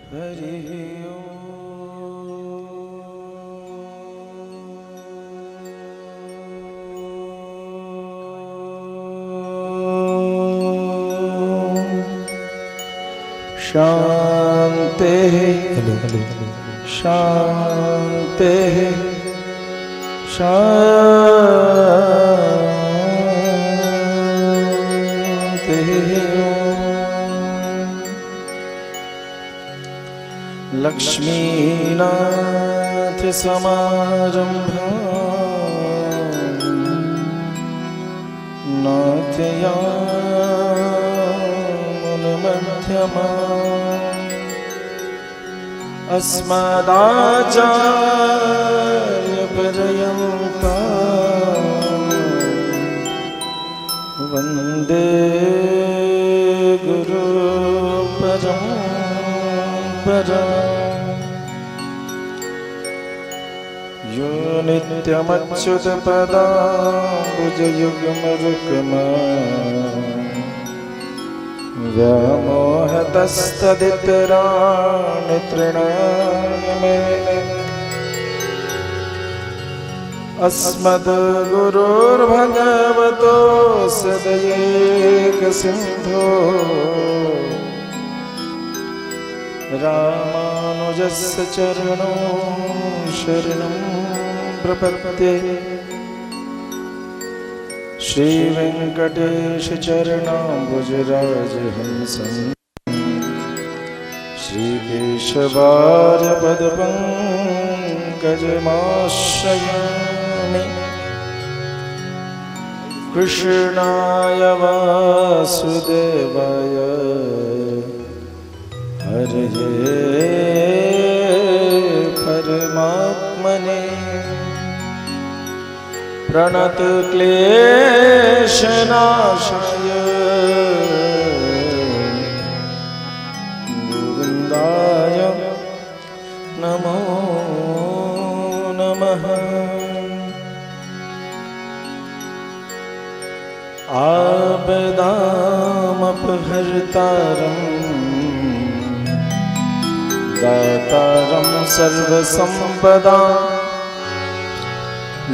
शांति शांति शांति। लक्ष्मीनाथ समारंभां नाथयामुनमध्यमाम् अस्मदाचार्यपर्यन्तां वन्दे गुरुपरम्पराम्। यो नित्यमच्युतपदाम्बुजयुग्मरुक्मा व्यामोहतस्तदितराणि तृणाय मेने। अस्मद्गुरोर्भगवतोऽस्य दयैकसिन्धो रामानुजस्य चरणौ शरणं प्रपद्ये। श्रीवेङ्कटेशचरणाम्बुजराजहंसं श्रीकेशवार्यपदपङ्कजमाश्रयामि। कृष्णाय वासुदेवाय हरये परमात्मने प्रणतक्लेशनाशाय गोविन्दाय नमो नमः। आपदामपहर्तारं दातारं सर्वसम्पदां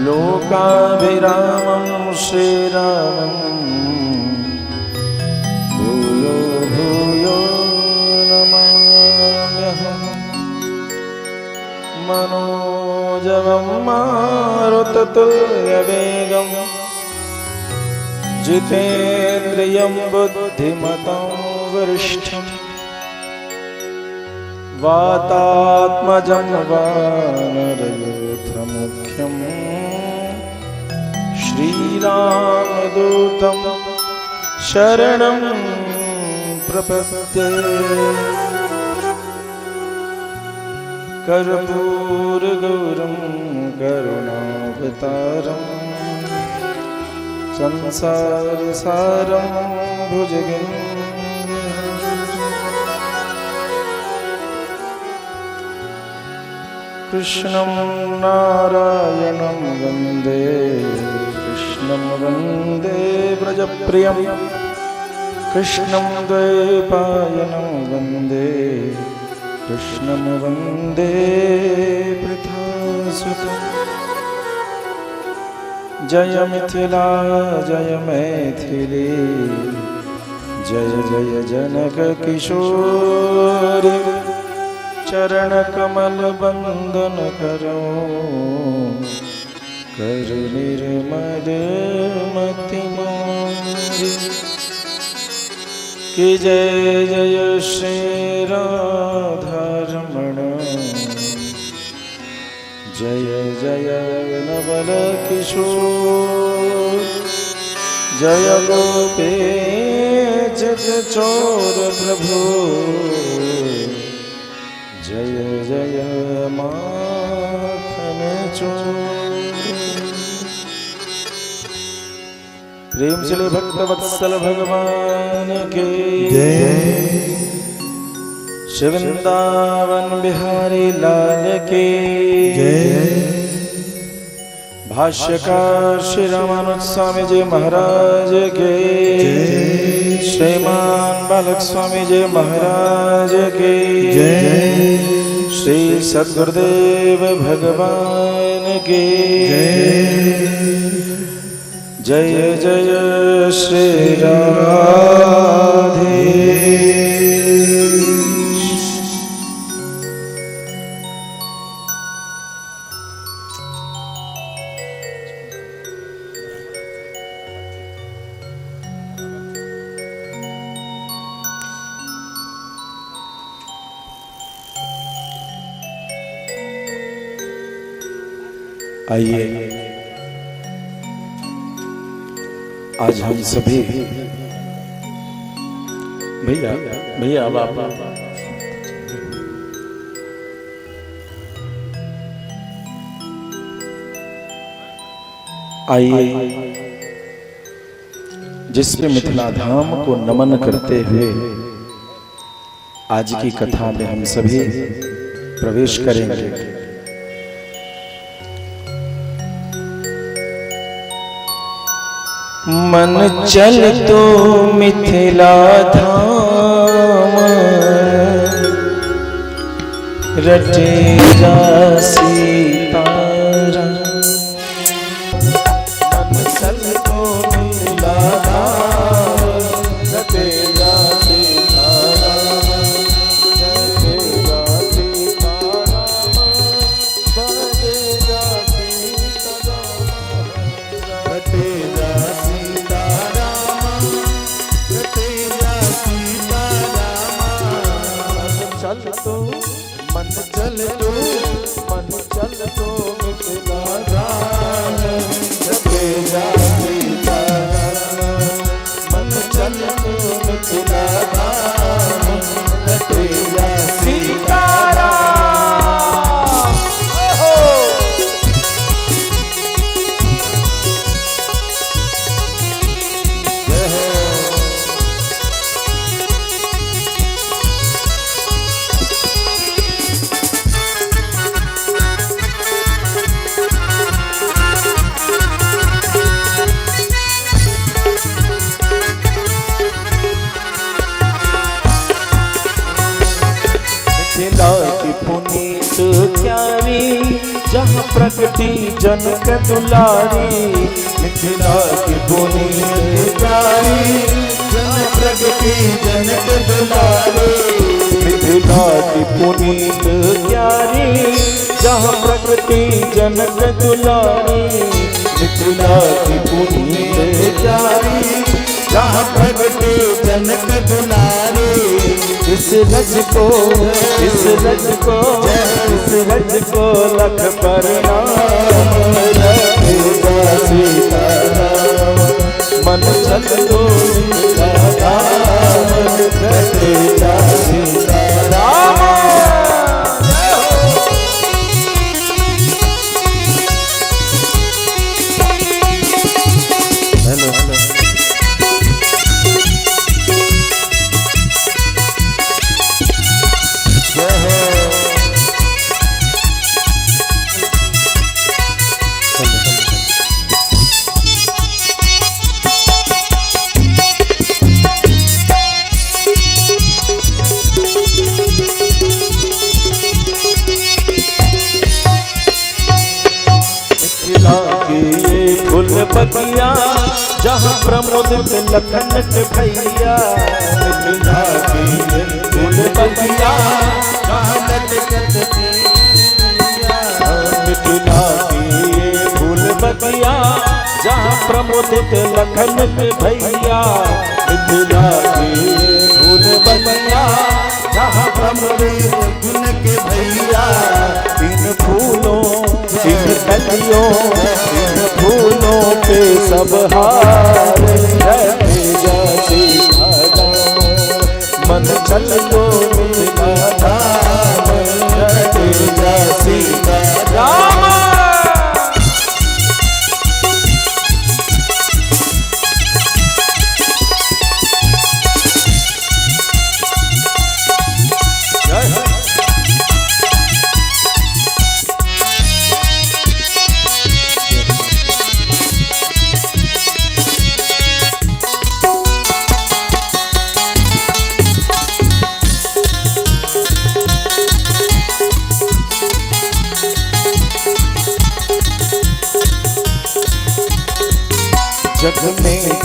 लोकाभिरामं श्रीरामं भूयो भूयो नमाम्यहम्। मनोजवं मारुततुल्यवेगं जितेन्द्रियं बुद्धिमतां वरिष्ठं वातात्मजं वानरयूथमुख्यं श्रीरामदूतं शरणं प्रपद्ये। कर्पूरगौरं करुणावतारं संसारसारं भुजगेन्द्रहारं। कृष्णं नारायणं वन्दे कृष्णं वन्दे व्रजप्रियं कृष्णं द्वैपायनं वन्दे कृष्णं वन्दे पृथासुतं। जय मिथिला जय मैथिली जय जय जनक किशोरी। चरण कमल बंदन करो कर निर्मल मति मोरी। कि जय जय श्री राधारमण जय जय नवल किशोर। जय गोपेश चोर प्रभु जय जय माखन चोर। प्रेम से भक्तवत्सल भगवान के जय। वृंदावन बिहारी लाल के जय। भाष्यकार श्री रामानुज स्वामी जी महाराज के जय। श्रीमान बालक स्वामी जी महाराज की जय। श्री सद्गुरुदेव भगवान की जय जय श्री राधे। आइए आज हम सभी भैया भैया अब आप आइए जिसके मिथिला धाम को नमन करते हुए आज की कथा में हम सभी प्रवेश करेंगे। मन चल तो मिथिला धाम रटेगा सीताराम। मन चल तो मिथिला धाम रटेगा सीताराम, रटेगा सीताराम, बजेगा सीताराम, रटेगा चल तो मन चल तो मन चल तो मिथिला धाम रटेगा सीताराम। मन चल तो मिथिला धाम रटेगा सीताराम। मिथिला की पुनीत क्यारी जहाँ प्रगति जनक दुलारी। मिथिला की पुनीत क्यारी जहाँ प्रगति जनक दुलारी। मिथिला की पुनीत क्यारी जहाँ प्रगति जनक दुलारी। मिथिला की पुनीत क्यारी जहाँ प्रगति जनक दुलारी। इस रज को इस रज को इस रज को लख प्रणाम रटेगा सीताराम। मन चल तो मिथिला धाम रटेगा सीताराम। फूल बगिया जहाँ प्रमोदित लखन के भैया। मिथिला की फूल बगिया जहाँ लटकत भैया। मिथिला की फूल बगिया जहाँ प्रमोदित लखन के भैया। मिथिला की फूल बगिया जहाँ प्रमोदित लखन के भैया। इन फूलों इन कलियों इन फूलों पे सब हार रटेगा सीताराम। मन चल तो मिथिला धाम रटेगा सीताराम।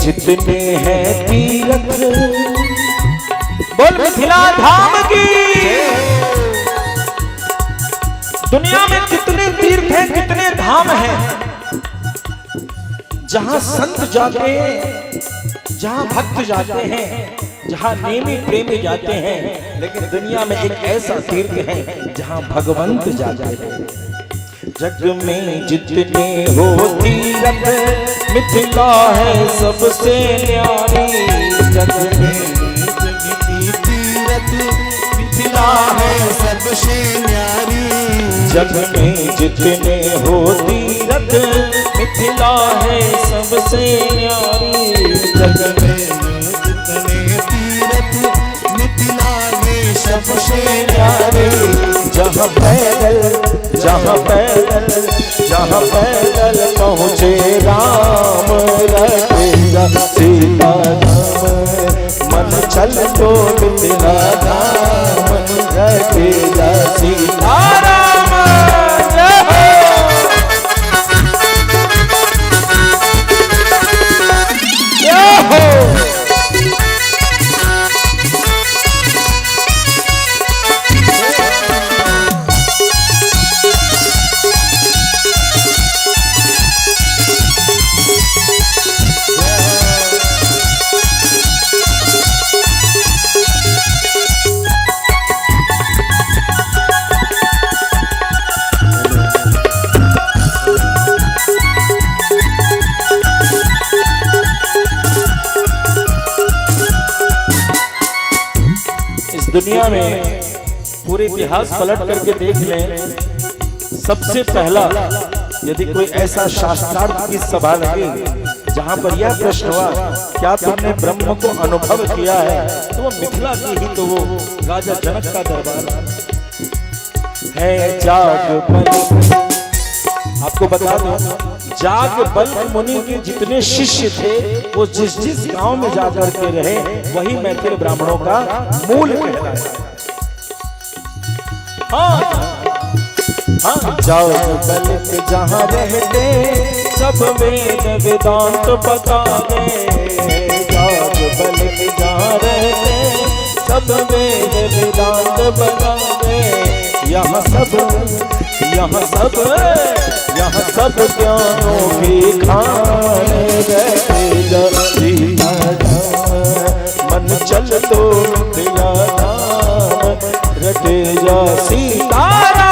जितने हैं तीर्थ, बोल मिथिला धाम की। दुनिया में कितने तीर्थ हैं, कितने धाम हैं, जहां संत जाते हैं, जहां भक्त जाते हैं, जहां नेमी प्रेमी जाते हैं, लेकिन दुनिया में एक ऐसा तीर्थ है जहां भगवंत जाते हैं। जग में जितने हो तीर्थ, मिथिला है सबसे न्यारी। जग में जितने तीर्थ, मिथिला है सबसे न्यारी। जग में जितने हो तीर्थ, मिथिला है सबसे न्यारी। जग में जितने तीर्थ, मिथिला है सबसे न्यारी। जहाँ पैदल जहाँ पैदल जहाँ पैदल पहुँचे राम, रखेगा सीता धाम। मन चल तो मिथिला धाम, रखेगा सीता राम। दुनिया में पूरे इतिहास पलट करके देख लें, सबसे पहला यदि कोई ऐसा शास्त्रार्थ की सभा लगी जहां पर यह प्रश्न हुआ क्या तुमने ब्रह्म को अनुभव किया है, तो वो मिथिला की ही तो वो राजा जनक का दरबार है। जाग बल, आपको बता दो, जाग बल मुनि के जितने शिष्य थे वो जिस जिस गांव में जाकर के रहे वही मैथिल ब्राह्मणों का मूल कहलाया। हाँ, जाग बल के जहाँ रहते, सब वेद वेदांत बतावे। जाग बल के जहाँ रहते, सब वेद वेदांत बतावे। यहाँ सब ज्ञानों की खान रहते। मन चल तो मिथिला धाम, रटे जा सीता राम।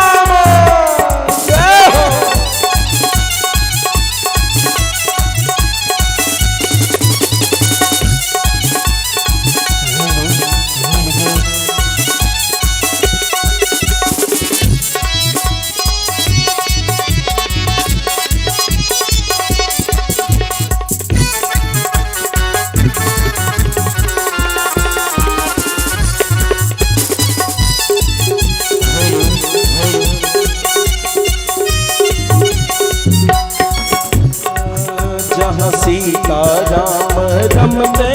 सीता राम रमते,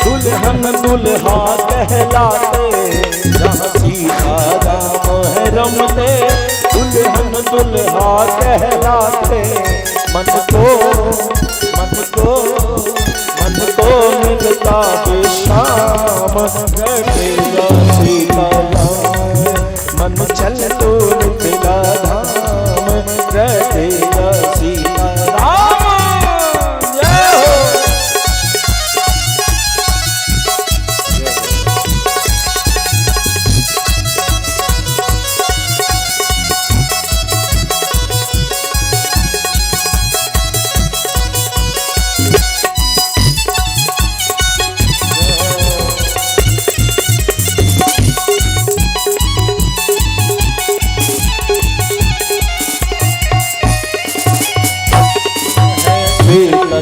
दुल्हन दुल्हा कहलाते। जहाँ सीता राम है रमते, दुल्हन दुल्हा कहलाते। मन को मिलता विश्राम, रटेगा सीता राम। मन चल तो मिथिला धाम, रटेगा सीता राम।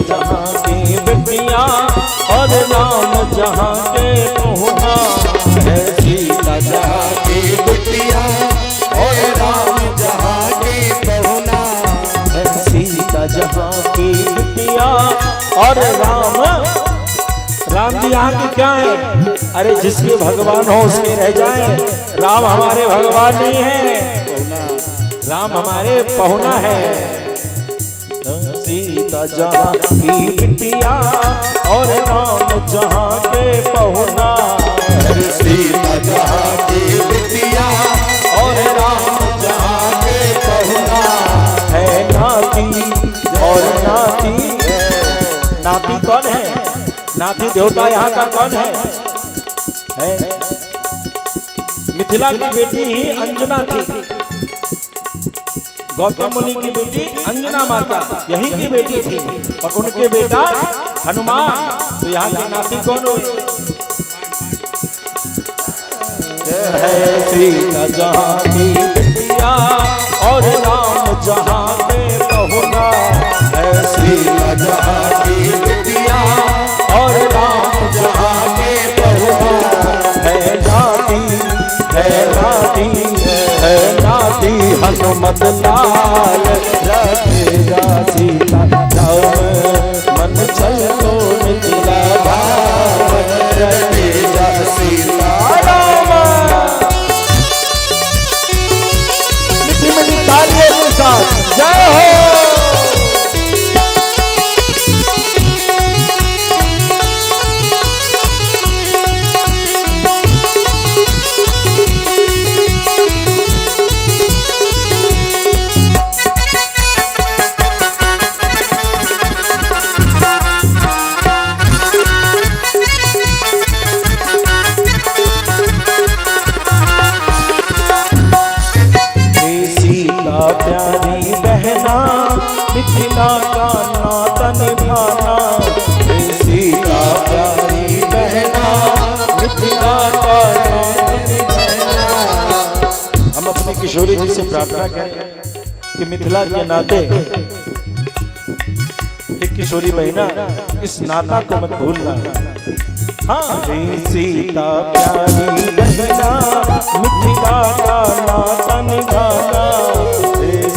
जहाँ की बिटिया और राम जहाँ के पहुना है। सीता जहाँ की बिटिया और राम जहाँ के पहुना है। सीता जहाँ की बिटिया और राम जी यहाँ के क्या है? अरे जिसके भगवान हो उसके रह जाए। राम हमारे भगवान नहीं है, राम हमारे पहुना है। सीता सीता जहाँ की बिटिया और राम जहाँ के पहुना। सीता जहाँ की बिटिया और राम जहाँ के पहुना है नाती और नाती। नाती कौन है? नाती देवता यहाँ का कौन है? मिथिला की बेटी ही अंजना थी। गौतम मुनि की बेटी अंजना माता यही की बेटी थी और उनके बेटा हनुमान। तो यहाँ के नाती कौन हुए? है सीता जहाँ की बिटिया और राम जहाँ के पहुना। है सीता जहाँ की बिटिया और राम जहाँ के पहुना। है नाती हनुमत लाल रखेगा सीता राम मन चल तो मिथिला धाम रखेगा सीता राम। मिठी मिठी तालियों के साथ जय हो। प्यारी बहना मिथिला का नाता निभाना। सीता प्यारी बहना मिथिला का नाता निभाना। हम अपनी किशोरी जी से प्रार्थना करें कि मिथिला के नाते एक किशोरी बहना इस नाता को मत भूलना। हाँ, सीता प्यारी बहना मिथिला का नाता निभाना।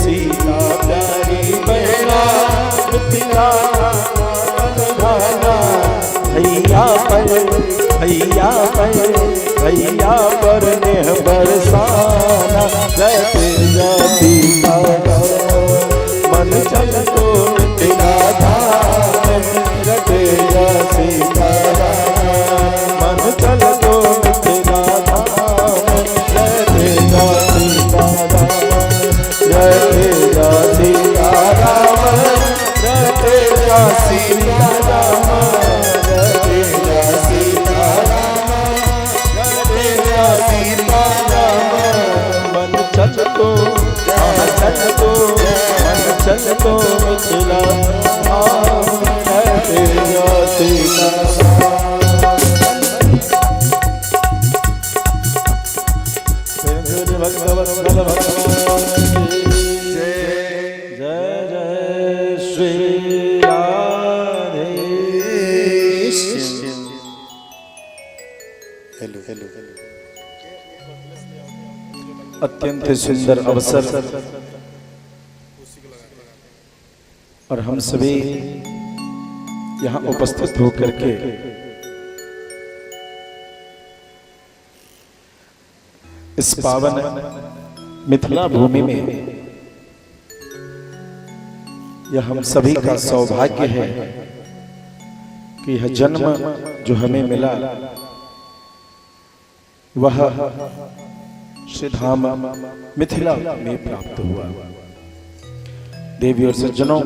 सीता प्यारी बहना मिथिला का नाता निभाना। भैया पर नेह बरसाना। रखे जा सीता मन चल तो मिथिला धाम। रखे जा सीता मन चल तो मिथिला धाम। रखे जा सीता रखे जा सीता राम। रखे जा सीता राम। रखे जा सीता राम। रखे जा सीता राम। मन चल तो चल तो मन चल तो मिथिला धाम। रखे जा सीता अत्यंत सुंदर अवसर और हम सभी यहाँ उपस्थित होकर के इस पावन मिथिला भूमि में यह हम सभी का सौभाग्य है कि यह जन्म जो हमें मिला वह श्री धाम मिथिला में प्राप्त हुआ। देवी और सज्जनों,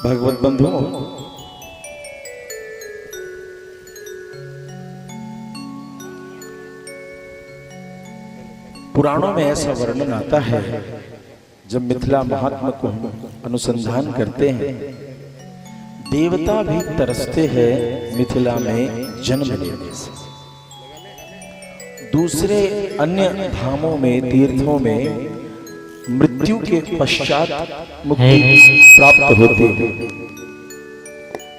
भगवत बंधुओं, पुराणों में ऐसा वर्णन आता है, जब मिथिला महात्मा को हम अनुसंधान करते हैं, देवता भी तरसते हैं मिथिला में जन्म लेने से। दूसरे अन्य धामों में, तीर्थों में मृत्यु के पश्चात मुक्ति प्राप्त होती है,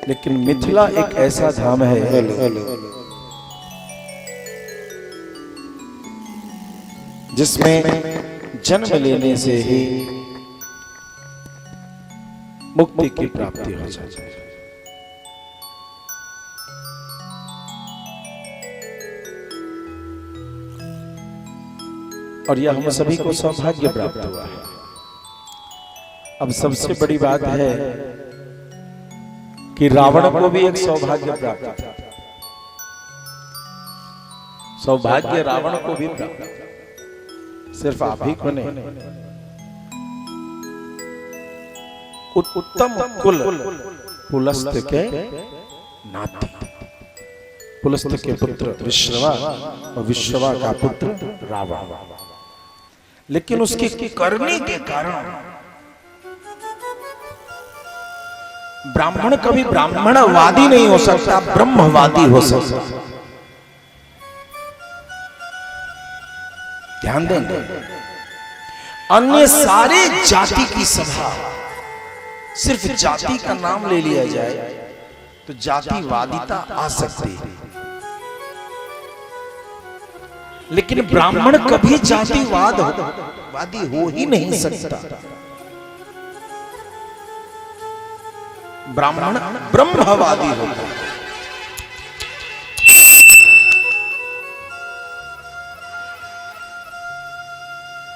लेकिन मिथिला एक ऐसा धाम है जिसमें जन्म लेने से ही मुक्ति की प्राप्ति हो जाती है। और यह हम सभी को सौभाग्य प्राप्त हुआ है। अब सबसे बड़ी बात है कि रावण को भी एक सौभाग्य प्राप्त था। सौभाग्य रावण को भी प्राप्त, सिर्फ आप ही को नहीं। उत्तम कुल पुलस्त के नाती, पुलस्त के पुत्र विश्रवा और विश्रवा का पुत्र रावण। लेकिन उसकी करनी के कारण ब्राह्मण कभी ब्राह्मणवादी नहीं हो सकता, ब्रह्मवादी हो सकता। ध्यान देंगे, अन्य सारे जाति की सभा सिर्फ जाति का नाम ले लिया जाए तो जातिवादिता आ सकती है, लेकिन ब्राह्मण कभी जातिवादी हो ही नहीं सकता। ब्राह्मण ब्रह्मवादी होता है।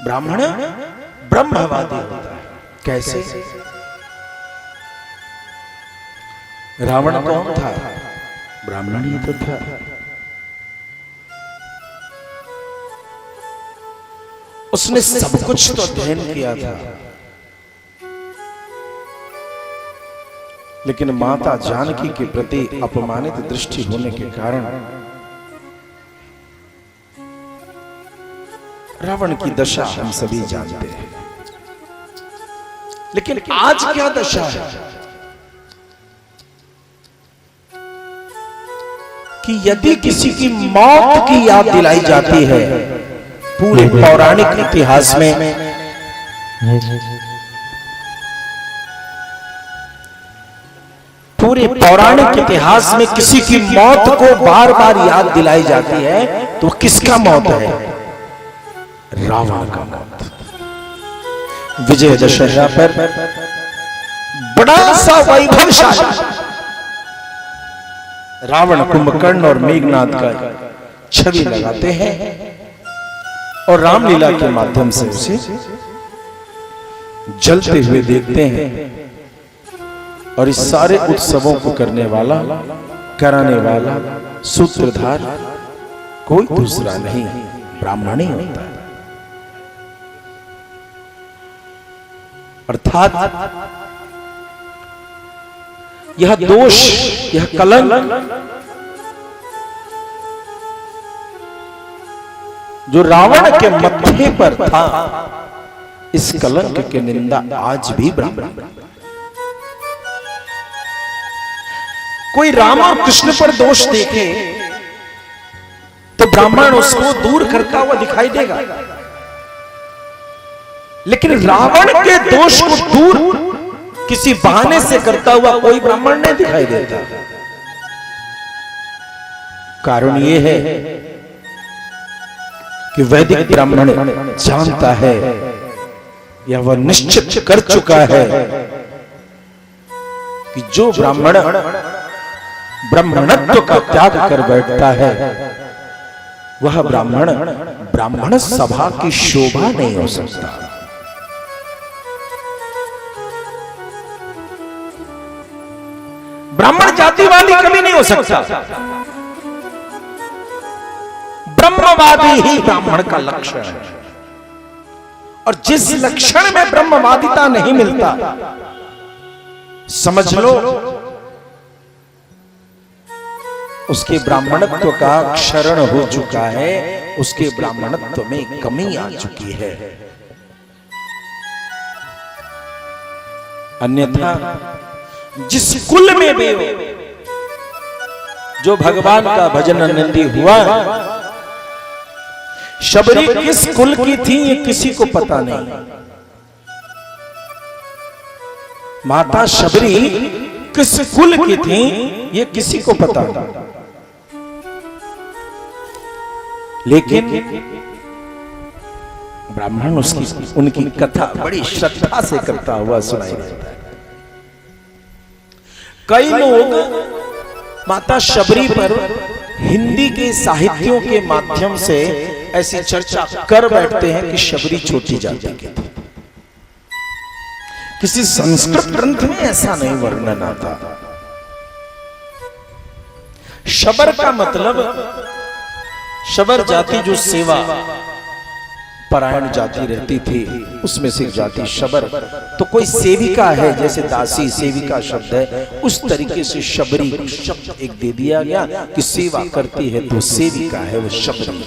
ब्राह्मण ब्रह्मवादी होता है। कैसे? रावण कौन था? ब्राह्मण ही तो था। उसने सब कुछ तो अध्ययन किया था, लेकिन माता जानकी के प्रति अपमानित दृष्टि होने के कारण रावण की दशा हम सभी जानते हैं। लेकिन आज क्या दशा है कि यदि किसी की मौत की याद दिलाई जाती है, पूरे पौराणिक इतिहास में किसी की मौत को बार बार याद दिलाई जाती है, तो किसका मौत है? रावण का मौत। विजयदशमी पर बड़ा सा वैभवशाली रावण, कुंभकर्ण और मेघनाद का छवि लगाते हैं और रामलीला के माध्यम से उसे जलते हुए देखते हैं। और इस सारे उत्सवों को करने वाला, कराने वाला, सूत्रधार कोई दूसरा नहीं, ब्राह्मण ही होता है। अर्थात यह दोष, यह कलंक जो रावण के मत्थे पर था, इस कलंक की निंदा आज भी ब्राह्मण। कोई राम और कृष्ण पर दोष देखे तो ब्राह्मण उसको दूर करता हुआ दिखाई देगा, लेकिन रावण के दोष को दूर किसी बहाने से करता हुआ कोई ब्राह्मण नहीं दिखाई देता। कारण यह है कि वैदिक ब्राह्मण जानता है, या वह निश्चित कर चुका है कि जो ब्राह्मण ब्राह्मणत्व का त्याग कर बैठता है, वह ब्राह्मण ब्राह्मण सभा की शोभा नहीं हो सकता। ब्राह्मण जातिवादी कभी नहीं हो सकता। ब्रह्मवादी ही ब्राह्मण का लक्षण है, और जिस लक्षण में ब्रह्मवादिता नहीं मिलता, समझ लो उसके ब्राह्मणत्व का क्षरण हो चुका है, उसके ब्राह्मणत्व में कमी आ चुकी है। अन्यथा जिस कुल में भी जो भगवान का भजन नंदी हुआ, शबरी किस कुल की थी ये किसी को पता नहीं। माता शबरी किस कुल की थी ये किसी को पता नहीं, लेकिन ब्राह्मण उनकी कथा बड़ी श्रद्धा से करता हुआ सुनाई देता है। कई लोग माता शबरी पर हिंदी के साहित्यों के माध्यम से ऐसी चर्चा कर बैठते हैं कि शबरी छोटी जाति की थी। किसी संस्कृत ग्रंथ में ऐसा नहीं वर्णन आता। शबर का मतलब, शबर जाति जो सेवा परायण जाति रहती थी उसमें से जाति शबर। तो कोई सेविका है, जैसे दासी सेविका शब्द है, उस तरीके से शबरी शब्द एक दे दिया गया कि सेवा करती है तो सेविका है वो शबरी।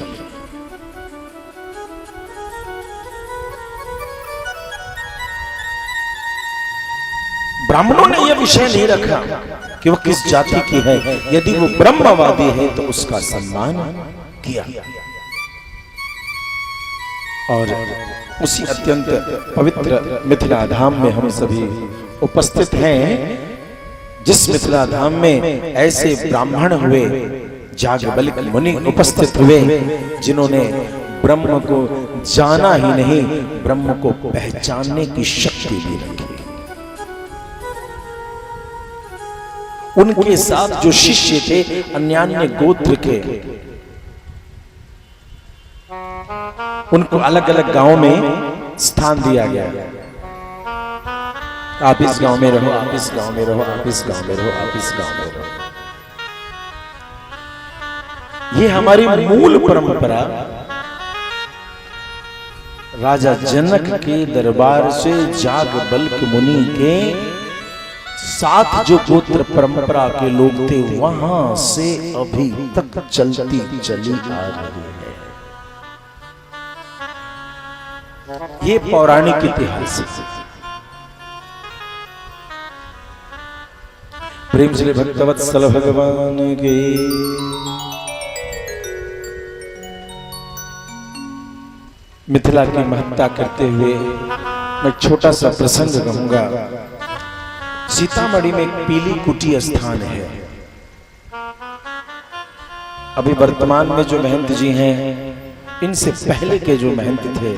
ब्राह्मणों ने यह विषय नहीं रखा कि वो किस जाति की है, यदि वो ब्रह्मवादी है तो उसका सम्मान किया। और उसी अत्यंत पवित्र मिथिला धाम में हम सभी उपस्थित हैं, जिस मिथिला धाम में ऐसे ब्राह्मण हुए, जागबलिक मुनि उपस्थित हुए, जिन्होंने ब्रह्म को जाना ही नहीं, ब्रह्म को पहचानने की शक्ति भी रखी। उनके साथ जो शिष्य थे अन्यान्य गोत्र के, उनको अलग अलग गांव में स्थान दिया गया। आप इस गांव में रहो, आप इस गांव में रहो, आप इस गांव में रहो, आप इस गांव में रहो। ये हमारी मूल परंपरा राजा जनक के दरबार से जागबल्क मुनि के साथ जो गोत्र परंपरा के लोग थे वहां से अभी तक चलती चली आ रही है। ये पौराणिक इतिहास है। प्रेम श्री भक्तवत्सल भगवान के। मिथिला की महत्ता करते हुए मैं छोटा सा प्रसंग कहूंगा। सीतामढ़ी में एक पीली कुटी स्थान है। अभी वर्तमान में जो महंत जी हैं, इनसे पहले के जो महंत थे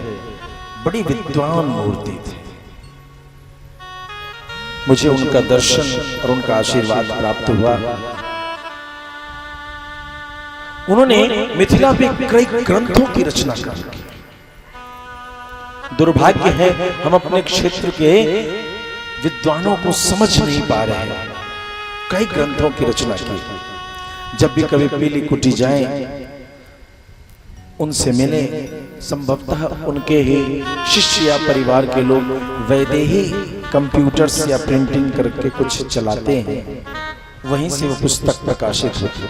बड़ी विद्वान मूर्ति थे। मुझे उनका दर्शन और उनका आशीर्वाद प्राप्त हुआ। उन्होंने मिथिला पे कई ग्रंथों की रचना की। दुर्भाग्य है हम अपने क्षेत्र के विद्वानों को समझ नहीं पा रहे हैं। कई ग्रंथों की रचना की। जब भी कभी पीली कुटी जाएं, उनसे मिले, संभवतः उनके ही शिष्य या परिवार के लोग वैदेही कंप्यूटर्स या प्रिंटिंग करके कुछ चलाते हैं, वहीं से वो पुस्तक प्रकाशित होती है।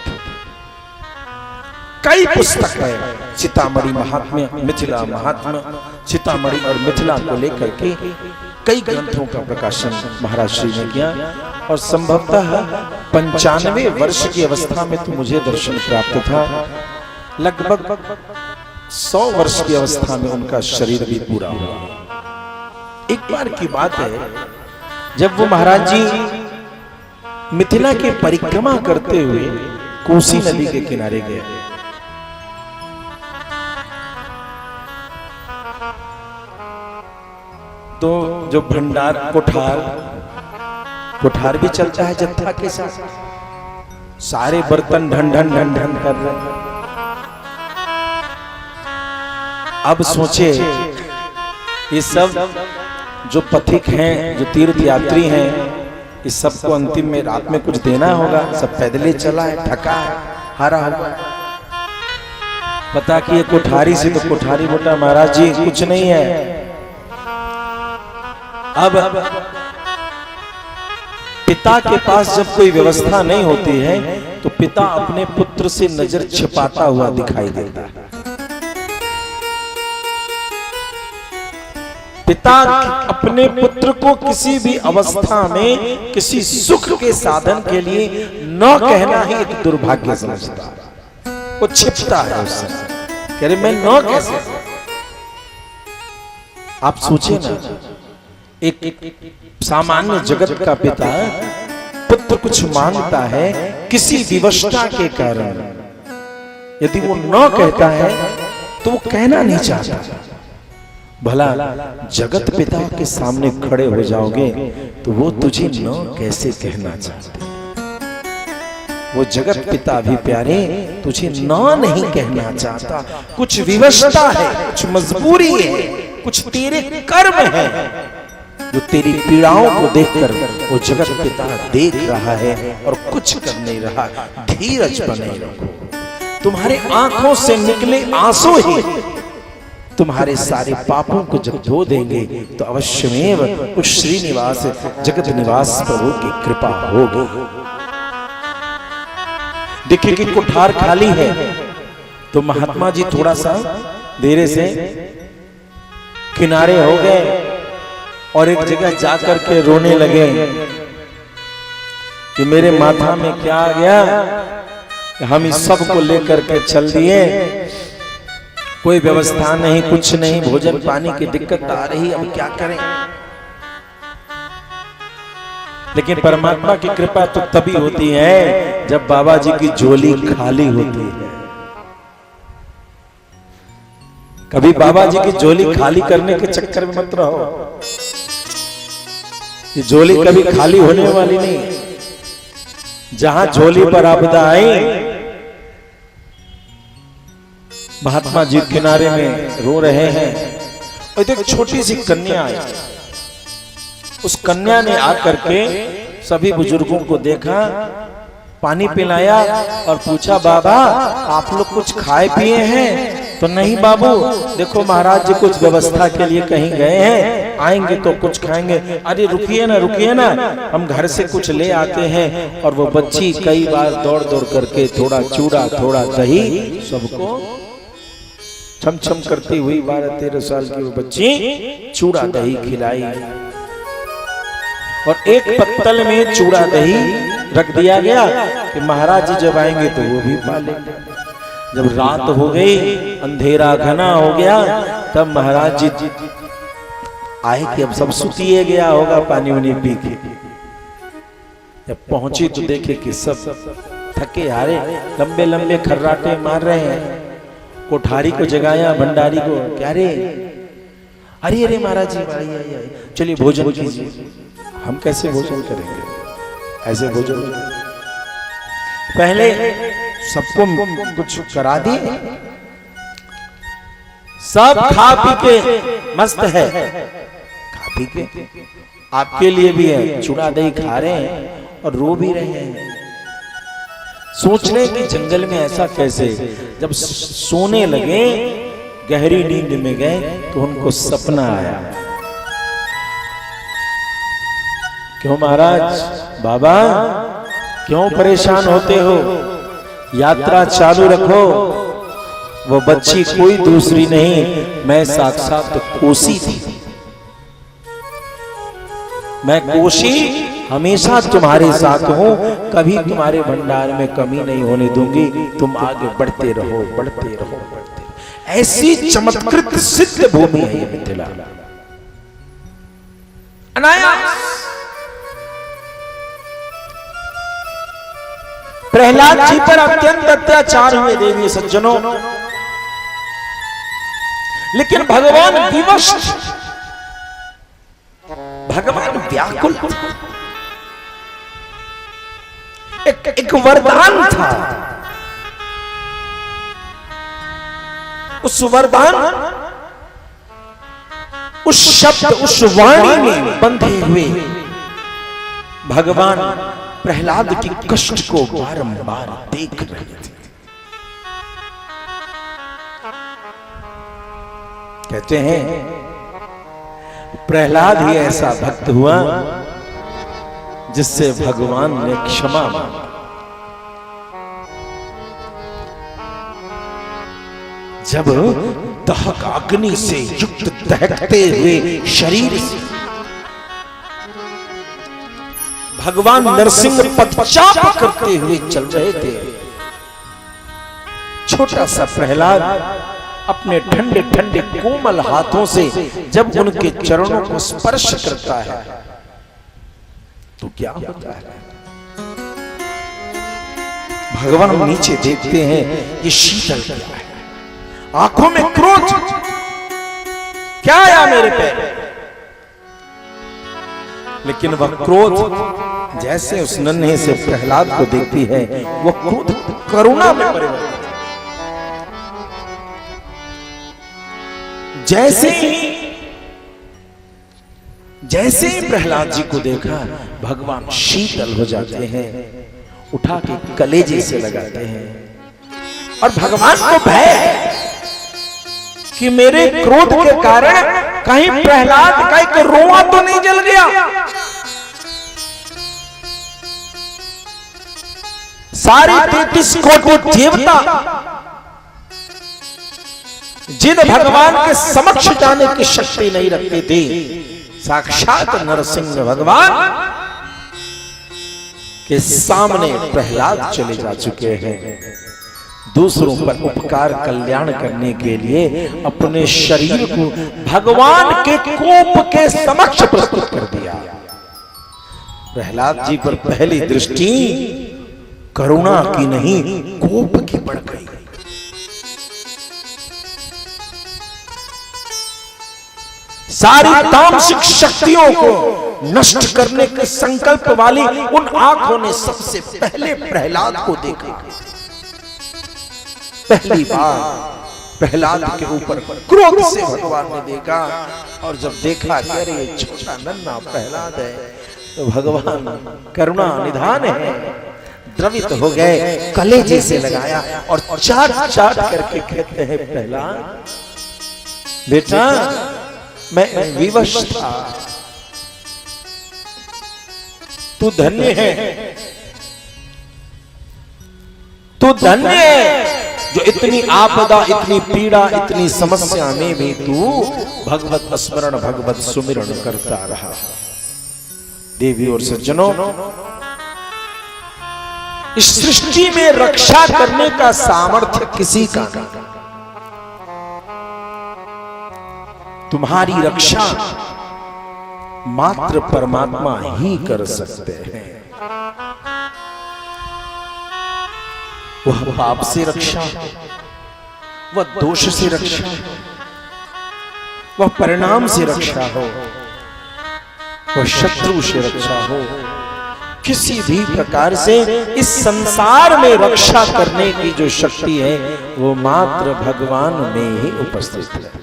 कई पुस्तक है, सीतामढ़ी महात्म्य, मिथिला महात्म्य, सीतामढ़ी और मिथिला को लेकर के कई ग्रंथों का प्रकाशन महाराज श्री ने किया। और संभवतः 95 वर्ष की अवस्था में तो मुझे दर्शन प्राप्त था। लगभग 100 वर्ष की अवस्था में उनका शरीर भी पूरा हुआ। एक बार की बात है, जब वो महाराज जी मिथिला की परिक्रमा करते हुए कोसी नदी के किनारे गए, तो जो भंडार कोठार भी चलता है जत्था के साथ, सारे बर्तन ढन ढन ढन ढन कर रहे। अब सोचे ये सब जो पथिक हैं, जो तीर्थ यात्री हैं, इस सबको अंतिम में रात में कुछ देना होगा। सब पैदले चला है, थका है, हारा हुआ। पता कि ये कोठारी से तो कोठारी बोला महाराज जी कुछ नहीं है। अब पिता के पास जब कोई व्यवस्था नहीं होती है तो पिता अपने पुत्र से नजर छिपाता हुआ दिखाई देता है। पिता अपने पुत्र को किसी भी अवस्था में किसी सुख के साधन के लिए न कहना ही एक दुर्भाग्य समझता है। वो छिपता है उससे, कह रहे मैं न कैसे। आप सोचिए ना, एक सामान्य जगत का पिता पुत्र कुछ मांगता है किसी विवशता के कारण, यदि वो न कहता है तो वो कहना नहीं चाहता। भला जगत पिता के सामने खड़े हो जाओगे तो वो तुझे न कैसे कहना चाहते। वो जगत पिता भी प्यारे तुझे न नहीं कहना चाहता। कुछ विवशता है, कुछ मजबूरी है, कुछ तेरे कर्म है। जो तेरी पीड़ाओं को देखकर वो जगत पिता देख रहा है और कुछ कर नहीं रहा। धीरज बने रखो। तुम्हारे आंखों से निकले आंसू ही तुम्हारे सारे पापों को जब धो देंगे तो अवश्यमेव उस श्रीनिवास जगत निवास प्रभु की कृपा होगी। देखिए कि कुठार खाली है तो महात्मा जी थोड़ा सा धीरे से किनारे हो गए और एक जगह जाकर के रोने लगे कि मेरे माथा में क्या आ गया, हम इस सब को लेकर के चल दिए, कोई व्यवस्था नहीं, कुछ नहीं, भोजन पानी की दिक्कत आ रही, अब क्या करें। लेकिन परमात्मा की कृपा तो तभी होती है जब बाबा जी की झोली खाली होती है। कभी बाबा जी की झोली खाली करने के चक्कर में मत रहो, ये झोली कभी खाली होने वाली नहीं। जहां झोली पर आपदा आई, महात्मा जी किनारे में रो रहे हैं और एक छोटी सी कन्या आई। उस कन्या ने आकर के सभी बुजुर्गों को देखा, पानी पिलाया और पूछा, बाबा आप लोग कुछ खाए पिए हैं? तो नहीं बाबू, देखो महाराज जी कुछ व्यवस्था के लिए कहीं गए हैं, आएंगे तो कुछ खाएंगे। अरे रुकिए ना, हम घर से कुछ ले आते हैं। और वो बच्ची कई बार दौड़ दौड़ करके थोड़ा चूड़ा थोड़ा दही सबको छम छम करती हुई 12-13 साल की वो बच्ची चूड़ा दही खिलाई और एक पत्तल में चूड़ा दही रख दिया गया कि महाराज जी जब आएंगे तो वो भी पा लेंगे। जब रात हो गई, अंधेरा घना हो गया, तब महाराज जी आए कि अब सब सुतिए गया होगा पानी वानी पी के। जब पहुंची तो देखे कि सब थके हारे लंबे लंबे खर्राटे मार रहे हैं। कोठारी को जगाया, भंडारी को, क्या रे, अरे अरे महाराज जी चलिए भोजन कीजिए। हम कैसे भोजन करेंगे, ऐसे भोजन पहले सबको कुछ करा दिए, सब खा पी के मस्त है, खा पी के आपके लिए भी है, चूड़ा दही खा रहे हैं और रो भी रहे हैं। सोच रहे कि जंगल में ऐसा कैसे। जब सोने लगे, गहरी नींद में गए तो उनको सपना आया। क्यों महाराज, बाबा क्यों परेशान होते हो, यात्रा चालू रखो। वो बच्ची कोई दूसरी नहीं, मैं साक्षात कोसी थी। मैं कोसी हमेशा तुम्हारे साथ हूं, कभी तुम्हारे भंडार में कमी नहीं होने दूंगी। तुम आगे बढ़ते रहो, बढ़ते रहो, बढ़ते रहो। ऐसी चमत्कृत सिद्ध भूमि है ये मिथिला। अनायास प्रहलाद जी पर अत्यंत अत्याचार हुए देवी सज्जनों, लेकिन भगवान विवश, भगवान व्याकुल था। एक वरदान था, उस वरदान, उस शब्द, उस वाणी में बंधे हुए भगवान प्रहलाद की कष्ट को बारंबार देख रहे थे। कहते हैं प्रहलाद ही ऐसा भक्त हुआ जिससे भगवान ने क्षमा मांगी। जब दहक अग्नि से युक्त दहकते हुए शरीर से भगवान नरसिंह पदचाप करते हुए चल रहे थे, छोटा सा प्रहलाद अपने ठंडे ठंडे कोमल हाथों से जब उनके चरणों को स्पर्श करता है तो क्या होता है। भगवान नीचे देखते हैं, ये शीतल क्या है, आंखों में क्रोध, क्या आया मेरे पे। लेकिन वह क्रोध जैसे उस नन्हे से प्रहलाद को देखती है, वह क्रोध करुणा में परिवर्तित। जैसे ही जैसे ही प्रहलाद जी को देखा भगवान शीतल हो जाते हैं, उठा के कलेजे से लगाते हैं और भगवान को भय है कि मेरे क्रोध के कारण कहीं प्रहलाद का एक रोआ तो नहीं जल गया। सारी 33 कोटि देवता जिन भगवान के समक्ष जाने की शक्ति नहीं रखते थे, साक्षात नरसिंह भगवान के सामने प्रहलाद चले जा चुके हैं। दूसरों पर उपकार कल्याण करने के लिए अपने शरीर को भगवान के कोप के समक्ष प्रस्तुत कर दिया। प्रहलाद जी पर पहली दृष्टि करुणा की नहीं, कोप की पड़ गई। सारी तामसिक शक्तियों को नष्ट करने के संकल्प वाली उन आंखों ने सबसे पहले प्रहलाद को देखा। पहली बार प्रहलाद के ऊपर क्रोध से भगवान ने देखा और जब देखा कि अरे ये छोटा नन्हा प्रहलाद है, तो भगवान करुणा निधान है, द्रवित हो गए, कलेजे से लगाया और चाट चाट करके कहते हैं प्रहलाद बेटा मैं विवश था, तू धन्य है, तू धन्य है जो इतनी आपदा, इतनी पीड़ा, इतनी समस्या में भी तू भगवत स्मरण, भगवत सुमिरण करता रहा। देवी और सज्जनों, इस सृष्टि में रक्षा करने का सामर्थ्य किसी का नहीं। तुम्हारी रक्षा मात्र परमात्मा ही कर सकते हैं। वह पाप से रक्षा, वह दोष से रक्षा, वह परिणाम से रक्षा हो, वह शत्रु से रक्षा हो, किसी भी प्रकार से इस संसार में रक्षा करने की जो शक्ति है वो मात्र भगवान में ही उपस्थित है।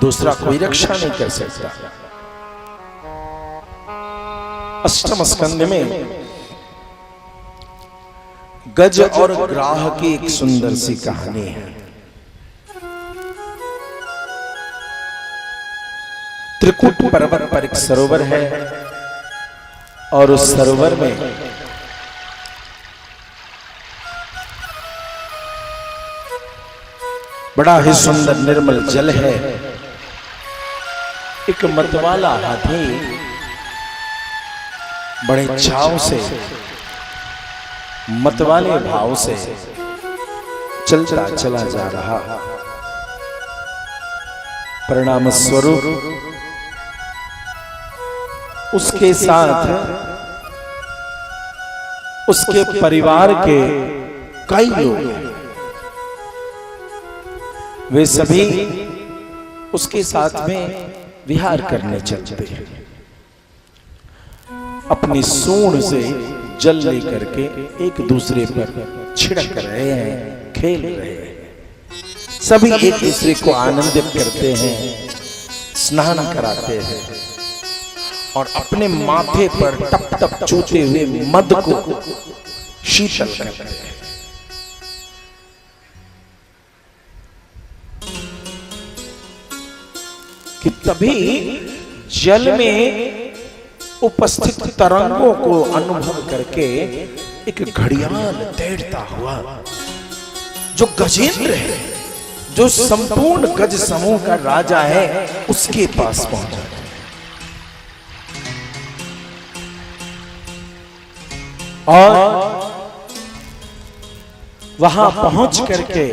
दूसरा कोई रक्षा नहीं कर सकता। अष्टम स्कंद में गज और ग्राह की एक सुंदर सी कहानी है। त्रिकुट पर्वत पर एक सरोवर है और उस सरोवर में बड़ा ही सुंदर निर्मल जल है। एक मतवाला हाथी बड़े चाव से, मतवाले भाव से चलता चला जा रहा। परिणाम स्वरूप उसके साथ उसके परिवार के कई लोग, वे सभी उसके साथ में विहार करने चलते हैं। अपनी सूंड से जल लेकर के एक दूसरे पर छिड़क रहे हैं, खेल रहे हैं। सभी एक दूसरे को आनंदित करते हैं, स्नान कराते हैं और अपने माथे पर टप टप चूते हुए मद को शीतल करते हैं। कि तभी जल में उपस्थित तरंगों को अनुभव करके एक घड़ियाल तैरता हुआ, जो गजेंद्र है, जो संपूर्ण गज समूह का राजा है, उसके पास पहुंचा। और वहां पहुंच करके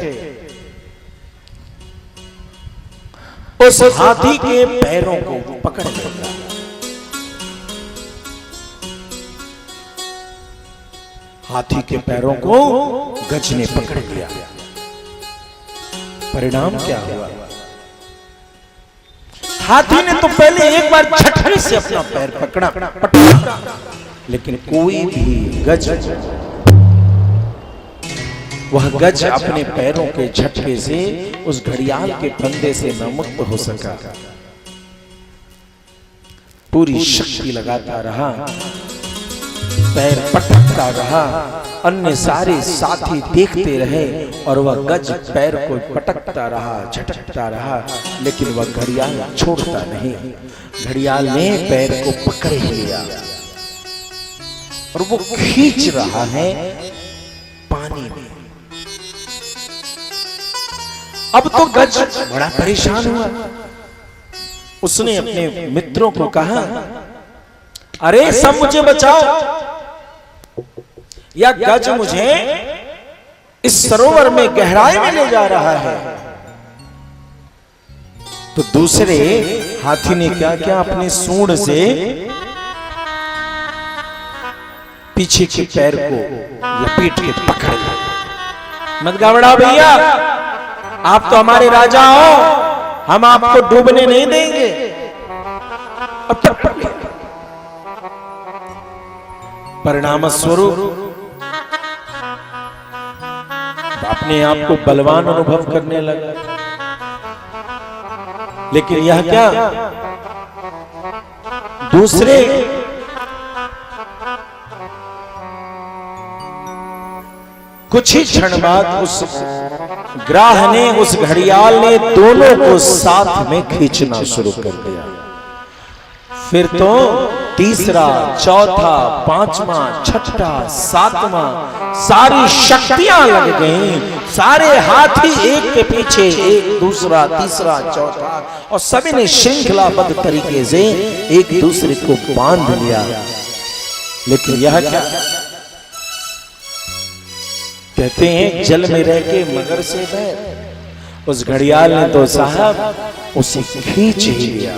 उस हाथी के पैरों को पकड़ लिया। हाथी के पैरों को गज ने पकड़ लिया। परिणाम क्या हुआ? हाथी ने तो पहले एक बार झटके से अपना पैर पकड़ा, लेकिन कोई भी गज, वह गज अपने पैरों के झटके से उस घड़ियाल के फंदे से न मुक्त हो सका। पूरी शक्ति लगाता रहा, पैर पटकता रहा, अन्य सारे साथी देखते रहे और वह गज पैर को पटकता रहा, झटकता रहा, लेकिन वह घड़ियाल छोड़ता नहीं। घड़ियाल ने पैर को पकड़ लिया और वो खींच रहा है पानी में। अब तो गज बड़ा परेशान हुआ। उसने अपने मित्रों को कहा, अरे सब मुझे बचाओ, या गज मुझे इस सरोवर में गहराई में ले जा रहा है। तो दूसरे हाथी ने क्या किया, अपनी सूंड से पीछे के पैर को लपेट के पकड़ लिया। मत घबराओ भैया, आप तो हमारे राजा हो, हम आपको डूबने नहीं देंगे। अब तक पकड़ लिया। परिणाम स्वरूप अपने आप को बलवान अनुभव करने लगा। लेकिन यह क्या, दूसरे कुछ ही क्षण बाद उस ग्राह ने, उस घड़ियाल ने दोनों को साथ में खींचना शुरू कर दिया। फिर तो तीसरा, चौथा, पांचवा, छठा, सातवां, सारी शक्तियां लग गईं। सारे हाथी एक के पीछे एक, दूसरा, तीसरा, चौथा, और सभी ने श्रृंखलाबद्ध तरीके से एक दूसरे को बांध लिया। लेकिन यह क्या, कहते हैं जल में रह के मगर से बैर। उस घड़ियाल ने तो साहब उसे खींच ही लिया।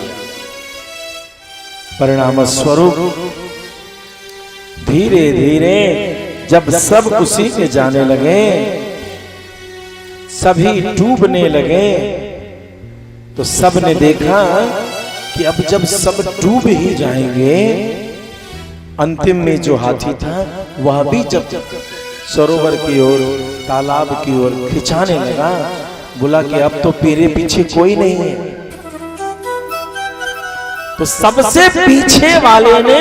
परिणाम स्वरूप धीरे धीरे जब सब उसी में जाने लगे, सभी डूबने लगे, तो सब ने देखा कि अब जब सब डूब ही जाएंगे, अंतिम में जो हाथी था वह भी जब सरोवर की ओर, तालाब की ओर खिंचाने लगा, बोला कि अब तो मेरे पीछे कोई नहीं है। तो सबसे पीछे वाले ने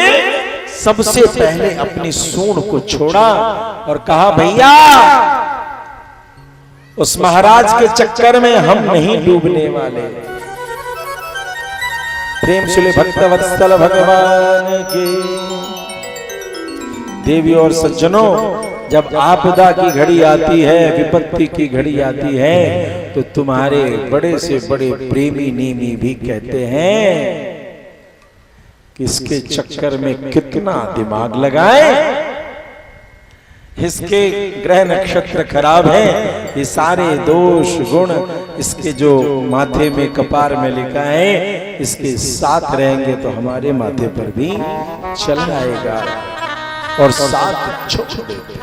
सबसे पहले अपनी सूंड को छोड़ा और कहा, भैया उस महाराज के चक्कर में हम नहीं डूबने वाले। प्रेम सुले भक्तवत्सल भगवान की। देवी और सज्जनों, जब आपदा की घड़ी आती है, विपत्ति की घड़ी आती है, तो तुम्हारे बड़े से बड़े प्रेमी नेमी भी कहते हैं कि इसके चक्कर में कितना दिमाग लगाए, इसके ग्रह नक्षत्र खराब हैं, ये सारे दोष गुण इसके जो माथे में, कपार में लिखा है, इसके साथ रहेंगे तो हमारे माथे पर भी चल आएगा, और साथ छोड़ देते।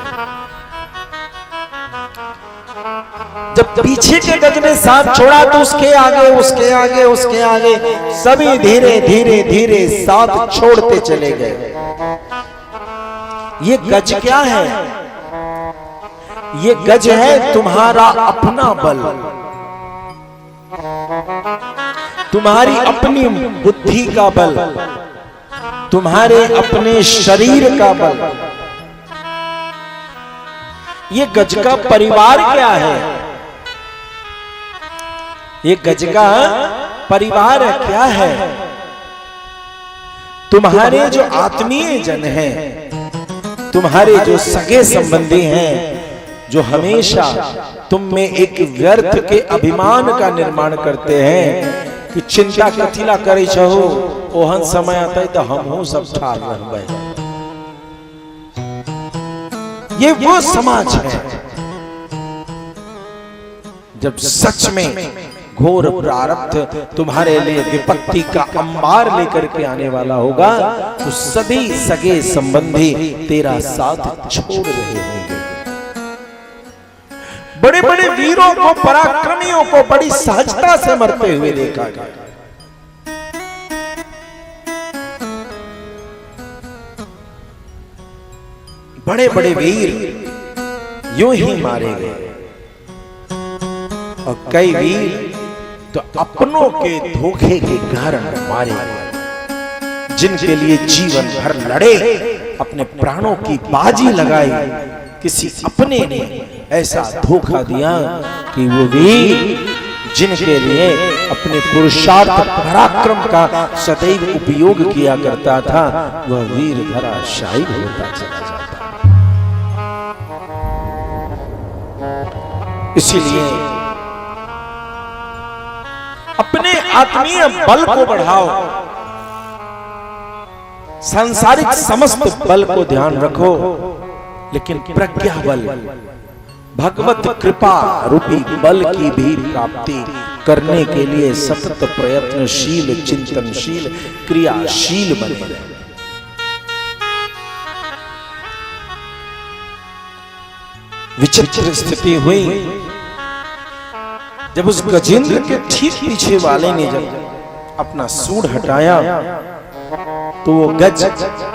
जब पीछे के गज ने साथ छोड़ा तो उसके आगे, उसके आगे, उसके आगे सभी धीरे धीरे धीरे साथ छोड़ते चले गए। ये गज क्या है? ये गज है तुम्हारा अपना बल, तुम्हारी अपनी बुद्धि का बल, तुम्हारे अपने शरीर का बल। ये गज का परिवार क्या है? ये गज का परिवार क्या है? तुम्हारे जो आत्मीय जन हैं, तुम्हारे जो सगे संबंधी हैं, जो हमेशा तुम में एक व्यर्थ के अभिमान का निर्माण करते हैं कि चिंता कथिला करे छहो, ओहन समय आता है तो हम हो सब ठार रहबे। ये वो समाज है जब सच में घोर प्रारब्ध तुम्हारे लिए विपत्ति का अंबार लेकर के आने वाला होगा, तो सभी सगे संबंधी तेरा साथ छोड़ रहे होंगे। बड़े बड़े वीरों को, पराक्रमियों को बड़ी सहजता से मरते हुए देखा गया। बड़े बड़े वीर यूं ही मारे गए, और कई वीर तो अपनों के धोखे के कारण मारे गए। जिनके लिए जीवन भर लड़े, अपने प्राणों की बाजी लगाई, किसी अपने ने ऐसा धोखा दिया कि वो वीर जिनके लिए अपने पुरुषार्थ पराक्रम का सदैव उपयोग किया करता था, वह वीर धराशायी होता चला जाता। इसीलिए अपने आत्मीय बल को बढ़ाओ, सांसारिक समस्त बल को ध्यान रखो, लेकिन प्रज्ञा बल, भगवत कृपा रूपी बल की भी प्राप्ति करने के लिए सतत प्रयत्नशील, चिंतनशील, क्रियाशील बने रहे। विचित्र स्थिति हुई जब उस गजेंद्र के ठीक पीछे वाले ने जब अपना सूंड हटाया तो वो गज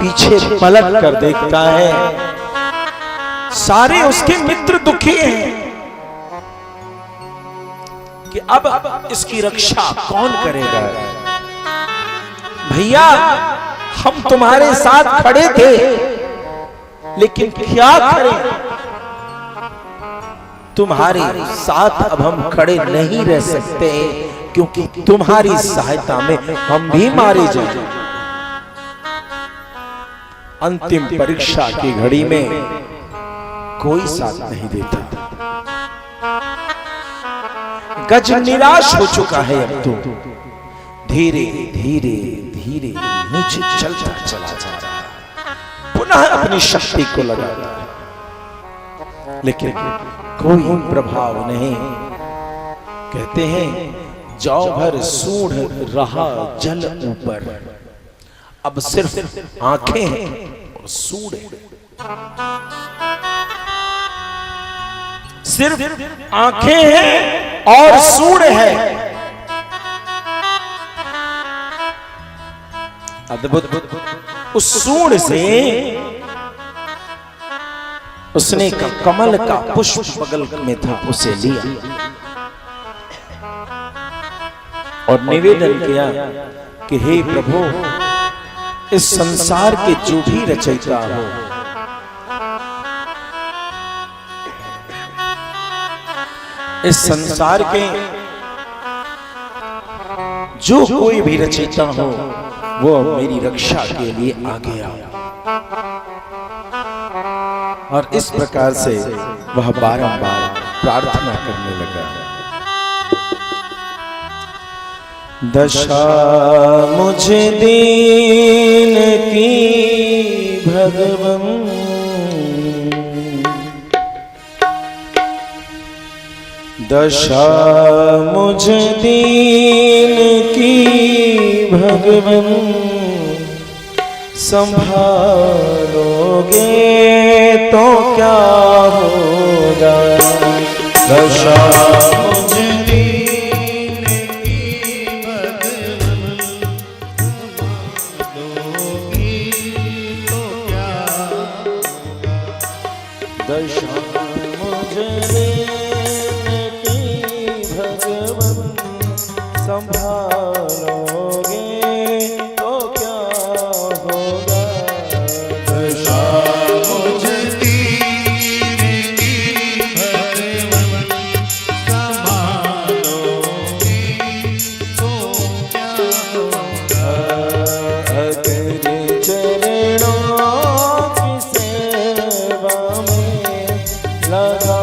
पीछे पलट कर देखता है, सारे उसके मित्र दुखी हैं कि अब इसकी रक्षा कौन करेगा। भैया हम तुम्हारे साथ खड़े थे, लेकिन क्या करें, तुम्हारे साथ अब हम खड़े नहीं रह सकते, क्योंकि तुम्हारी सहायता में हम भी मारे जाएंगे। अंतिम परीक्षा की घड़ी में कोई साथ नहीं देता। गज निराश हो चुका है, अब तो धीरे धीरे धीरे नीचे चलता चला जा रहा है, पुनः अपनी शक्ति को लगाता है, लेकिन कोई प्रभाव नहीं। कहते हैं जौ भर सूढ़ रहा जल ऊपर, अब सिर्फ आंखें हैं और सूढ़ है। सिर्फ आंखें हैं और सूढ़ है। अद्भुत। उस सूढ़ से उसने कमल का पुष्प बगल में था, उसे लिया और निवेदन किया कि हे प्रभु, इस संसार के जो भी रचयिता हो, इस संसार के जो कोई भी रचयिता हो, वो मेरी रक्षा के लिए आगे आओ। और इस प्रकार से वह बारंबार प्रार्थना करने लगा। दशा मुझे दीन की भगवन, दशा मुझे दीन की भगवन, संभालोगे तो क्या होगा। दशा मुझे दीन की भगवन, संभालोगे तो क्या होगा। दशा मुझे दीन की भगवन, संभालोगे तो क्या होगा। दशा मुझे दीन की भगवन, संभालोगे तो क्या होगा। तेरे चरणों की सेवा में लगा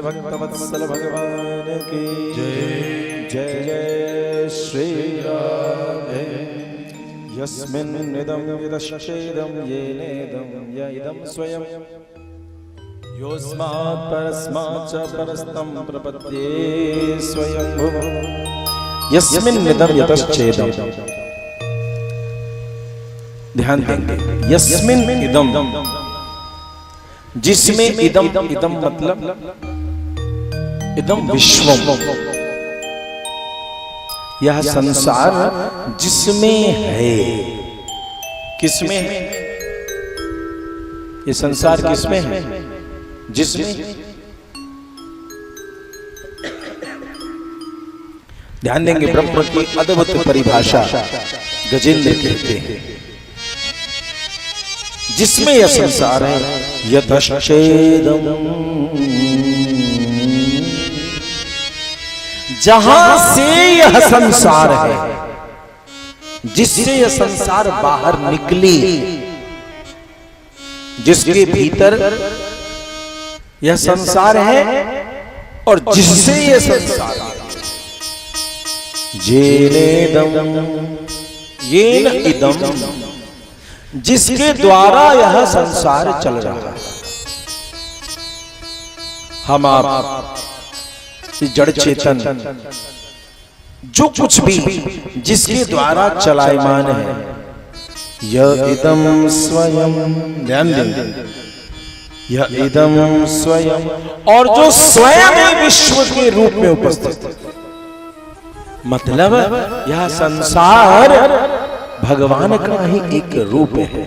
भक्तवत्सल भगवान की जय जय जय श्री राधे। यस्मिन्निदं यदश्चेदं येनेदं य इदं स्वयं योऽस्मात् परस्मात् च परस्तं प्रपद्ये स्वयंभुव। यस्मिन्निदं यदश्चेदं, ध्यान देंगे, यस्मिन् इदं, जिसमें इदम, इदम मतलब इदम विश्वम, यह संसार जिसमें है। किसमें है ये संसार? किसमें है? जिसमें। ध्यान देंगे, ब्रह्म की अद्भुत परिभाषा गजेंद्र कहते हैं, जिसमें यह संसार है। यतश्चेदं, जहां से यह संसार है, जिससे यह संसार बाहर निकली, जिसके भीतर यह संसार है और जिससे यह संसार है। जेनेदं, येन इदं, जिसके द्वारा यह संसार चल रहा है। हम आप जड़ चेतन जो कुछ भी जिसके द्वारा चलायमान है, यह इदं स्वयं, ध्यान दें, यह इदं स्वयं, और जो स्वयं विश्व के रूप में उपस्थित है। मतलब यह संसार भगवान का ही एक रूप है।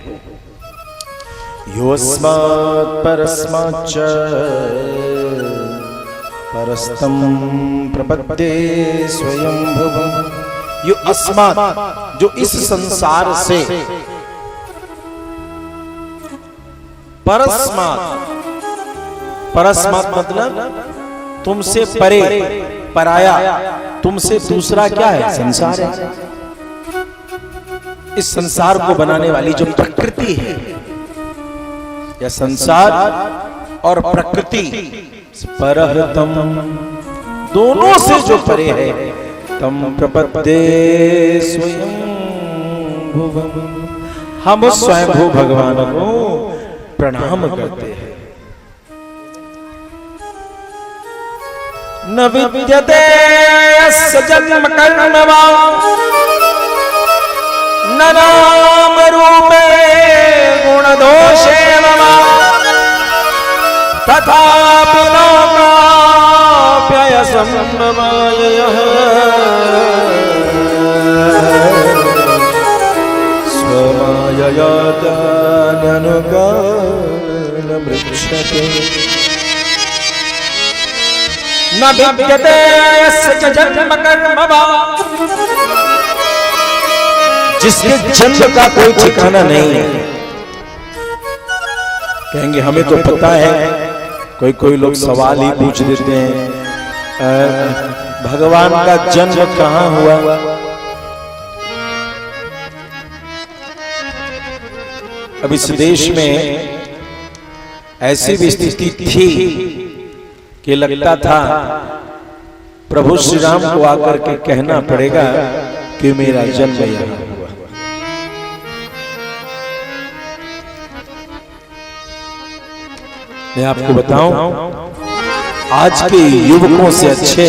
योऽस्मात् परस्माच्च परस्तं प्रपद्ये स्वयंभुव। यो अस्मात्, जो इस संसार से, परस्मात्, परस्मात् मतलब तुमसे परे, पराया, तुमसे दूसरा क्या है? संसार है। इस संसार को बनाने वाली जो प्रकृति है, यह संसार और प्रकृति परहतम, दोनों से जो परे है, तम प्रपद्ये स्वयंभुव। हम उस स्वयंभू भगवान को प्रणाम करते हैं। न विद्यते यस्य जन्म कर्म वा न नाम रूपे गुण दोषे वा तथापि लोकाप्ययसं माययः स्वमायया अनुगानमृक्षते न विद्यते यस्य जन्म कर्म वा। जिसके जन्म का कोई ठिकाना नहीं है। कहेंगे हमें तो पता है, कोई लोग सवाल ही पूछ देते हैं भगवान का जन्म कहाँ हुआ। अब इस देश में ऐसी भी स्थिति थी कि लगता था प्रभु श्री राम को आकर के कहना पड़ेगा कि मेरा जन्म यहाँ हुआ। मैं आपको बताऊं, आज के युवकों से अच्छे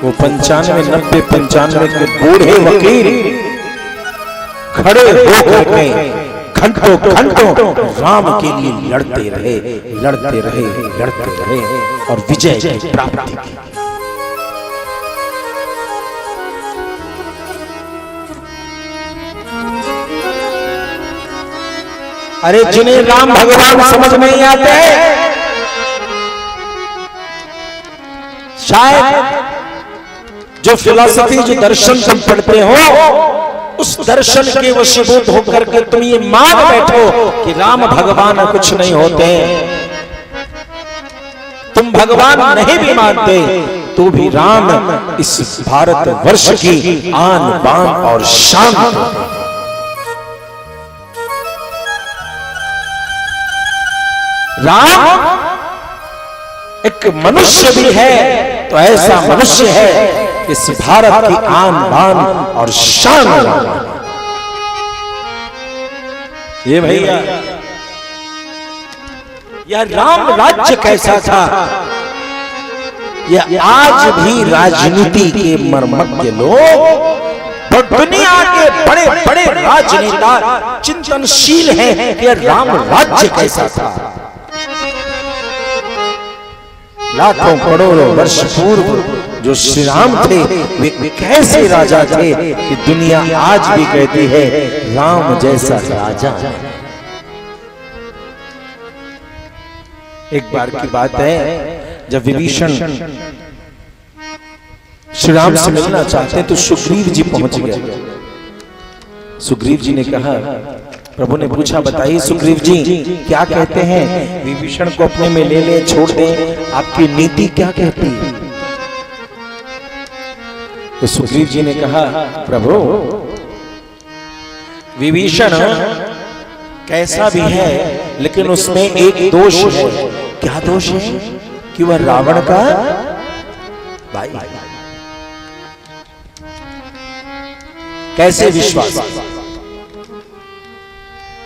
वो 95, 90, 95 के बूढ़े वकील खड़े होकर के घंटों राम के लिए लड़ते रहे और विजय की प्राप्ति की। अरे जिन्हें राम भगवान समझ नहीं आते, शायद जो फिलॉसफी, जो दर्शन तुम पढ़ते हो, उस दर्शन के वशीभूत होकर के तुम ये मान बैठो कि राम भगवान कुछ नहीं होते। तुम भगवान नहीं भी मानते तो भी राम इस भारत वर्ष की आन बान और शान। राम एक मनुष्य भी है तो ऐसा मनुष्य है इस भारत की आन बान और शान। ये भैया, यह राम राज्य कैसा था, यह आज भी राजनीति के मर्मज्ञ लोग और दुनिया के बड़े बड़े राजनेता चिंतनशील हैं कि राम राज्य कैसा था। लाखों करोड़ों वर्ष पूर्व जो श्री राम थे वे कैसे राजा थे कि दुनिया आज भी कहती है राम जैसा राजा। एक बार की बात है, जब विभीषण श्री राम से मिलना चाहते तो सुग्रीव जी पहुंच गए। सुग्रीव जी ने कहा, प्रभु ने पूछा बताइए सुग्रीव जी क्या कहते हैं, विभीषण को अपने में ले ले छोड़ दें, आपकी नीति क्या कहती है। तो सुग्रीव जी ने कहा, प्रभु विभीषण कैसा भी है लेकिन उसमें एक दोष है। क्या दोष है? कि वह रावण का भाई। कैसे विश्वास?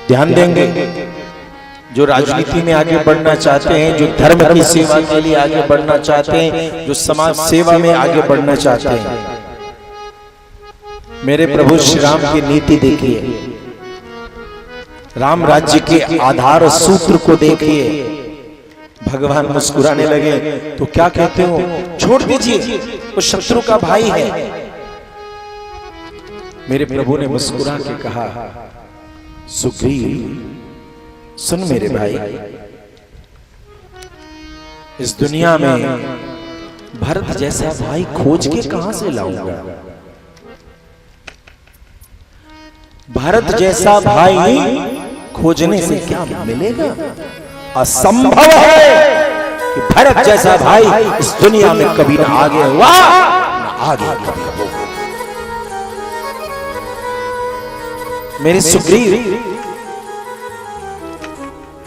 ध्यान देंगे, जो राजनीति में आगे बढ़ना चाहते हैं, जो धर्म की सेवा के लिए आगे बढ़ना चाहते हैं, जो समाज सेवा में आगे बढ़ना चाहते हैं, मेरे प्रभु श्री राम की नीति देखिए, राम राज्य के आधार सूत्र को देखिए। भगवान मुस्कुराने लगे तो क्या कहते हो, छोड़ दीजिए, वो शत्रु का भाई है। मेरे प्रभु ने मुस्कुरा के कहा, सुग्रीव सुन मेरे भाई, इस दुनिया में भरत जैसा भाई खोज के कहां से लाऊंगा। भरत जैसा भाई खोजने से क्या मिलेगा? असंभव है कि भरत जैसा भाई इस दुनिया में कभी ना आगे हुआ ना आगे कभी होगा। मेरे सुग्रीव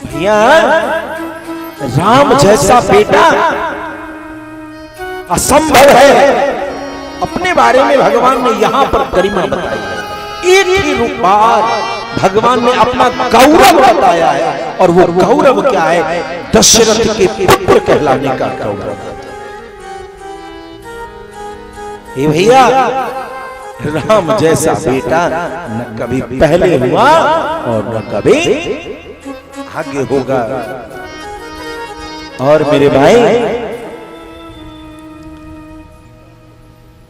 भैया, राम जैसा बेटा असंभव है। अपने बारे में भगवान ने यहां पर गरिमा बताई है। एक ही बार भगवान ने अपना गौरव बताया है, और वो गौरव क्या है? दशरथ के पुत्र कहलाने का गौरव। ये भैया, राम जैसा बेटा न कभी पहले हुआ और न कभी आगे होगा। और मेरे भाई,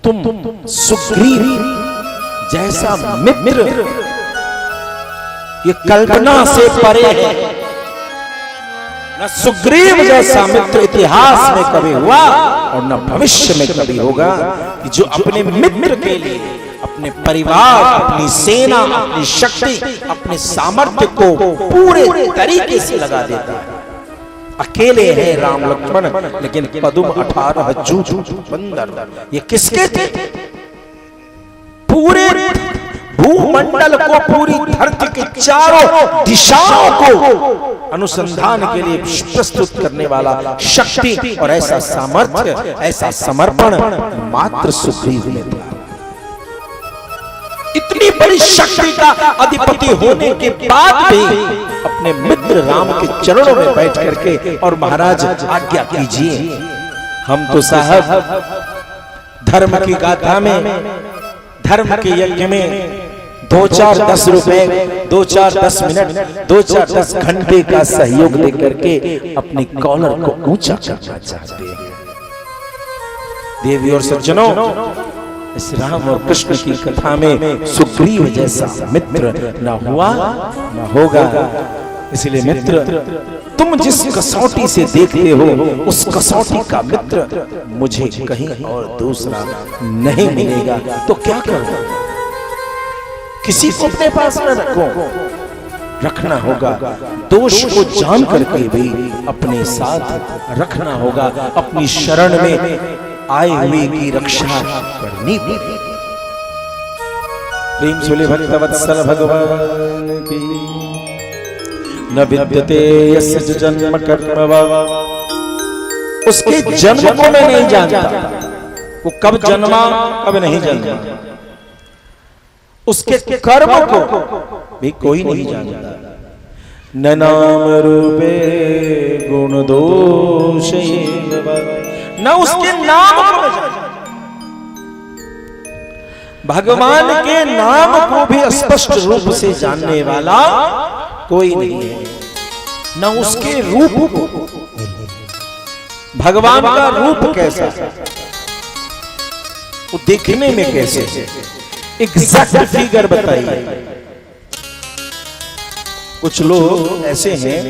तुम सुग्रीव जैसा मित्र ये कल्पना से परे है। न सुग्रीव जैसा मित्र इतिहास में कभी हुआ और न भविष्य में कभी होगा कि जो अपने मित्र के लिए अपने परिवार, अपनी सेना, अपनी शक्ति, अपने सामर्थ्य को पूरे तरीके से लगा देता है। अकेले हैं राम लक्ष्मण, लेकिन पदुम 18 जूझ बंदर, ये किसके थे? पूरे भूमंडल को, पूरी धरती के चारों दिशाओं को अनुसंधान के लिए प्रस्तुत करने वाला शक्ति और ऐसा सामर्थ्य, ऐसा समर्पण मात्र सुग्रीव में था। इतनी बड़ी शक्ति का अधिपति होने के बाद भी अपने मित्र राम के चरणों में बैठ करके और महाराज आज्ञा कीजिए, हम तो साहब धर्म की गाथा में, धर्म के यज्ञ में 2-4-10 रुपए, 2-4-10 मिनट, 2-4-10 घंटे का सहयोग देकर के अपनी कॉलर को ऊंचा करना चाहते हैं। देवी और सज्जनों, इस राम और कृष्ण की कथा में सुग्रीव जैसा मित्र न हुआ न होगा। इसलिए मित्र, तुम जिस कसौटी से देखते हो उस कसौटी का मित्र मुझे कहीं और दूसरा नहीं मिलेगा। तो क्या करो? किसी को अपने पास न रखो, रखना होगा दोष को जान करके भी अपने साथ रखना होगा। अपनी शरण में आए हुए की रक्षा करनी। प्रेम सुले भक्त वत्सल भगवान की। न विद्यते यस्य जन्म कर्म वा, उसके जन्म को मैं नहीं जानता, वो कब जन्मा कब नहीं जन्मा। उसके कर्म को भी कोई नहीं जानता। न नाम रूपे गुण दोष, न उसके नाम को जानता। भगवान के नाम को भी स्पष्ट रूप से जानने वाला कोई नहीं है, न उसके रूप को। भगवान का रूप कैसा, वो देखने में कैसे, एग्जैक्ट फिगर बताइए। कुछ लोग ऐसे हैं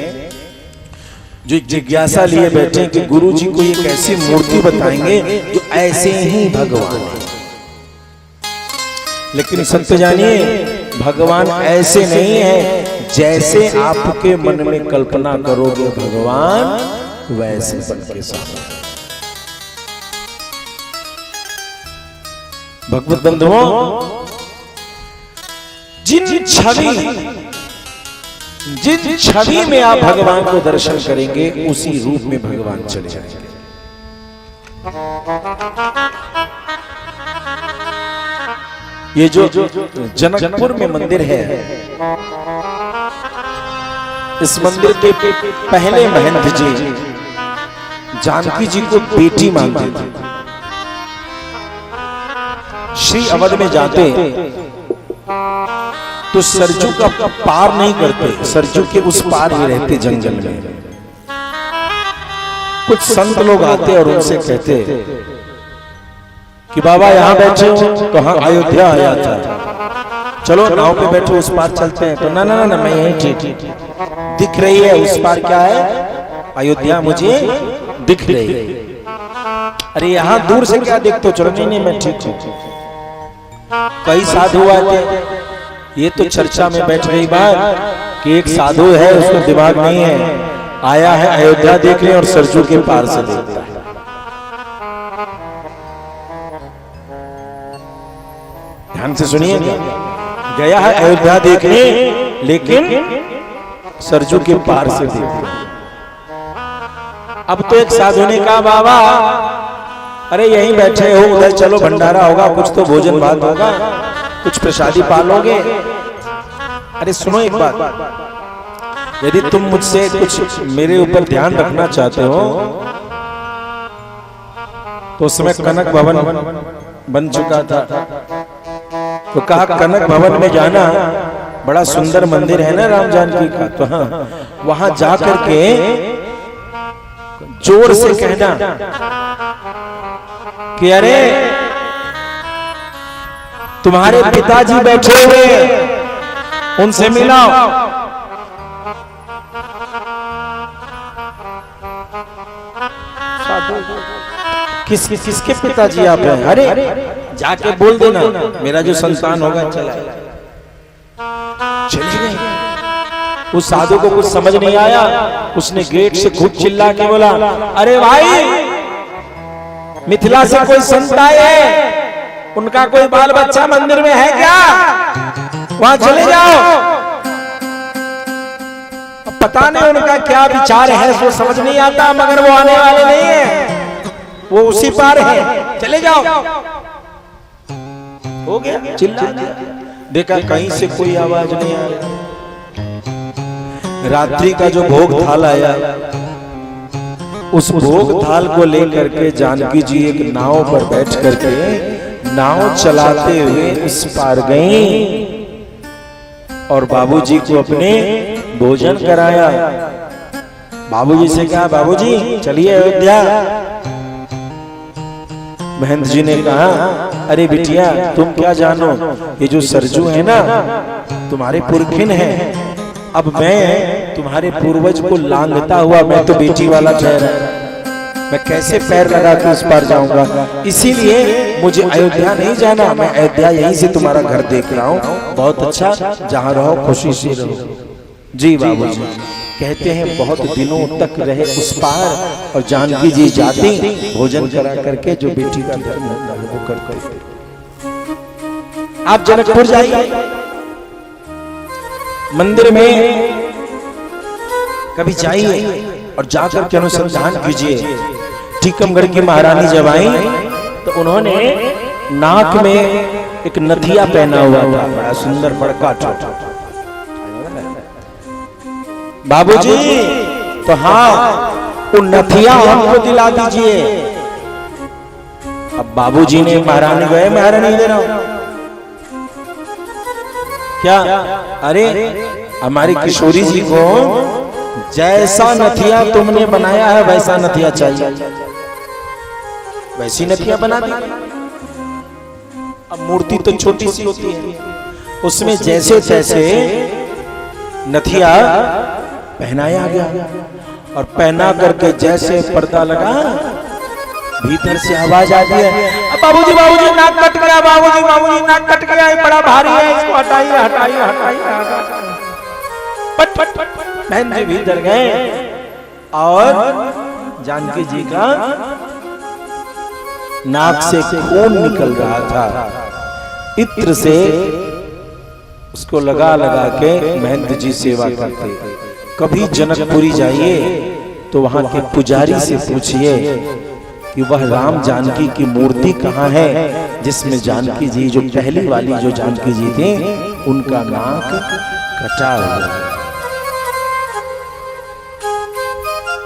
जो जिज्ञासा लिए बैठे कि गुरु जी को एक ऐसी मूर्ति बताएंगे जो ऐसे ही भगवान है। लेकिन सत्य जानिए, भगवान ऐसे नहीं है जैसे आपके मन में कल्पना करोगे भगवान वैसे बन के सामने। भगवत बंधुओं, जिन छवि में आप भगवान को दर्शन करेंगे उसी रूप में भगवान चले जाएंगे। ये जो जनकपुर में मंदिर है, इस मंदिर के पहले महंत जी जानकी जी को बेटी मानते थे। श्री अवध में जाते तो सरजू का पार नहीं करते, सरजू के उस पार ही रहते जंगल में। कुछ संत लोग आते और उनसे कहते कि बाबा यहाँ बैठे हो तो हाँ अयोध्या आया था, चलो नाव पे बैठो उस पार चलते हैं। तो ना ना ना, मैं यहीं ठीक दिख रही है उस पार क्या है, अयोध्या मुझे दिख रही है। अरे यहाँ दूर से क्या देखते हो, चलो नहीं नहीं मैं ठीक हूँ। कई साधु आते, ये तो चर्चा में बैठ रही बात कि एक साधु है उसको दिमाग नहीं है, आया है अयोध्या देखने और सरजू के पार से देखता है। ध्यान से सुनिए, गया है अयोध्या देखने लेकिन सरजू के पार से देखता है। अब तो एक साधु ने कहा बाबा अरे यहीं बैठे हो, उधर चलो भंडारा होगा, कुछ तो भोजन भात होगा, कुछ प्रसादी पालोगे। अरे सुनो एक बात, यदि तुम मुझसे कुछ मेरे ऊपर ध्यान रखना चाहते हो तो उस समय कनक भवन बन चुका था। तो कहा कनक भवन में जाना, बड़ा सुंदर मंदिर है ना राम जानकी का, तो हाँ वहां जाकर के जोर से कहना कि अरे तुम्हारे पिताजी बैठे हुए, उनसे मिलाओ। किसके पिताजी आप हैं? अरे जाके बोल देना मेरा जो संतान होगा चला। चले गए। उस साधु को कुछ समझ नहीं आया, उसने गेट से खूब चिल्ला के बोला, अरे भाई मिथिला से कोई संत आए हैं, उनका कोई बाल बच्चा मंदिर में है क्या? वहां चले जाओ। अब पता नहीं उनका क्या विचार है, वो समझ नहीं आता, मगर वो आने वाले नहीं है, वो उसी पार है, चले जाओ। हो गया, चिल्ला दिया। देखा कहीं से कोई आवाज नहीं आ रही। रात्रि का जो भोग थाल आया, उस भोग थाल को लेकर के जानकी जी एक नाव पर बैठ करके नाव चलाते हुए इस पार गईं और बाबूजी को अपने भोजन कराया। बाबूजी से कहा, बाबूजी चलिए अयोध्या। महंत जी ने कहा, अरे बिटिया तुम क्या जानो, ये जो सरजू है ना तुम्हारे पुरखिन है, अब मैं तुम्हारे पूर्वज को लांघता हुआ मैं तो बेटी वाला ठहरा, मैं कैसे पैर लगा के उस पार जाऊंगा, इसीलिए मुझे अयोध्या नहीं जाना, मैं अयोध्या यहीं से तुम्हारा घर देख रहा हूँ। बहुत अच्छा, जहाँ रहो खुशी से रहो। जी बाबूजी। कहते हैं बहुत दिनों तक रहे उस पार और जानकी जी जाती भोजन करा करके जो बेटी का धर्म होता है वो करते। आप जनकपुर जाइए, मंदिर में कभी जाइए और जाकर के अनुसंधान कीजिए। टीकमगढ़ की महारानी जब आई तो उन्होंने नाक में एक नथिया पहना हुआ था, बड़ा सुंदर बड़का छोटा। बाबूजी तो हाँ, वो नथिया हमको दिला दीजिए। अब बाबूजी ने महारानी गए, महारानी दे रहा हूं क्या? अरे हमारी किशोरी जी को जैसा नथिया तुमने बनाया है वैसा नथिया चाहिए, वैसी नथिया बना दी। अब मूर्ति तो छोटी सी होती है, उसमें जैसे तैसे नथिया पहनाया गया और पहना करके जैसे पर्दा लगा भीतर से आवाज आती है, बाबूजी बाबूजी नाक कट गया, बाबूजी बाबूजी नाक कट गया, ये बड़ा भारी है, इसको हटाइए हटाइए हटाइए। पट पट पट बहन जी भीतर गए और जानकी जी का नाक से खून निकल रहा था, इत्र से उसको लगा लगा के महंत जी सेवा करते। कभी जनकपुरी जाइए तो वहां के पुजारी से पूछिए कि वह राम जानकी की मूर्ति कहाँ है जिसमें जानकी जी जो पहली वाली जो जानकी जी थी उनका नाक कटा हुआ।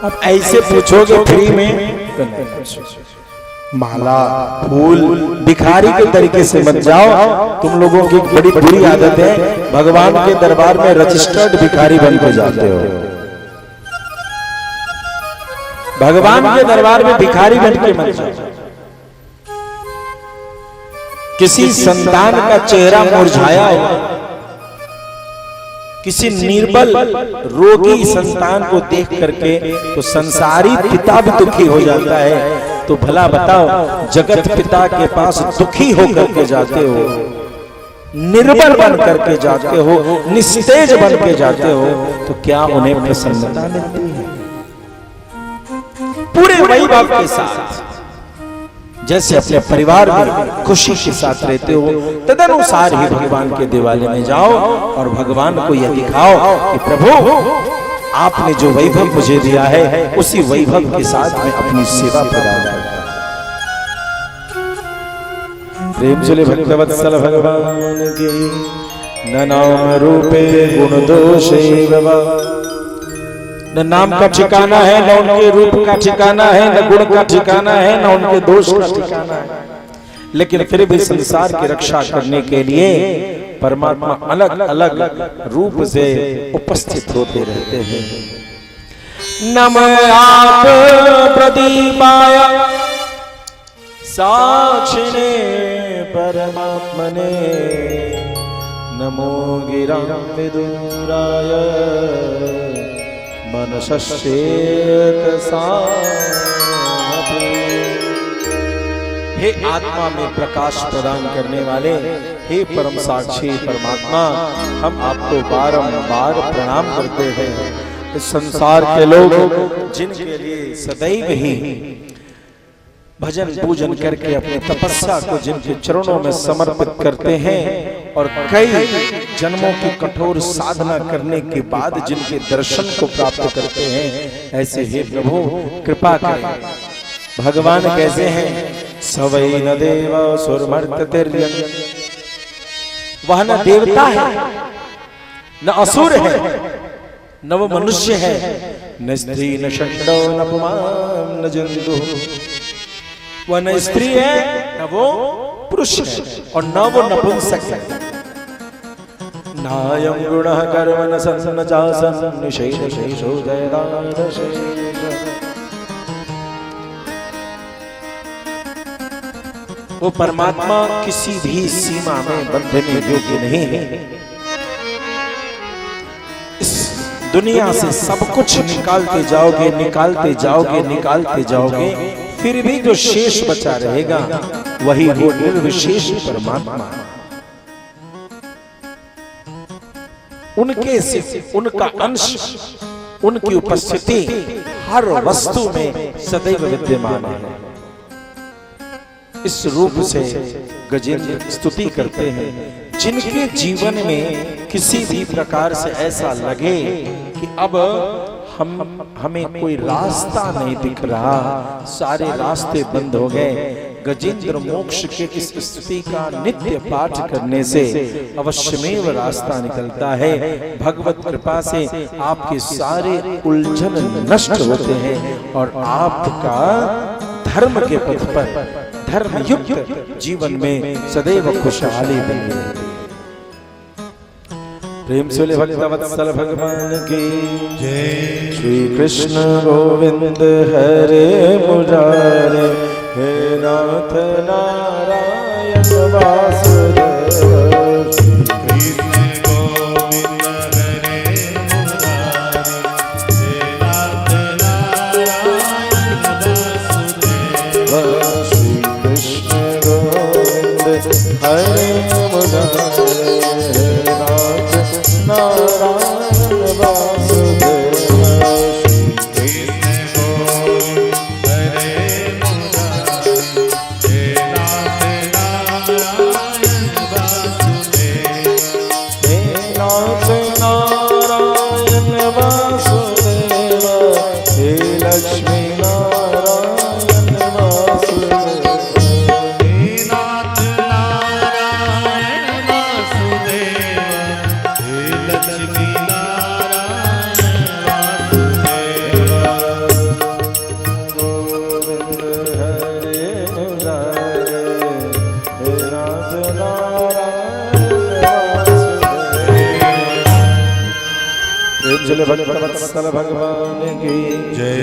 अब ऐसे पूछोगे फ्री में, माला फूल भिखारी के तरीके से मत जाओ। तुम लोगों की बड़ी बुरी आदत है, भगवान के दरबार में रजिस्टर्ड भिखारी बन के जाते हो। भगवान के दरबार में भिखारी बन के मत जाओ। किसी संतान का चेहरा मुरझाया हो, किसी निर्बल रोगी संतान को देख करके तो संसारी पिता भी दुखी हो जाता है, तो भला बताओ जगत पिता के पास दुखी होकर के जाते हो, निर्बल बन करके जाते हो, निस्तेज बन के जाते हो, तो क्या उन्हें प्रसन्नता मिलती है? पूरे वैभव के साथ जैसे अपने परिवार में खुशी के साथ रहते हो, तदनुसार ही भगवान के दिवाले में जाओ और भगवान को यह दिखाओ कि प्रभु आपने जो वैभव मुझे दिया है उसी वैभव के साथ मैं अपनी सेवा प्रदान करता हूं। प्रेम चले भक्तवत्सल भगवान की। न नाम रूपे गुण दोषे न नाम का ठिकाना है, न उनके रूप का ठिकाना है, न गुण का ठिकाना है, न उनके दोष का ठिकाना है, लेकिन फिर भी संसार की रक्षा करने के लिए परमात्मा अलग अलग रूप से उपस्थित होते रहते हैं। नम आप प्रदीपाय साक्षिणे परमात्मने नमो गिरां विदुराय मनसश्चेत सामते। हे आत्मा में प्रकाश प्रदान करने वाले, हे परम साक्षी परमात्मा, हम आपको बारंबार प्रणाम करते हैं। इस संसार के लोग जिनके लिए सदैव ही भजन पूजन करके अपनी तपस्या को जिनके चरणों में समर्पित करते हैं और कई जन्मों की कठोर साधना करने के बाद जिनके दर्शन को प्राप्त करते हैं, ऐसे हे प्रभु कृपा करें। भगवान कैसे हैं? सवै न देव सुरमर्त्यतिर्यं, वह न देवता है न असुर है न वो मनुष्य है, न स्त्री न षंडो न पुमान् न जन्तु, वह न स्त्री है न वो पुरुष है और न वो नपुंसक है। नायं गुणः कर्म न सन् चासन् निशेषो जयदानशेष। वो परमात्मा किसी भी सीमा में बंधने योग्य नहीं है। इस दुनिया से सब कुछ निकालते जाओगे, निकालते जाओगे, निकालते जाओगे, फिर भी जो शेष बचा रहेगा वही वो निर्विशेष परमात्मा। उनके से उनका अंश, उनकी उपस्थिति हर वस्तु में सदैव विद्यमान है। इस रूप से गजेंद्र स्तुति करते हैं। जिनके जीवन में किसी भी प्रकार से ऐसा लगे कि अब हमें कोई रास्ता नहीं दिख रहा, सारे रास्ते बंद हो गए, गजेंद्र मोक्ष के इस स्तुति का नित्य पाठ करने से अवश्यमेव रास्ता निकलता है। भगवत कृपा से आपके सारे उलझन नष्ट होते हैं और आपका धर्म के पथ पर धर्मयुक्त जीवन में सदैव खुशहाली बनी रहती है। प्रेम से बोले भक्तवत्सल भगवान की जय। श्री कृष्ण गोविंद हरे मुरारे, हे नाथ नारायण वासुदेव। श्री कृष्ण गोविंद हरे मुरारे, हे नाथ नारायण वासुदेव। श्री कृष्ण गोविंद हरे मुरारे, हे नाथ नारायण वासुदेव। श्री कृष्ण गोविंद हरे मुरारे, हे नाथ नारायण वासुदेव। हे नाथ नारायण वासुदेव, हे लक्ष्मी नारायण वासुदेव। हे नाथ नारायण वासुदेव, हे लक्ष्मी नारायण वासुदेव। गोविंद हरे मुरारे, हे नाथ नारायण वासुदेव। प्रेम से भक्तवत्सल भगवान की जय।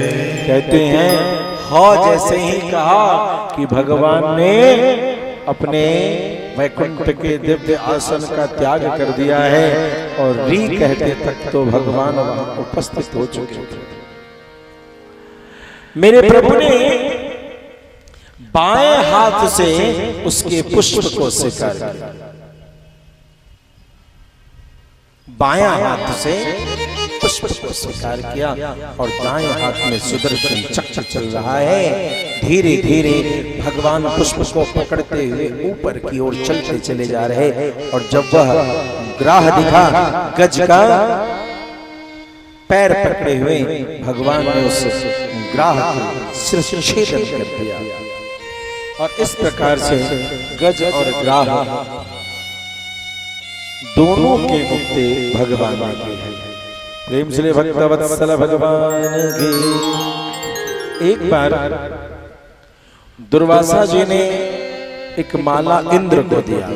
कहते हैं हाँ, जैसे ही कहा कि भगवान ने अपने वैकुंठ के दिव्य आसन का त्याग कर दिया है और री कहते तक तो भगवान वहां उपस्थित हो चुके थे। मेरे प्रभु ने बाएं हाथ से उसके पुष्प को स्वीकार किया, बायां हाथ से पुष्प को स्वीकार किया और दाएं हाथ में सुदर्शन चक्र चल रहा है। धीरे धीरे भगवान पुष्प को पकड़ते हुए ऊपर की ओर चलते चले जा रहे और जब वह ग्राह दिखा गज का पैर पकड़े हुए भगवान ने उस ग्राह का शिरच्छेदन कर दिया और इस प्रकार से गज और ग्राह दोनों के मुक्ति भगवान के हैं। प्रेम से भक्तवत्सल भगवान की। एक बार दुर्वासा जी ने एक माला इंद्र को दिया।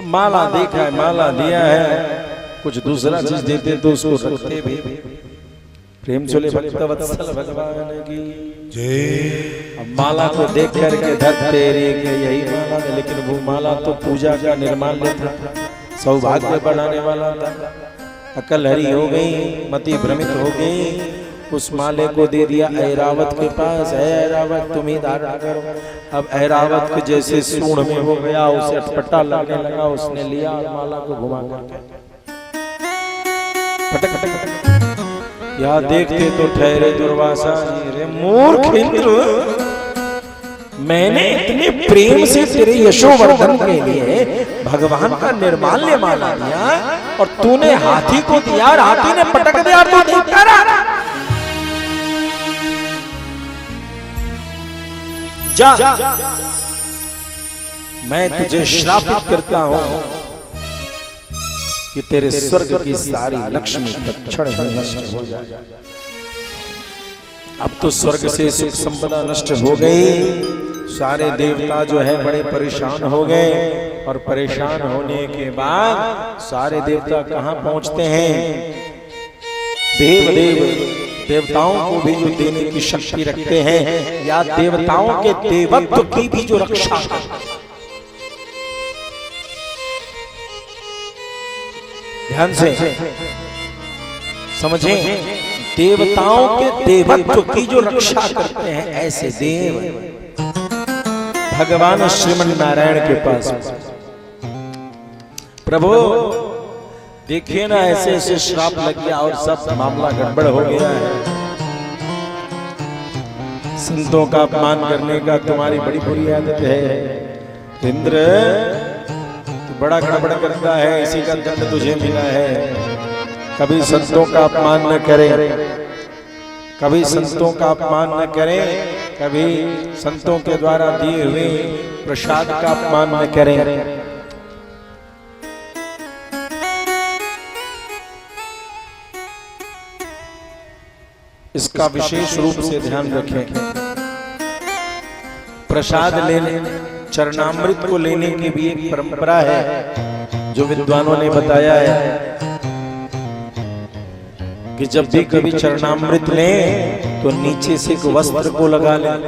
माला देखा है, माला दिया है, कुछ दूसरा चीज देते तो उसको रखते भी। प्रेम चले भक्तवत्सल भगवान की जय। अब माला को देख करके धर तेरी के यही माला है, लेकिन वो माला तो पूजा का निर्माल्य था, सौभाग्य बढ़ाने वाला था। अकल हरी हो गई, मति भ्रमित हो गई, उस माले को दे दिया ऐरावत के पास। ऐरावत तुम ही धारण करो। अब ऐरावत के जैसे सूंड में हो गया, उसे अटपटा लगने लगा, उसने लिया और माला को घुमा करके पटक पटक। या देखते तो ठहरे दुर्वासा जी, रे मूर्ख इंद्र, मैंने इतने प्रेम से तेरे यशोवर्धन के लिए भगवान का निर्माल्य माला दिया और तूने हाथी को दिया और हाथी ने पटक दिया। तो देखता रहा। जा, मैं तुझे श्रापित करता हूं कि तेरे स्वर्ग की सारी लक्ष्मी तत्क्षण ही नष्ट हो जाए। अब तो स्वर्ग से सुख संपदा नष्ट हो गई। सारे देवता जो है बड़े परेशान हो गए और परेशान होने के बाद सारे देवता कहां पहुंचते हैं? देवताओं को भी जो देने की शक्ति रखते हैं या देवताओं के देवत्व की भी जो रक्षा करते हैं। ध्यान से समझें, देवताओं के देवत्व की जो रक्षा करते हैं ऐसे देव भगवान श्रीमन नारायण के पास। प्रभु देखिए ना, ऐसे ऐसे श्राप लग गया और सब मामला गड़बड़ हो गया है। संतों का अपमान करने का तुम्हारी बड़ी बुरी आदत है इंद्र, तू बड़ा गड़बड़ करता है, इसी का दंड तुझे मिला है। कभी संतों का अपमान न करे, कभी संतों का अपमान न करें, कभी संतों के द्वारा दिए हुए प्रसाद का अपमान न करें। इसका विशेष रूप से ध्यान रखें। प्रसाद लेने, चरणामृत को लेने की भी एक परंपरा है जो विद्वानों ने बताया है कि जब भी कभी चरणामृत लें तो नीचे से एक वस्त्र को लगा लें,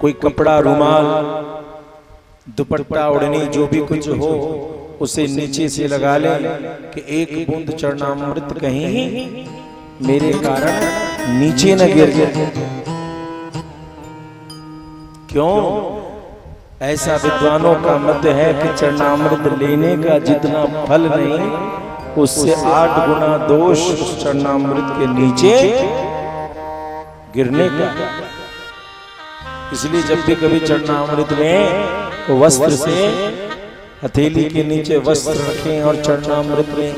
कोई कपड़ा, रुमाल, दुपट्टा, ओढ़नी, जो भी कुछ हो उसे नीचे से लगा लें कि एक बूंद चरणामृत कहीं मेरे कारण नीचे न गिर जाए। क्यों? ऐसा विद्वानों का मत है कि चरणामृत लेने का जितना फल नहीं, उससे 8 गुना दोष चरणामृत के नीचे गिरने का। इसलिए जब भी कभी चरणामृत लें तो वस्त्र से हथेली के नीचे वस्त्र रखें और चरणामृत लें।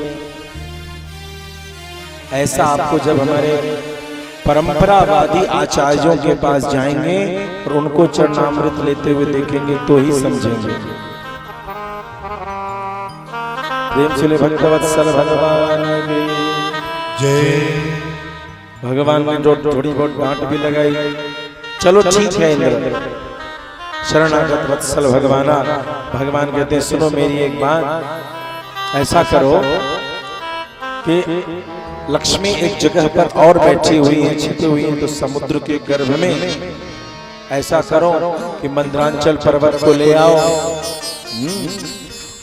ऐसा आपको जब हमारे परंपरावादी आचार्यों के पास जाएंगे और उनको चरणामृत लेते हुए देखेंगे तो ही समझेंगे। प्रेम से भक्तवत्सल भगवान की जय। भगवान ने थोड़ी बहुत डांट भी लगाई। चलो ठीक है इंद्र, शरणागत वत्सल भगवाना। भगवान कहते हैं सुनो मेरी एक बात, ऐसा करो कि लक्ष्मी एक जगह पर और बैठी हुई है, छिपी हुई है, तो समुद्र के गर्भ में ऐसा करो कि मंद्रांचल पर्वत को ले आओ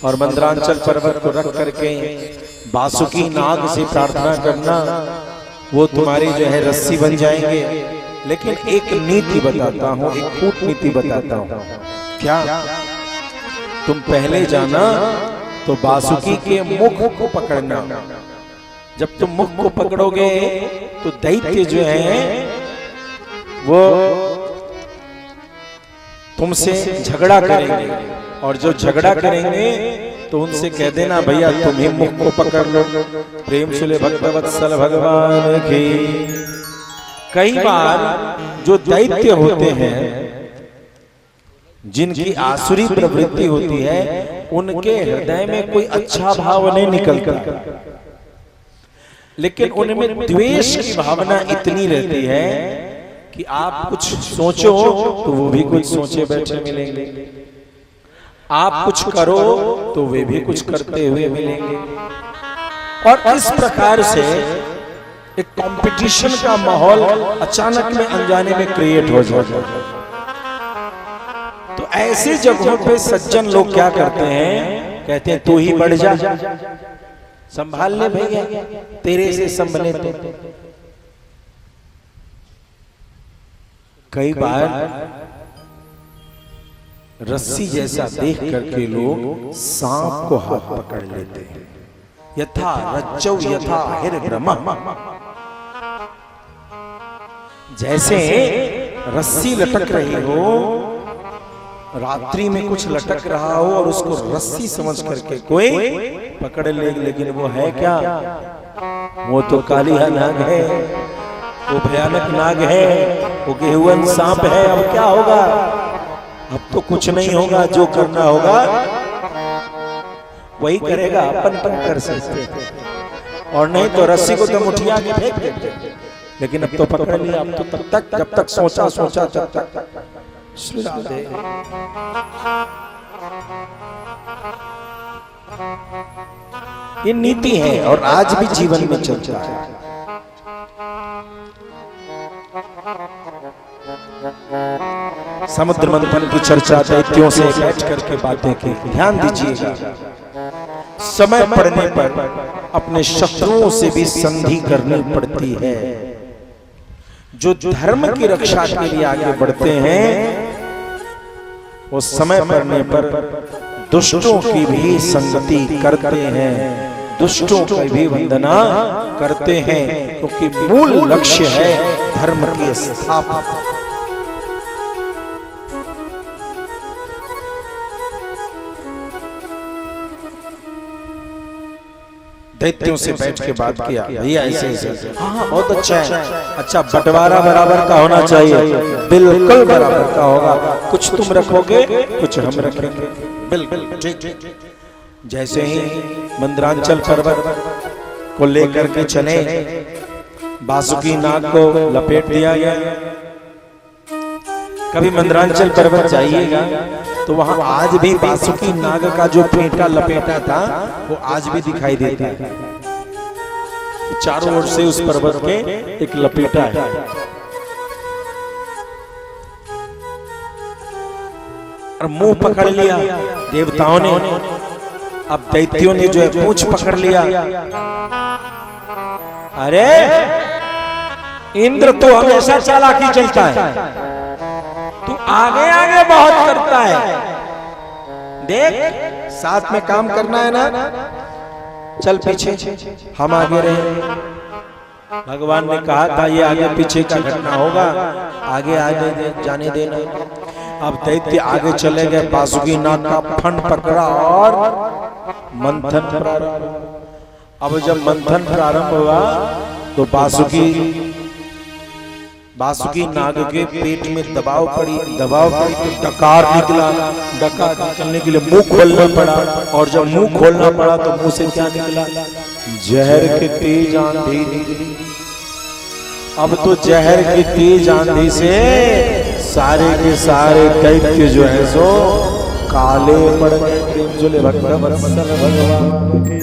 और मंद्रांचल पर्वत को रख करके बासुकी नाग से प्रार्थना करना, वो तुम्हारी जो है रस्सी बन जाएंगे। लेकिन एक नीति बताता हूँ, एक कूटनीति बताता हूँ। क्या? तुम पहले जाना तो बासुकी के मुख को पकड़ना। जब तुम मुख को पकड़ोगे तो दैत्य जो है वो तुमसे झगड़ा करेंगे, और जो झगड़ा करेंगे तो उनसे कह देना भैया तुम ही मुख को पकड़ लो। प्रेम से भक्तवत्सल भगवान की। कई बार जो दैत्य होते हैं, जिनकी आसुरी प्रवृत्ति होती है, उनके हृदय में कोई अच्छा भाव नहीं निकलता, लेकिन उनमें द्वेष की भावना इतनी रहती है कि आप कुछ सोचो तो वो भी कुछ सोचे बैठे मिलेंगे, आप कुछ करो तो वे भी कुछ करते हुए मिलेंगे। और इस प्रकार से एक कंपटीशन का माहौल अचानक में अनजाने में क्रिएट हो जाता है। तो ऐसे जगहों पे सज्जन लोग क्या करते हैं, कहते हैं तू ही बढ़ जा, संभाल ले भैया, तेरे से संभले तो। कई बार रस्सी जैसा देख करके लोग सांप को हाथ पकड़ लेते हैं। यथा रज्जौ यथा हिरब्रह्म, जैसे रस्सी लटक रही हो, रात्रि में कुछ लटक रहा हो और उसको रस्सी समझ करके कोई पकड़ ले, लेकिन वो है क्या, वो तो कालिया नाग है, वो भयानक नाग है, वो गेहुअन सांप है। अब क्या होगा, अब तो कुछ नहीं होगा, जो करना होगा वही करेगा, अपन कर सकते, और नहीं तो रस्सी को तो मुठिया के फेंक देते। लेकिन अब तो पकड़ लिया, अब तो तब तक जब तक सोचा तब तक श्री राधे। ये नीति है और आज भी जीवन में चलता है। समुद्र मंथन की चर्चा दैत्यों से बैठ करके बातें की, ध्यान दीजिएगा। समय पड़ने पर अपने शत्रुओं से भी संधि करनी पड़ती है। जो धर्म की रक्षा के लिए आगे बढ़ते हैं वो समय पड़ने पर दुष्टों की भी संगति करते हैं, दुष्टों की भी वंदना करते हैं, क्योंकि मूल लक्ष्य है धर्म की स्थापना। दैत्यों से बैठ के बात किया, भैया ऐसे ऐसे, हाँ बहुत अच्छा है, अच्छा बंटवारा बराबर का होना चाहिए, बिल्कुल बराबर का होगा, कुछ तुम रखोगे कुछ हम रखेंगे, बिल्कुल ठीक। जैसे ही मंदरांचल पर्वत को लेकर के चले, बासुकी नाग को लपेट दिया गया। कभी मंदरांचल पर्वत जाइएगा तो वहां आज भी बासुकी नाग का जो फेंटा लपेटा था वो आज भी दिखाई देता है। चारों ओर से उस पर्वत के एक लपेटा है। और मुंह पकड़ लिया देवताओं ने, अब दैत्यों ने जो है पूंछ पकड़ लिया। अरे इंद्र तो हमेशा चालाकी चलता है, तू आगे आगे बहुत करता है, देख साथ में काम करना है ना, चल पीछे, हम आगे रहे। भगवान ने कहा था ये आगे पीछे का घटना होगा, आगे आगे जाने देना। अब दैत्य आगे चले गए, बासुकी नाग का फंड पकड़ा और मंथन प्रारंभ। अब जब मंथन प्रारंभ हुआ तो बासुकी नाग के पेट में दबाव पड़ी तो डकार निकला, डकार निकलने के लिए मुंह खोलना पड़ा, और जब मुंह खोलना पड़ा तो मुंह से क्या निकला, जहर की तेज आंधी निकली। अब तो जहर की तेज आंधी से सारे के सारे दैत्य जो है सो काले पड़ गए। प्रेम जोले भगवान की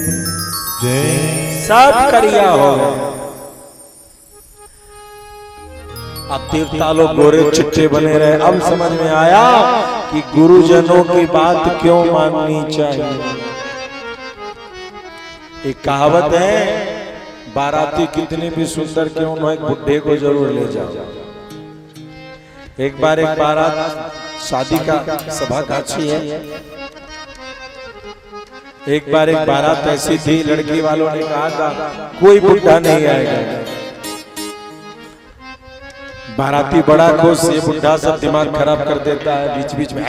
जय, सब करिया हो गए। अब देवता लोग गोरे चिट्टे बने रहे। अब समझ में आया कि गुरुजनों की बात क्यों माननी चाहिए। एक कहावत है, बाराती कितने भी सुंदर क्यों न, एक बुढ़े को जरूर ले जाओ। एक बार एक बारात, शादी का सभा गाछी है, एक बार एक बारात ऐसी थी, लड़की वालों ने कहा था कोई बुढ़ा नहीं आएगा। बाराती बड़ा खुश, ये बुढ़ा सब दिमाग खराब कर देता है, बीच बीच में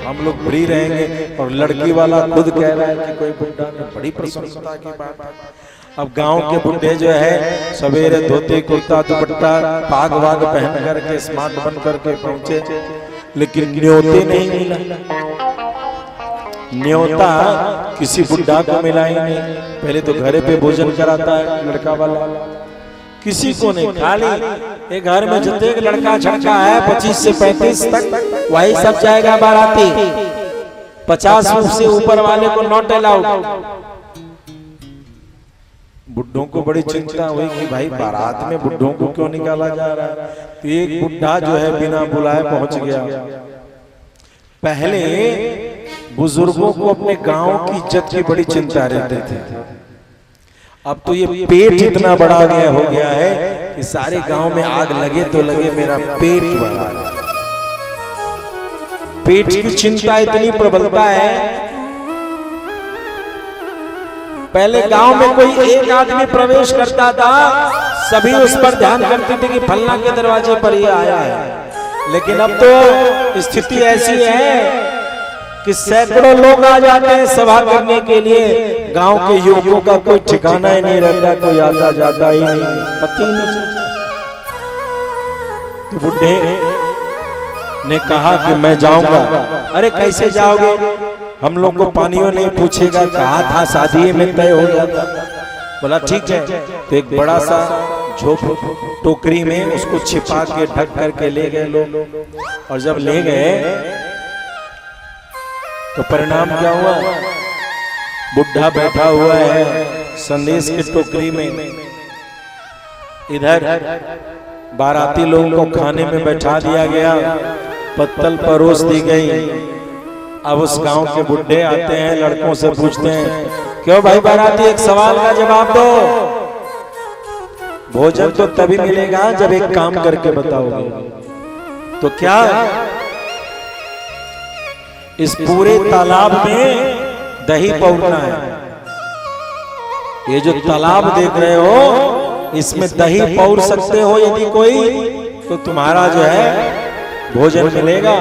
हम लोग फ्री रहेंगे, और लड़की वाला खुद कह रहा है कि कोई बुढ़ा नहीं। बड़ी प्रसन्नता की बात। अब गांव के बुढ़े जो है सवेरे धोती कुर्ता दुपट्टा पाग वाग पहन करके स्मार्ट बन करके पहुंचे, लेकिन न्योते नहीं मिला। न्योता किसी बुढ़ा को मिला ही नहीं। पहले तो घरे पे भोजन कराता है लड़का वाला, किसी को नहीं, खाली एक घर में जितने लड़का छड़का है 25 से 35 तक वही सब जाएगा बाराती। 50 से ऊपर वाले को नॉट अलाउड। बुढ़ों को बड़ी चिंता हुई कि भाई बारात में बुढ़ों को क्यों निकाला जा रहा है। तो एक बुढ़ा जो है बिना बुलाए पहुंच गया। पहले बुजुर्गों को अपने गांव की इज्जत की बड़ी चिंता रहती थी। अब तो ये पेट इतना बड़ा गया हो गया है कि सारे गांव में आग लगे तो लगे, मेरा पेट बड़ा है। पेट की चिंता इतनी प्रबलता है। पहले गांव में कोई एक आदमी प्रवेश करता था, सभी उस पर ध्यान करते थे कि फलना के दरवाजे पर ही आया है। लेकिन अब तो स्थिति ऐसी है कि सैकड़ों लोग आ जाते हैं सभा करने के लिए। गांव के युवकों का कोई ठिकाना ही नहीं रहता, कोई आता जाता ही नहीं, पता ही नहीं। तो बुढ़े ने कहा कि मैं जाऊंगा। अरे कैसे जाओगे, हम लोग को पानियों नहीं पूछेगा, कहा था शादी में तय हो गया था। बोला ठीक है। तो एक बड़ा सा झोप टोकरी में उसको छिपा के ढक करके ले गए लोग। और जब ले गए तो परिणाम क्या हुआ, बुढ़ा बैठा हुआ है संदेश की टोकरी में। इधर बाराती लोगों को खाने में बैठा दिया गया, पत्तल परोस दी गई। अब उस गांव के बुढ़े आते हैं, लड़कों से पूछते हैं, क्यों भाई बाराती, एक सवाल का जवाब दो। भोजन तो तभी मिलेगा जब एक काम करके बताओगे। तो क्या इस पूरे तालाब में दही पौड़ना है। ये जो तालाब देख रहे हो, इसमें दही पौड़ सकते हो यदि कोई, तो तुम्हारा जो है भोजन मिलेगा,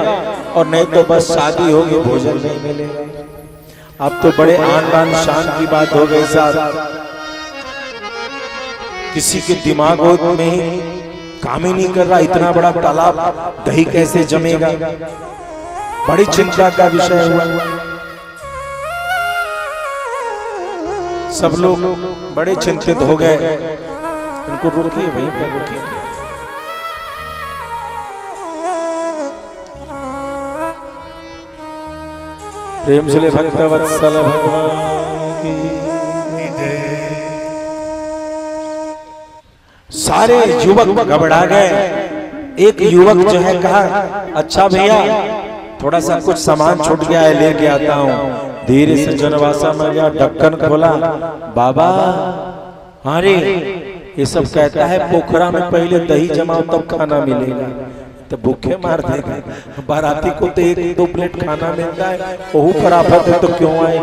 और नहीं तो बस शादी होगी, भोजन नहीं मिलेगा। अब तो बड़े आन बान शान की बात हो गई साहब। किसी के दिमाग में ही काम ही नहीं कर रहा, इतना बड़ा तालाब दही कैसे जमेगा। बड़ी चिंता का विषय हुआ। सब लोग बड़े चिंतित हो गए। इनको रोकिए भाई, रोकिए। प्रेम से ले भक्त वत्सल भगवान की। सारे युवक घबरा गए। एक युवक जो है कहा, अच्छा भैया थोड़ा सा कुछ सामान छूट गया है, लेके आता हूँ। धीरे से जनवासा में गया, ढक्कन खोला, बाबा अरे ये सब कहता है पोखरा में पहले दही जमाओ तब खाना मिलेगा। तो भूखे मार देगा। बाराती को तो 1-2 प्लेट खाना मिलता है, वहू पर आफत है तो क्यों आए।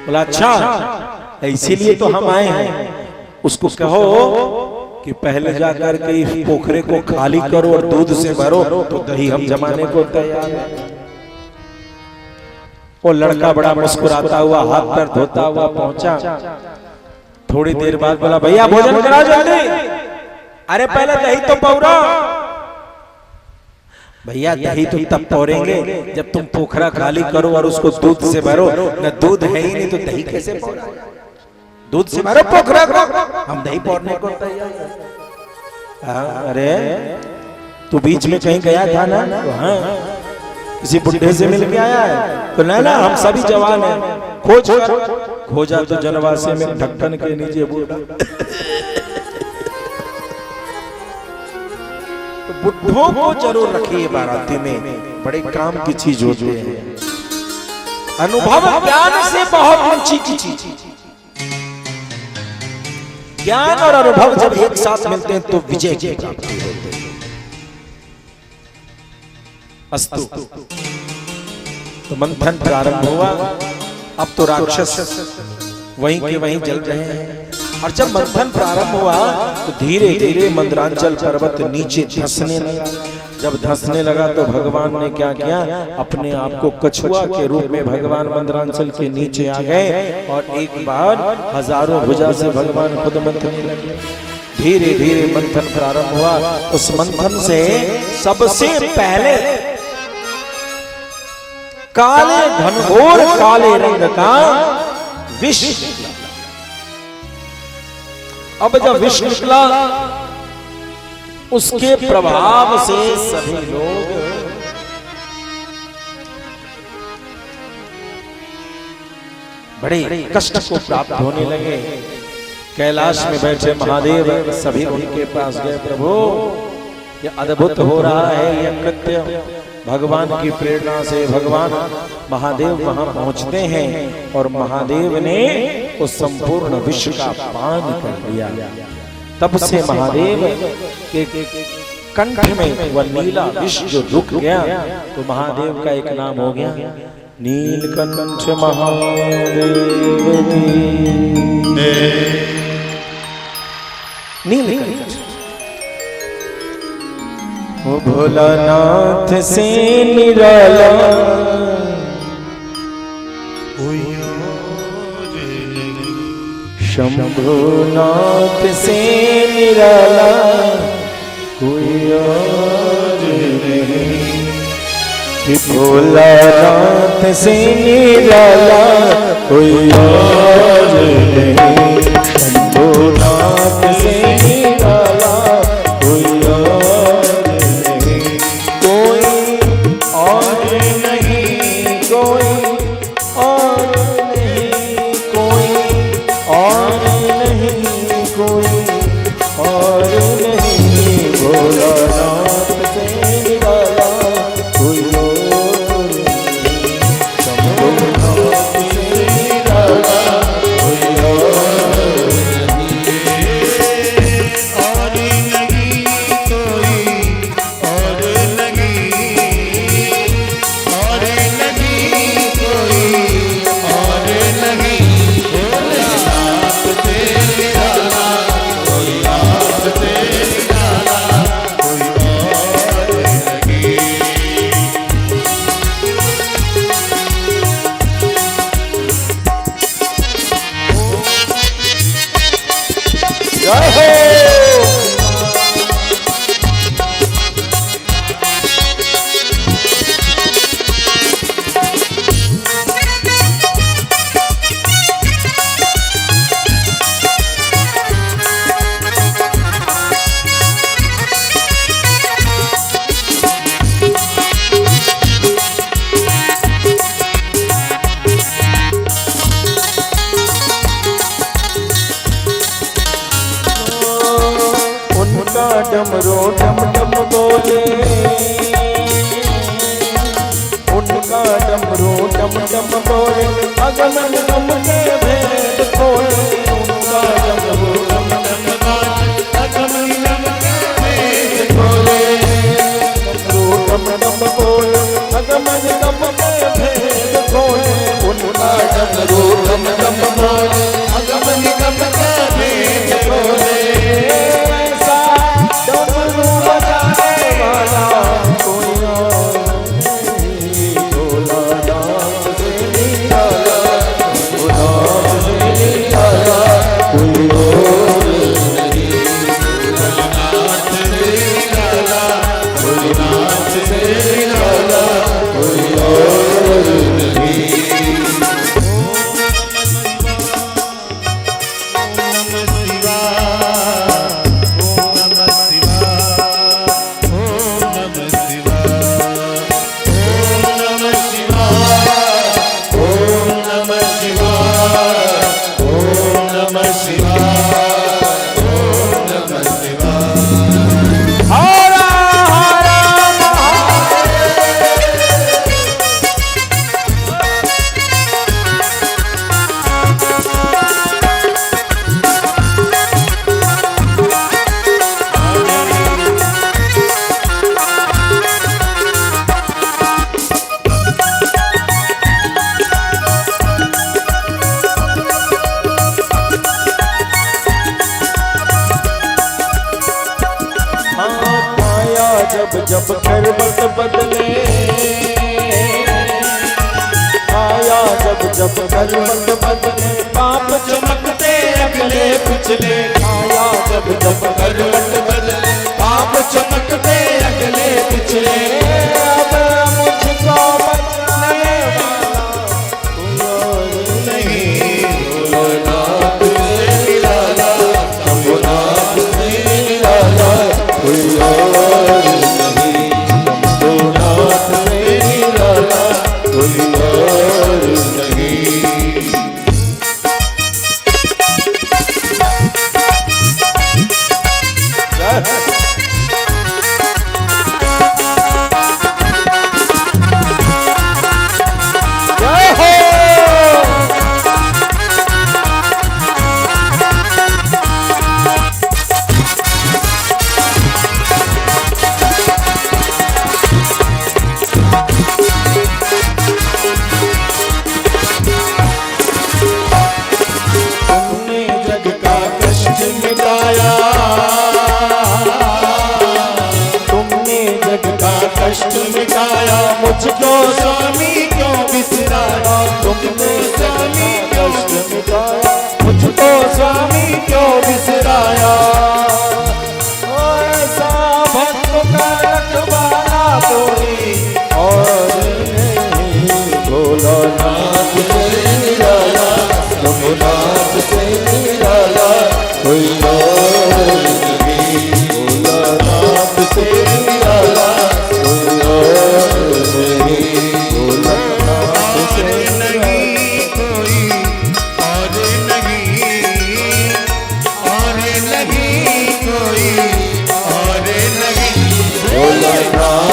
बोला अच्छा इसीलिए तो हम आए हैं। उसको कहो कि पहले जाकर के इस पोखरे को खाली करो और दूध से भरो, तो दही हम जमाने को तैयार है। वो लड़का बड़ा मुस्कुराता हुआ, हाथ पैर धोता हुआ पहुंचा। थोड़ी देर बाद बोला, भैया भोजन करा जल्दी। अरे पहले दही तो पौरा। भैया दही तो तब पौरेंगे जब तुम पोखरा खाली करो और उसको दूध से भरो। न दूध है ही नहीं तो दही कैसे पौरा। दूध से भरो पोखरा को, हम दही पौरने को तैयार। अरे तू बीच में कहीं गया था ना, तो हाँ किसी बुढ़े से मिल के आया है। तो ना हम सभी जवान हैं। खोजा तो जनवासे में ढक्कन के नीचे बूढ़ा। तो बुढ़ों को जरूर रखिए बाराती में, बड़े काम की चीज होती है। अनुभव ज्ञान से बहुत ऊंची की चीज। ज्ञान और अनुभव जब एक साथ मिलते हैं तो विजय की प्राप्ति होती है। अस्तु। तो मंथन प्रारंभ हुआ। अब तो राक्षस वहीं के वहीं जल रहे हैं। और जब मंथन प्रारंभ हुआ तो धीरे धीरे मंदरांचल पर्वत नीचे धंसने लगा। जब धंसने लगा तो भगवान ने क्या किया, अपने आप को कछुआ के रूप में भगवान मंदरांचल के नीचे आ गए। और एक बार हजारों भुजा से भगवान खुद मंथने लगे। धीरे धीरे मंथन प्रारंभ हुआ। उस मंथन से सबसे पहले काले घनघोर काले रंग का विष। अब जब विष निकला, उसके प्रभाव से सभी लोग बड़े कष्ट को प्राप्त होने लगे। कैलाश में बैठे महादेव सभी उनके पास गए। प्रभु ये अद्भुत हो रहा है, यह कृत्य भगवान की प्रेरणा से भगवान महादेव वहां पहुंचते हैं और महादेव ने उस संपूर्ण विश्व का पान कर लिया। तब से महादेव के कंठ में वह नीला विष जो रुक गया तो महादेव का एक नाम हो गया नीलकंठ महादेव। नीलकंठ ओ भोलानाथ से निराला शंभुनाथ से निराला कोई और नहीं। भोलानाथ से निराला कोई और नहीं। शंभुनाथ से निराला कोई और नहीं। कोई और नहीं, कोई और नहीं, कोई और नहीं, कोई और नहीं। भोलानाथ से निराला कोई और नहीं। शंभुनाथ से निराला कोई और डमरू डम डम बोले, उनका डमरू डम डम बोले, अगम गम के भेद खोले। उनका डमरू डम डम बोले, अगम गम के भेद खोले। डमरू डम डम बोले, अगम गम के भेद खोले। उनका डमरू डम डम बोले, अगम गम के भेद खोले। डमरू बजाने वाला कोई और नहीं। भोलानाथ से निराला, भोलानाथ से निराला कोई और नहीं। भोलानाथ से निराला, भोलानाथ से निराला कोई और नहीं। जब करवट बदले आया, जब करवट बदले पाप चमकते अगले पिछले। आया जब करवट बदले पाप चमकते अगले पिछले। अब मुझको बचाने वाला कोई और नहीं। भोलानाथ से निराला, शंभुनाथ से निराला कोई और नहीं। शंभुनाथ से निराला कोई और नहीं।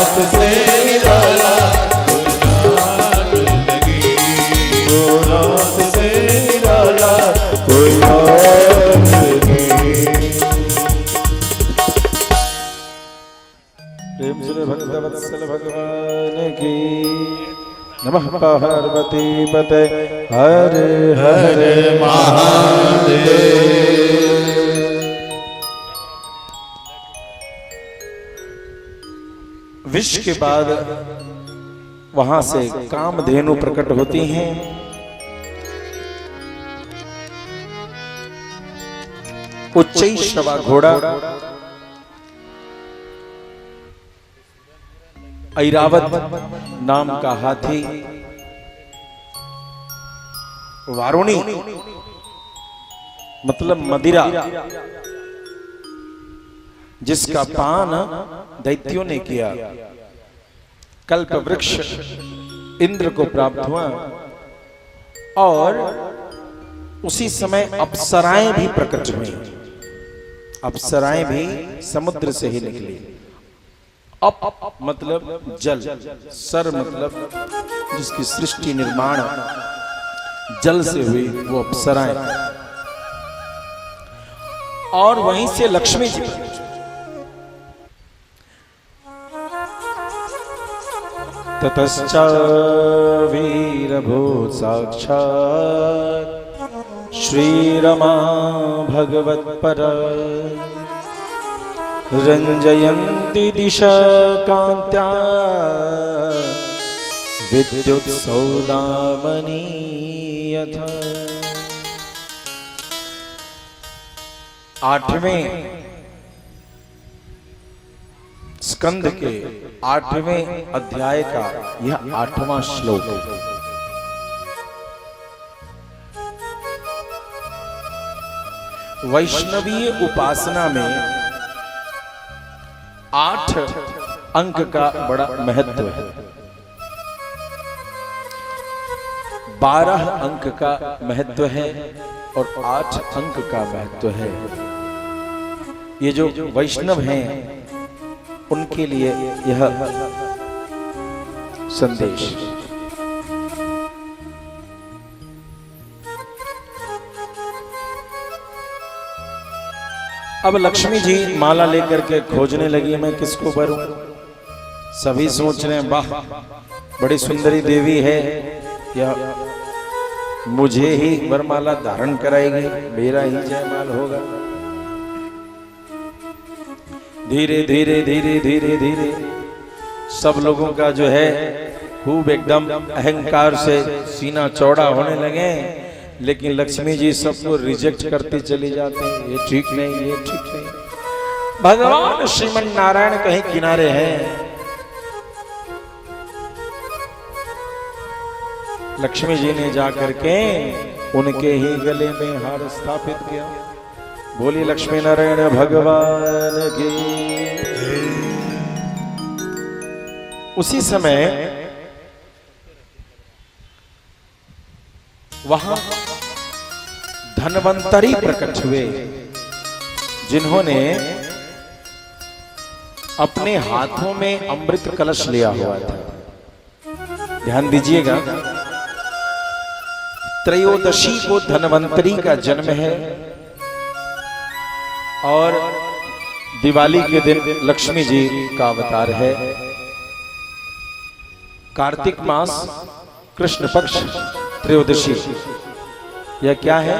नाथ से निराला कोई नाथ नहीं, नाथ से निराला कोई और नहीं। प्रेम से भक्त वत्सल भगवान की नमः। पार्वती पते हर हर महादेव। विष के बाद वहां से कामधेनु प्रकट होती हैं। उच्चैश्रवा घोड़ा, ऐरावत नाम का हाथी, वारुणी मतलब मदिरा जिसका पान दैत्यों ने किया, कल्प वृक्ष इंद्र को प्राप्त हुआ और उसी समय अप्सराएं भी प्रकट हुई। अप्सराएं भी समुद्र से ही निकली। अप मतलब जल, सर मतलब जिसकी सृष्टि निर्माण जल से हुई, वो अप्सराएं। और वहीं से लक्ष्मी जी ततश्च वीरभूत साक्षात् श्रीरमा भगवत्परा रंजयन्ति दिशा कांत्या विद्युत सौदामणि यथा। 8वें स्कंद के 8वें अध्याय का यह 8वां श्लोक है। वैष्णवीय उपासना में 8 अंक का बड़ा महत्व है। 12 अंक का महत्व है और 8 अंक का महत्व है। ये जो वैष्णव हैं उनके लिए यह संदेश। अब लक्ष्मी जी माला लेकर के खोजने लगी, मैं किसको भरूं। सभी सोच रहे हैं वाह बड़ी सुंदरी देवी है, यह मुझे ही वरमाला धारण कराएगी, मेरा ही जयमाल होगा। धीरे धीरे धीरे धीरे धीरे सब लोगों का जो है खूब एकदम अहंकार से सीना चौड़ा होने लगे, लेकिन लक्ष्मी जी सबको रिजेक्ट करती चली जाती हैं। ये ठीक नहीं, ये ठीक नहीं। भगवान श्रीमन नारायण कहीं किनारे हैं। लक्ष्मी जी ने जाकर के उनके ही गले में हार स्थापित किया। बोली लक्ष्मी नारायण भगवान की। उसी समय वहां धन्वंतरी प्रकट हुए, जिन्होंने अपने हाथों में अमृत कलश लिया हुआ था। ध्यान दीजिएगा, त्रयोदशी को धन्वंतरी का जन्म है और दिवाली के दिन लक्ष्मी जी का अवतार है। कार्तिक मास कृष्ण पक्ष त्रयोदशी, यह क्या है?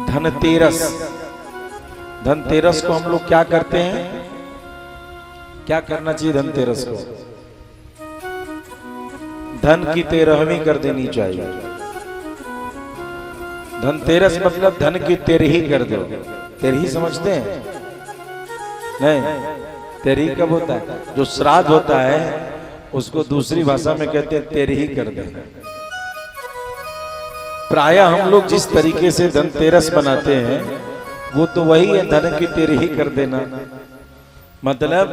धनतेरस। धनतेरस को हम लोग क्या करते हैं? क्या करना चाहिए धनतेरस को? धन की 13वीं कर देनी चाहिए। धनतेरस मतलब धन की 13ही कर दो। 13ही समझते हैं? नहीं, 13ही कब होता है? जो श्राद्ध होता है उसको दूसरी भाषा में कहते हैं 13ही कर दे। प्रायः हम लोग जिस तरीके से धनतेरस बनाते हैं वो तो वही है, धन की 13ही कर देना। मतलब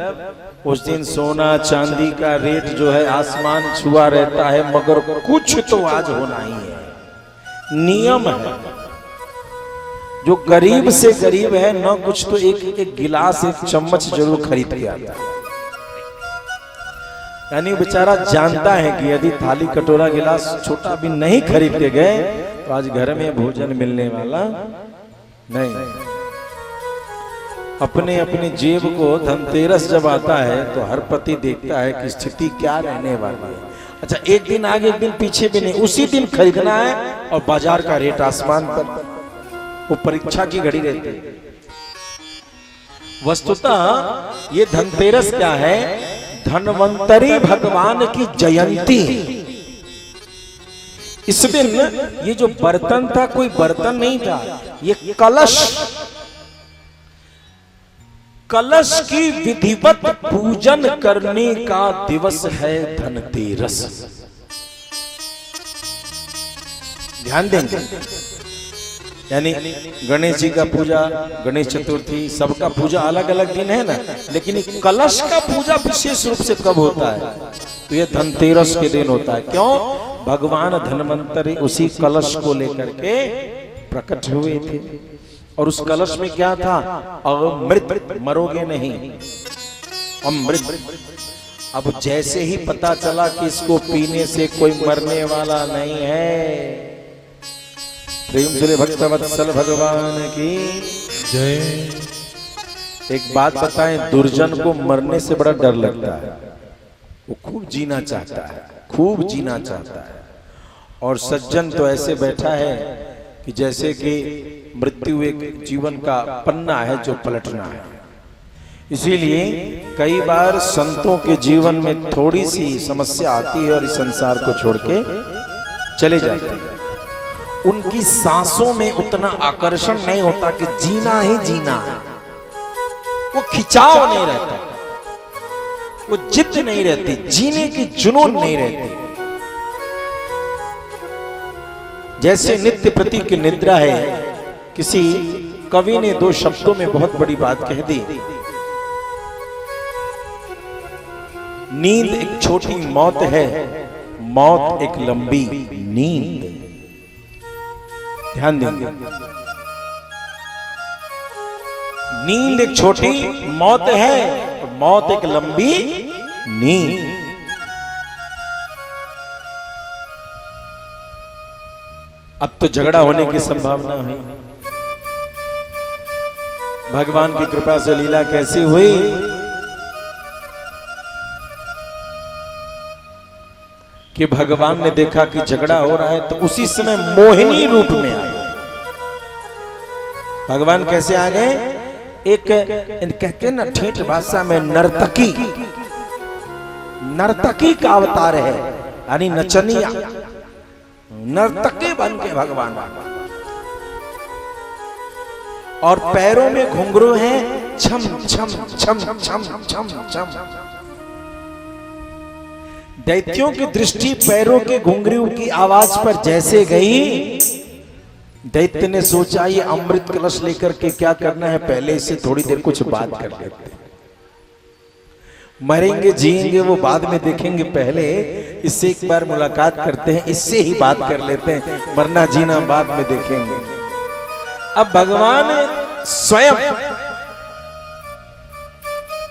उस दिन सोना चांदी का रेट जो है आसमान छुआ रहता है, मगर कुछ तो आज होना ही है। नियम है, जो गरीब से गरीब है ना, कुछ तो एक गिलास एक चम्मच जरूर खरीद के आता है। यानी बेचारा जानता है कि यदि थाली कटोरा गिलास छोटा भी नहीं खरीद के गए तो आज घर में भोजन मिलने वाला नहीं। अपने अपने जेब को धनतेरस जब आता है तो हर पति देखता है कि स्थिति क्या रहने वाली है। अच्छा, एक दिन आगे एक दिन पीछे भी नहीं, उसी दिन खरीदना है और बाजार का रेट आसमान पर, वो परीक्षा की घड़ी रहती है। वस्तुतः ये धनतेरस क्या है? धनवंतरी भगवान की जयंती। इस दिन ये जो बर्तन था कोई बर्तन नहीं था, ये कलश, कलश की विधिवत पूजन करने का दिवस है धनतेरस। ध्यान देंगे, यानी गणेश जी का पूजा, गणेश चतुर्थी, सबका पूजा अलग अलग दिन है ना, लेकिन एक कलश का पूजा विशेष रूप से कब होता है? तो ये धनतेरस के दिन होता है। क्यों? भगवान धनवंतरी उसी कलश को लेकर के प्रकट हुए थे और उस कलश में क्या था? अमृत, मरोगे नहीं, अमृत। अब जैसे ही पता चला कि इसको पीने से कोई मरने वाला नहीं है, प्रेम से भक्त वत्सल भगवान की जय। एक बात बताएं, दुर्जन को मरने से बड़ा डर लगता है, वो खूब जीना चाहता है, खूब जीना चाहता है। और सज्जन तो ऐसे बैठा है कि जैसे कि मृत्यु एक जीवन का पन्ना है जो पलटना है। इसीलिए कई बार संतों के जीवन में थोड़ी सी समस्या आती है और इस संसार को छोड़ के चले जाते हैं। उनकी सांसों में उतना आकर्षण नहीं होता कि जीना ही जीना है, वो खिंचाव नहीं रहता, वो जिद नहीं रहती, जीने की जुनून नहीं रहती। जैसे नित्य प्रति की निद्रा है। किसी कवि ने दो शब्दों में बहुत बड़ी बात कह दी। नींद एक छोटी मौत है, मौत एक लंबी नींद। ध्यान देंगे, नींद एक छोटी मौत है, मौत एक लंबी नींद। अब तो झगड़ा होने की संभावना है। भगवान की कृपा से लीला कैसी हुई? कि भगवान ने देखा कि झगड़ा हो रहा है तो उसी समय मोहिनी रूप में आए। भगवान कैसे आ गए? एक कहते हैं ना ठेठ भाषा में नर्तकी, नर्तकी का अवतार है, यानी नचनिया, नर्तकी बन के भगवान आ गए। और पैरों में घुंघरू है, छम छम छम छम छम छम। दैत्यों की दृष्टि पैरों के घुंघरू की आवाज पर जैसे गई, दैत्य ने सोचा ये अमृत कलश लेकर के क्या करना है, पहले इससे थोड़ी देर कुछ बात कर लेते हैं। मरेंगे जिएंगे वो बाद में देखेंगे, पहले इससे एक बार मुलाकात करते हैं, इससे ही बात कर लेते हैं, मरना जीना बाद में देखेंगे। अब भगवान स्वयं,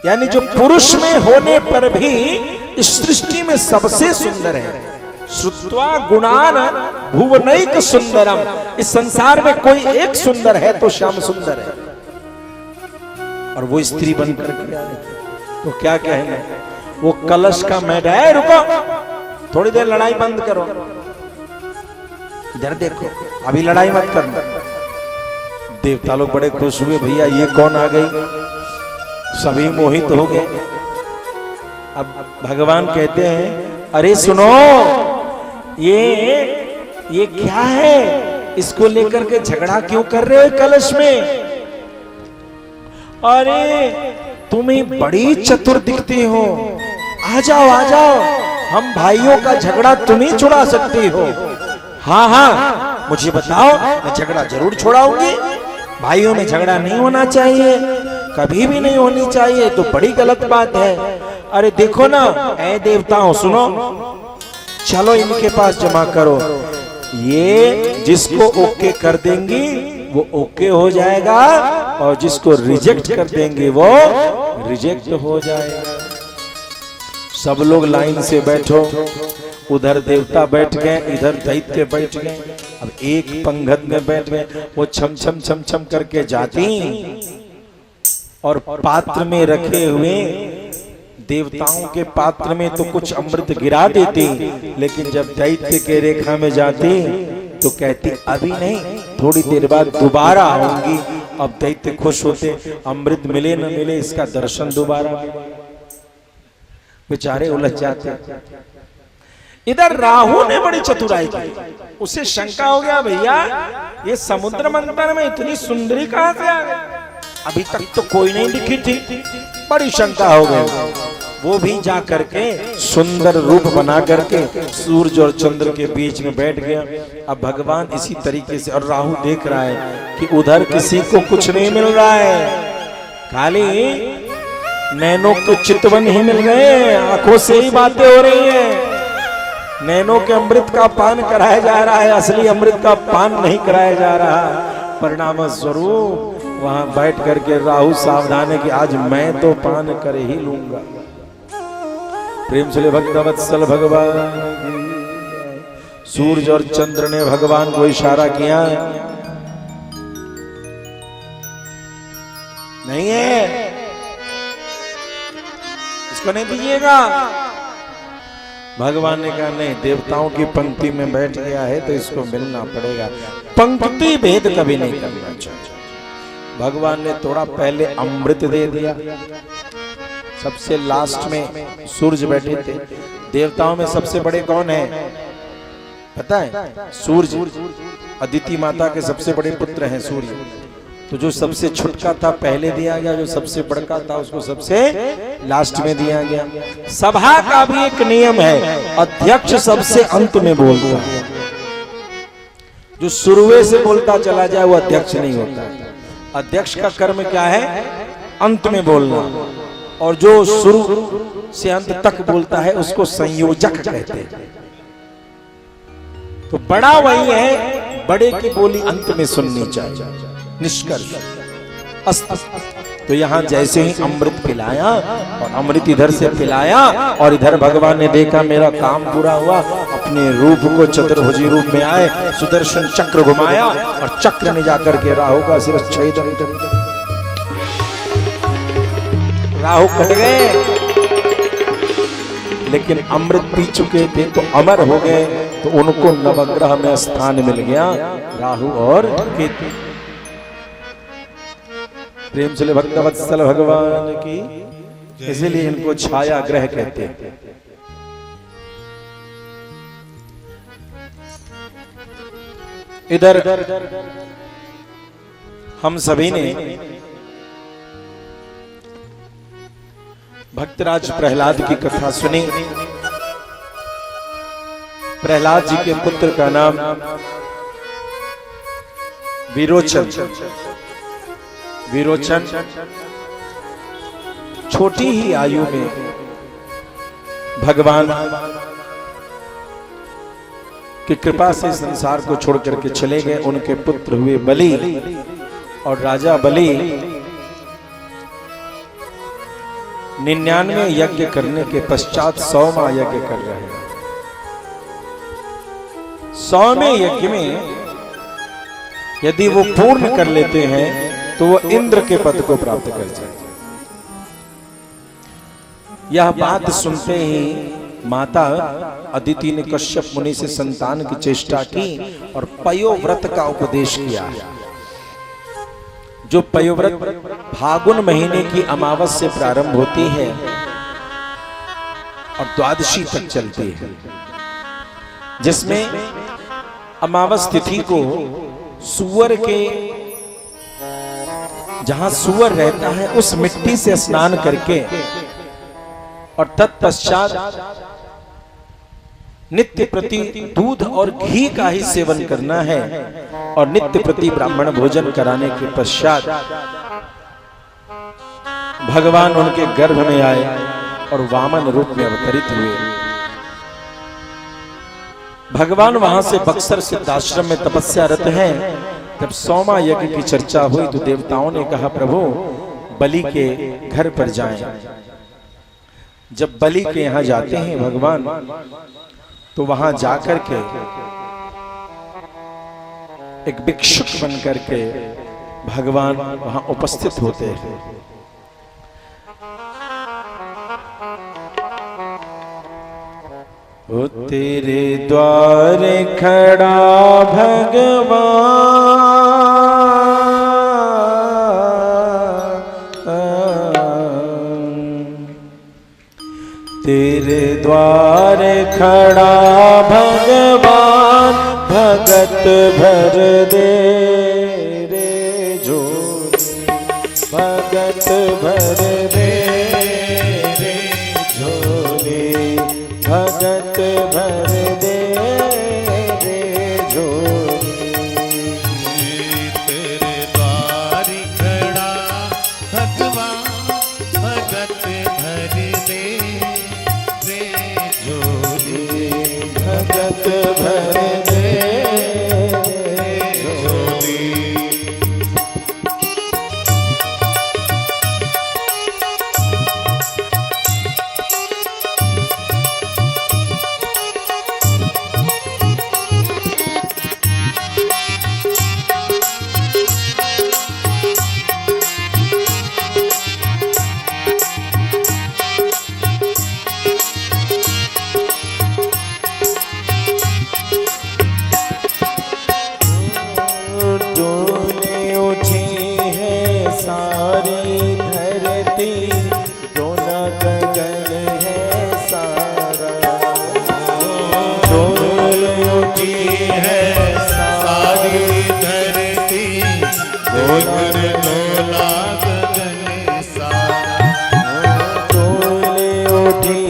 यानी जो पुरुष में होने पर भी इस सृष्टि में सबसे सुंदर है, श्रुत्वा गुणान भुवनैक सुंदरम, इस संसार में कोई एक सुंदर है तो श्याम सुंदर है, और वो स्त्री बनकर के आ रही। तो क्या कहना, वो कलश का मैदा है, रुको थोड़ी देर लड़ाई बंद करो, इधर देखो, अभी लड़ाई मत करना। देवता लोग बड़े खुश हुए, भैया ये कौन आ गई, सभी मोहित हो गए। अब भगवान कहते हैं, अरे सुनो, ये क्या है, इसको लेकर के झगड़ा क्यों कर रहे हो कलश में? अरे तुम्हें बड़ी चतुर दिखती हो, आ जाओ आ जाओ, हम भाइयों का झगड़ा तुम ही छुड़ा सकती हो। हाँ हाँ मुझे बताओ, मैं झगड़ा जरूर छुड़ाऊंगी। भाइयों में झगड़ा नहीं होना चाहिए, कभी भी नहीं होनी चाहिए, तो बड़ी गलत बात है। अरे देखो ना, ऐ देवताओं सुनो, चलो इनके पास जमा करो, ये जिसको ओके कर देंगी वो ओके हो जाएगा, और जिसको रिजेक्ट कर देंगे वो रिजेक्ट हो जाएगा। सब लोग लाइन से बैठो, उधर देवता बैठ गए, इधर दैत्य बैठ गए। अब एक पंगत में बैठ गए, वो छम छम छम छम करके जाती और पात्र में रखे हुए देवताओं के पात्र में तो कुछ अमृत गिरा देती, लेकिन जब दैत्य के रेखा में जाती तो कहती अभी नहीं, थोड़ी देर बाद दोबारा आऊंगी। अब दैत्य खुश होते, अमृत मिले न मिले इसका दर्शन दोबारा, बेचारे उलझ जाते। इधर राहु ने बड़ी चतुराई की, उसे शंका हो गया भैया ये समुद्र मंथन में इतनी सुंदरी कहां से आ गई, अभी तक तो कोई नहीं दिखी थी। बड़ी शंका हो गई, वो भी जा करके सुंदर रूप बना करके सूरज और चंद्र के बीच में बैठ गया। अब भगवान इसी तरीके से, और राहु देख रहा है कि उधर किसी को कुछ नहीं मिल रहा है, खाली नैनों के चितवन ही मिल गए, आंखों से ही बातें हो रही हैं। नैनों के अमृत का पान कराया जा रहा है, असली अमृत का पान नहीं कराया जा रहा। परिणाम स्वरूप वहां बैठ करके राहु सावधान है कि आज मैं तो पान कर ही लूंगा। प्रेम से भक्तवत्सल भगवान, सूरज और चंद्र ने भगवान को इशारा किया, नहीं है इसको नहीं दीजिएगा। भगवान ने कहा नहीं, देवताओं की पंक्ति में बैठ गया है तो इसको मिलना पड़ेगा, पंक्ति भेद कभी नहीं करना चाहिए। भगवान ने थोड़ा पहले अमृत दे दिया, सबसे लास्ट में सूरज बैठे थे। देवताओं में सबसे बड़े कौन है पता है? सूरज, अदिति माता के सबसे बड़े पुत्र हैं सूर्य। तो जो सबसे छुटका था पहले दिया गया, जो सबसे बड़का था उसको सबसे लास्ट में दिया गया। सभा का भी एक नियम है, अध्यक्ष सबसे अंत में बोलता है, जो शुरुए से बोलता चला जाए वो अध्यक्ष नहीं होता। अध्यक्ष का कर्म क्या है? अंत में बोलना, और जो शुरू से अंत तक बोलता है उसको संयोजक कहते हैं। तो बड़ा वही है, बड़े की बोली अंत में सुननी चाहिए। निष्कर्ष अस्त। तो यहाँ जैसे ही अमृत पिलाया, और अमृत इधर से पिलाया और इधर भगवान ने देखा मेरा काम पूरा हुआ, अपने रूप को चतुर्भुजी रूप में आए, सुदर्शन चक्र घुमाया और चक्र ने जाकर के राहु का सिर छेदन कर दिया। राहु कट गए, लेकिन अमृत पी चुके थे तो अमर हो गए, तो उनको नवग्रह में स्थान मिल गया, राहु और केतु। प्रेम से भक्तवत्सल भगवान की, इसीलिए इनको छाया ग्रह कहते हैं। इधर हम सभी ने भक्तराज प्रहलाद की कथा सुनी। प्रहलाद जी के पुत्र का नाम विरोचन। विरोचन छोटी ही आयु में भगवान की कृपा से संसार को छोड़ करके चले गए। उनके पुत्र हुए बलि, और राजा बलि 99 यज्ञ करने के पश्चात 100वां यज्ञ कर रहे हैं। 100वें यज्ञ में यदि वो पूर्ण कर लेते हैं तो वो इंद्र के पद को प्राप्त कर जाते। यह बात सुनते ही माता अदिति ने कश्यप मुनि से संतान की चेष्टा की और पयोव्रत का उपदेश किया। जो पयोव्रत फागुन महीने की अमावस से प्रारंभ होती है और द्वादशी तक चलती है, जिसमें अमावस तिथि को सुअर के, जहां सुअर रहता है उस मिट्टी से स्नान करके और तत्पश्चात नित्य प्रति दूध और घी का ही सेवन करना है, और नित्य प्रति ब्राह्मण भोजन कराने के पश्चात भगवान उनके गर्भ में आए और वामन रूप में अवतरित हुए। भगवान वहां से बक्सर सिद्धाश्रम में तपस्यारत हैं। जब 100वां यज्ञ की चर्चा हुई तो देवताओं ने कहा प्रभु बलि के घर पर जाएं। जब बलि के यहाँ जाते हैं भगवान, तो वहां जाकर के एक भिक्षुक बन करके भगवान वहां उपस्थित होते हैं। ओ तेरे द्वारे खड़ा भगवान, तेरे द्वारे खड़ा भगवान, भगत भर दे रे झोली, भगत भर दे रे झोली, भगत भर दे रे झोली। तेरे द्वार खड़ा भगवान, भगत भर दे रे झोली, भगत भर दे झोली। डोले उठी है सारी धरती, डोला गगन है सारा, डोले उठी है सारी धरती, डोल डोला गगन सारा, डोले उठी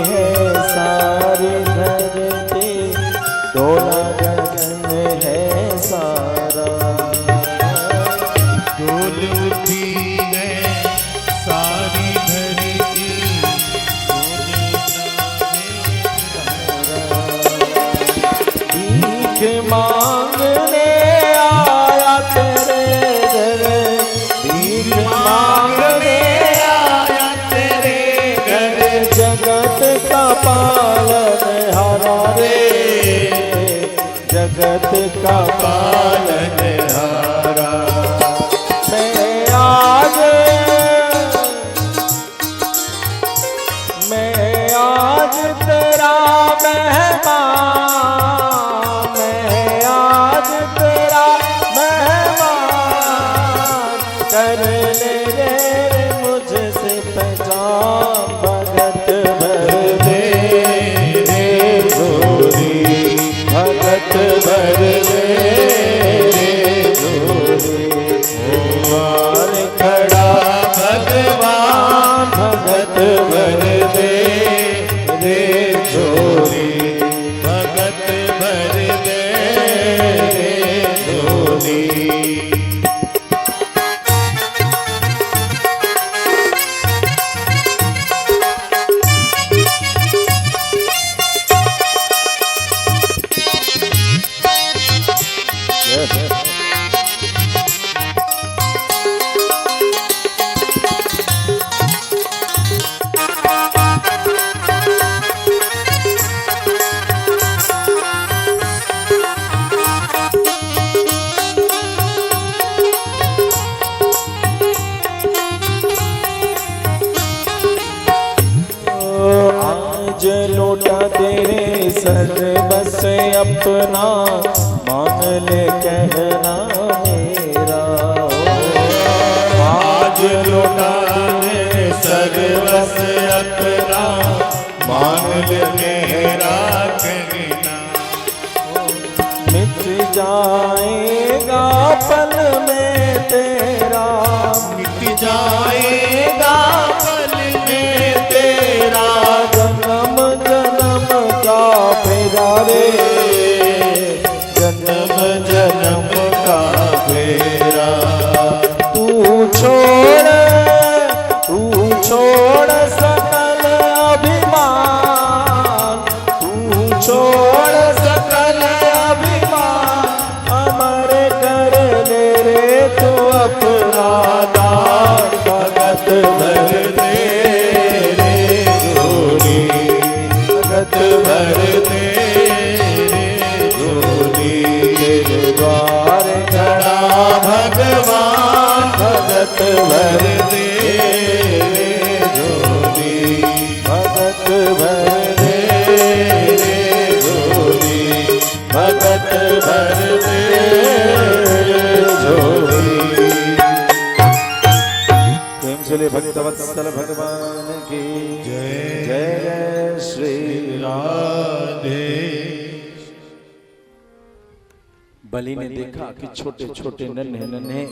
है सारी धरती, डोला गगन है सारा, डोल उठी है सारी धरती, भीख मांगने आया तेरे घर, भीख मांगने आया तेरे घर, जगत का पालन हारा रे, जगत का पालन हारा। मैं आज तेरा मेहमान, मैं आज तेरा मेहमान, कर ले रे मुझसे पहचान, भगत भर दे रे झोली, भगत भर दे रे झोली, द्वार खड़ा भगवान, भगत भर दे रे झोली, भगत भर दे रे झोली। आज लौटा तेरे सर्वस अपना, मान ले कहना मेरा, आज लौटा दे सर्वस अपना, मान ले मेरा कहना, मिट जाएगा पल में तेरा, मिट जाएगा पल में तेरा, जन्म जन्म का फेरा रे, जन्म जन्म का फेरा। तू छोड़ सकल अभिमान, तू छोड़ सकल अभिमान, अमर कर ले रे तू अपना दान, भगत भर दे रे झोली। भक्तवत्सल भगवान की जय। जय श्री राधे। बलि ने देखा कि छोटे छोटे नन्हे नन्हे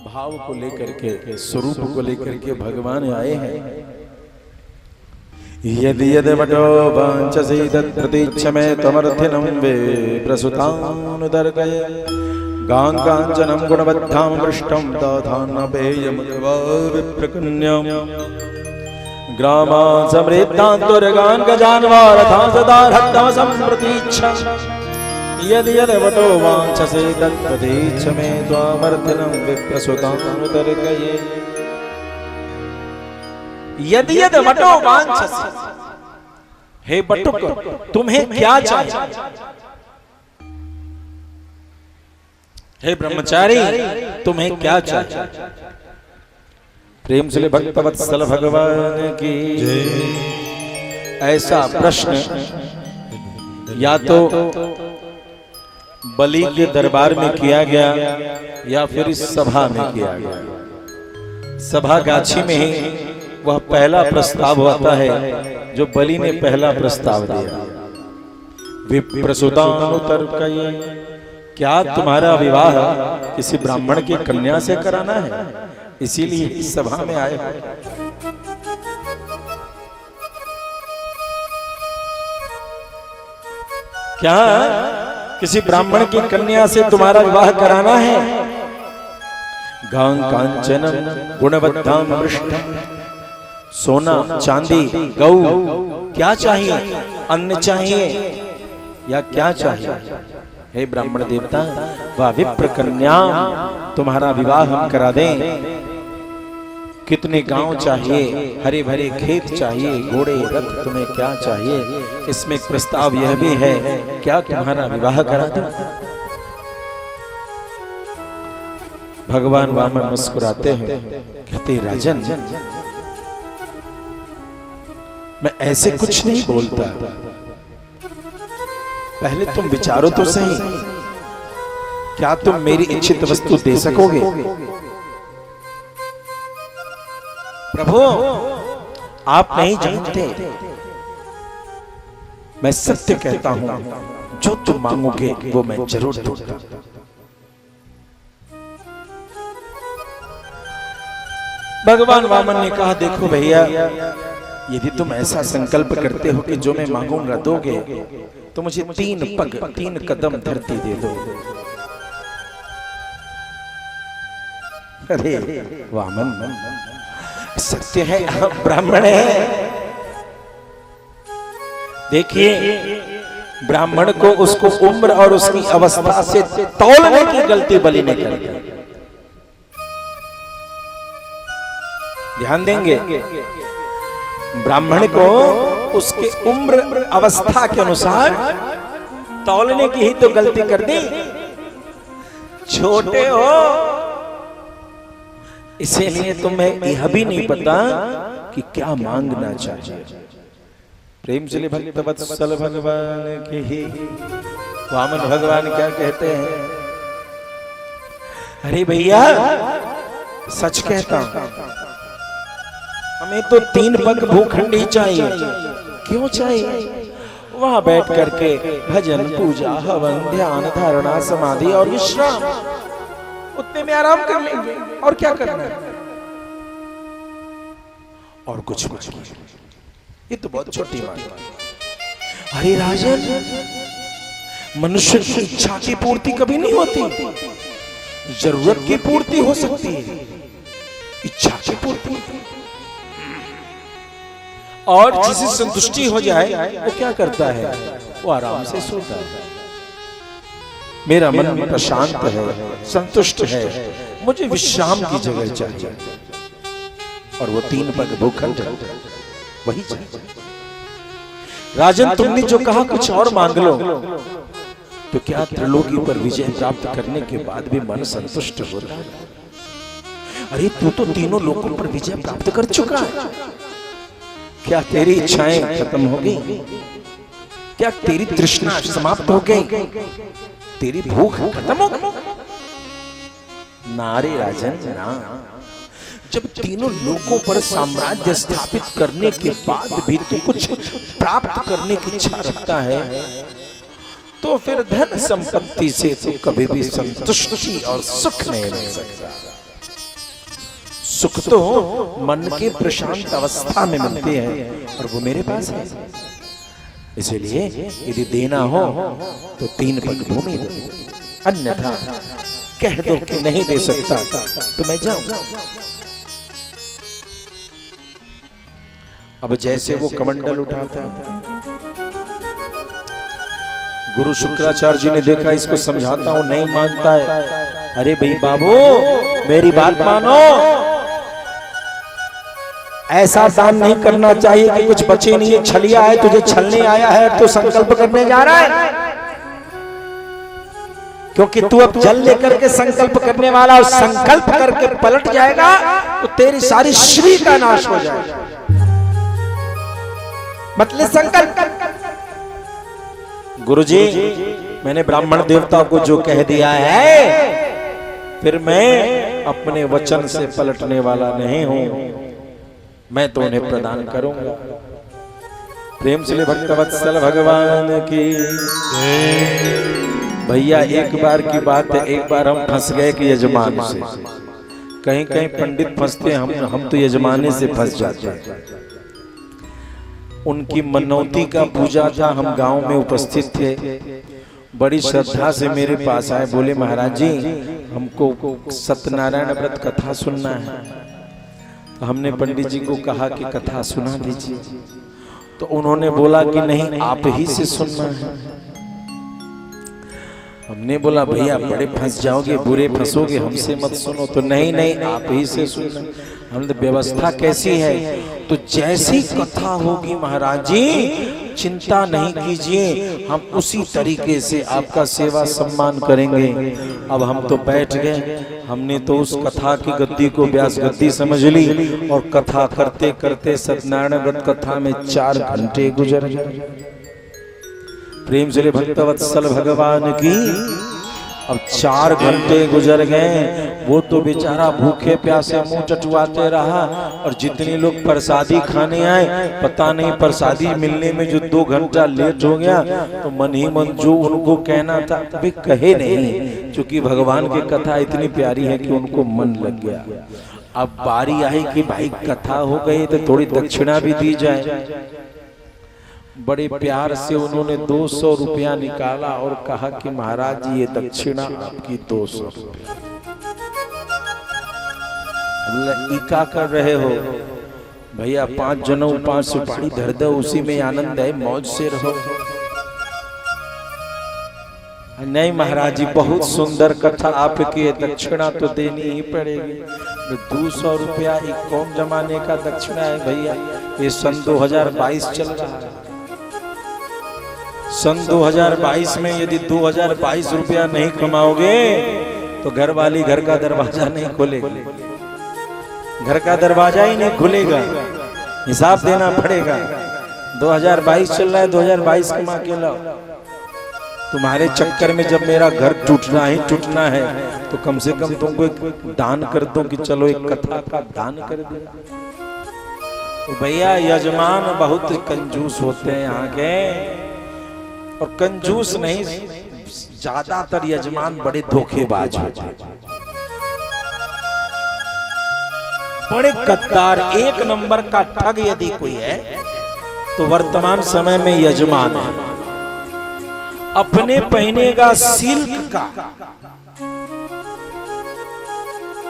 भाव को लेकर के, स्वरूप को लेकर के भगवान आए हैं। यदि यदि वटो वांछसि तत्प्रतीच्छ मे त्वमर्थिनं वे प्रसुतानुदर्गय गां काञ्चनं गुणबद्धां मृष्टं दधानपेयमुद्वा विप्रकन्यां ग्रामान् समृद्धान् दुर्गान् गजान् वा रथान् सदा रक्तमसं प्रतीच्छ। यदि यदि वटो वांछसि तत्प्रतीच्छ मे त्वमर्थिनं वे प्रसुतानुदर्गय। यदि यदि वटो वांछसि, हे बटुक तुम्हें क्या चाहिए? हे ब्रह्मचारी तुम्हें क्या चाहिए? प्रेम से भक्तवत्सल भगवान की ऐसा प्रश्न या तो बलि के दरबार में किया गया या फिर इस सभा में किया गया। सभा गाछी में ही वह पहला प्रस्ताव होता है जो बलि ने पहला प्रस्ताव दिया। विप्रसुतानुतर्कये, क्या तुम्हारा विवाह किसी ब्राह्मण की कन्या से कराना है? इसीलिए इस सभा में आए हो। क्या किसी ब्राह्मण की कन्या से तुम्हारा विवाह कराना है? गां कांचनम गुणवत्ताम मृष्टम, सोना चांदी गौ क्या चाहिए? अन्न चाहिए या क्या चाहिए? हे ब्राह्मण देवता, वह विप्र कन्या तुम्हारा विवाह हम करा दें। कितने गांव चाहिए? हरे भरे खेत चाहिए? घोड़े रथ तुम्हें क्या चाहिए? इसमें एक प्रस्ताव यह भी है, क्या तुम्हारा विवाह करा दें? भगवान वामन मुस्कुराते हैं, कहते राजन मैं ऐसे कुछ नहीं बोलता, पहले तुम विचारो तो सही, क्या तुम मेरी इच्छित वस्तु दे सकोगे? प्रभु आप नहीं जानते, मैं सत्य कहता हूं, जो तुम मांगोगे वो मैं जरूर दूंगा। भगवान वामन ने कहा देखो भैया, यदि तुम ऐसा संकल्प करते हो कि जो मैं मांगूंगा दोगे, तो मुझे 3 पग 3 कदम धरती दे दो। अरे वामन सत्य है, आप ब्राह्मण है। देखिए ब्राह्मण को उसको उम्र और उसकी अवस्था से तौलने की गलती बलि ने कर दी। ध्यान देंगे, ब्राह्मण को उसके उम्र अवस्था के अनुसार तौलने की ही तो गलती कर दी। छोटे हो इसीलिए तुम्हें यह भी नहीं पता कि क्या मांगना चाहिए। प्रेम से भक्तवत्सल भगवान की ही वामन भगवान क्या कहते हैं? अरे भैया सच कहता हूं, हमें तो 3 पग भूखंडी चाहिए। क्यों चाहिए? वहां बैठ करके भजन पूजा हवन ध्यान धारणा समाधि और विश्राम, उतने में आराम कर लेंगे। और क्या करना है? और कुछ ये तो बहुत छोटी बात है। अरे राजन, मनुष्य की इच्छा की पूर्ति कभी नहीं होती, जरूरत की पूर्ति हो सकती है, इच्छा की पूर्ति। और जिसे संतुष्टि हो जाए वो क्या करता है? वो आराम से सोता है। मेरा मन प्रशांत है, संतुष्ट है, मुझे विश्राम की जगह चाहिए। और वो 3 पग भूखंड वही चाहिए। राजन तुमने जो कहा कुछ और मांग लो, तो क्या त्रिलोकी पर विजय प्राप्त करने के बाद भी मन संतुष्ट होता है? अरे तू तो तीनों लोकों पर विजय प्राप्त कर चुका है, क्या तेरी इच्छाएं खत्म हो गई? क्या तेरी तृष्णा समाप्त हो गई? तेरी भूख खत्म हो गई? नारे राजन ना, जब तीनों लोगों पर साम्राज्य स्थापित करने के बाद भी तू कुछ प्राप्त करने की इच्छा रखता है, तो फिर धन संपत्ति से तो कभी भी संतुष्टि और सुख नहीं मिल सकता। सुख तो मन के प्रशांत अवस्था में मिलते हैं और वो मेरे पास है। इसलिए यदि देना हो तो 3 पग भूमि दो, अन्यथा कह दो कि नहीं दे सकता तो मैं जाऊं। अब जैसे वो कमंडल उठाता है, गुरु शुक्राचार्य जी ने देखा, इसको समझाता हूं नहीं मानता है। अरे भाई बाबू मेरी बात मानो, ऐसा दान नहीं करना चाहिए कि कुछ बचे नहीं है, छलिया है, तुझे छलने आया है तो संकल्प करने जा रहा है, क्योंकि तू अब जल लेकर के संकल्प करने वाला और संकल्प करके पलट जाएगा तो तेरी सारी श्री का नाश हो जाएगा। मतलब संकल्प। गुरुजी मैंने ब्राह्मण देवता को जो कह दिया है, फिर मैं अपने वचन से पलटने वाला नहीं हूं, मैं तो उन्हें प्रदान करूंगा। प्रेम से भक्तवत्सल भगवान की। भैया एक बार की बात है, एक बार हम फंस गए कि यजमान से, कहीं कहीं पंडित फंसते, हम तो यजमाने से फंस जाते हैं। उनकी मनौती का पूजा था, हम गांव में उपस्थित थे, बड़ी श्रद्धा से मेरे पास आए, बोले महाराज जी हमको सत्यनारायण व्रत कथा सुनना है। तो हमने पंडित जी को कहा कि कथा सुना दीजिए, तो उन्होंने बोला कि नहीं आप ही से सुनना है। हमने बोला भैया बड़े फंस जाओगे, बुरे फंसोगे, हमसे मत सुनो। तो नहीं नहीं आप ही से सुनना। हमने व्यवस्था कैसी है, तो जैसी कथा होगी महाराज जी चिंता नहीं कीजिए, हम उसी तरीके से आपका सेवा सम्मान करेंगे। अब हम तो बैठ गए, हमने तो उस कथा की गद्दी को व्यास गद्दी समझ ली और कथा करते करते सत्यनारायण व्रत कथा में 4 घंटे गुजर गए। प्रेम से भक्तवत्सल भगवान की। अब 4 घंटे गुजर गए, वो तो बेचारा भूखे प्यासे मुंह टटवाते रहा, और जितने लोग प्रसादी खाने आए, पता नहीं प्रसादी मिलने में जो 2 घंटा लेट हो गया, तो मन ही मन जो उनको कहना था वे कहे नहीं, क्योंकि भगवान की कथा इतनी प्यारी है कि उनको मन लग गया। अब बारी आई कि भाई कथा हो गई तो थोड़ी दक्षिणा भी दी जाए। बड़े प्यार से उन्होंने 200 रुपया निकाला और कहा कि महाराज जी ये दक्षिणा आपकी 200 रुपया। क्या कर रहे हो भैया? 5 जनों 5 सुपारी धर दो, उसी में आनंद है, मौज से रहो। नहीं महाराज जी बहुत सुंदर कथा आपकी, दक्षिणा तो देनी ही पड़ेगी। 200 रुपया एक कौन जमाने का दक्षिणा है भैया? ये सन 2022 चल रहा है। सन 2022 में यदि 2022 रुपया नहीं कमाओगे तो घर वाली घर का दरवाजा नहीं खोलेगी, घर का दरवाजा ही नहीं खुलेगा, हिसाब देना पड़ेगा। 2022 चल रहा है, 2022 कमा के लाओ। तुम्हारे चक्कर में जब मेरा घर टूटना ही टूटना है तो कम से कम तुमको एक दान कर दो कि चलो एक कथा का दान कर दिया। तो भैया यजमान बहुत कंजूस होते हैं यहाँ के, और कंजूस नहीं ज्यादातर यजमान बड़े धोखेबाज होते हैं, बड़े गद्दार। 1 नंबर का ठग यदि कोई है तो वर्तमान समय में यजमान है। अपने पहनेगा सिल्क का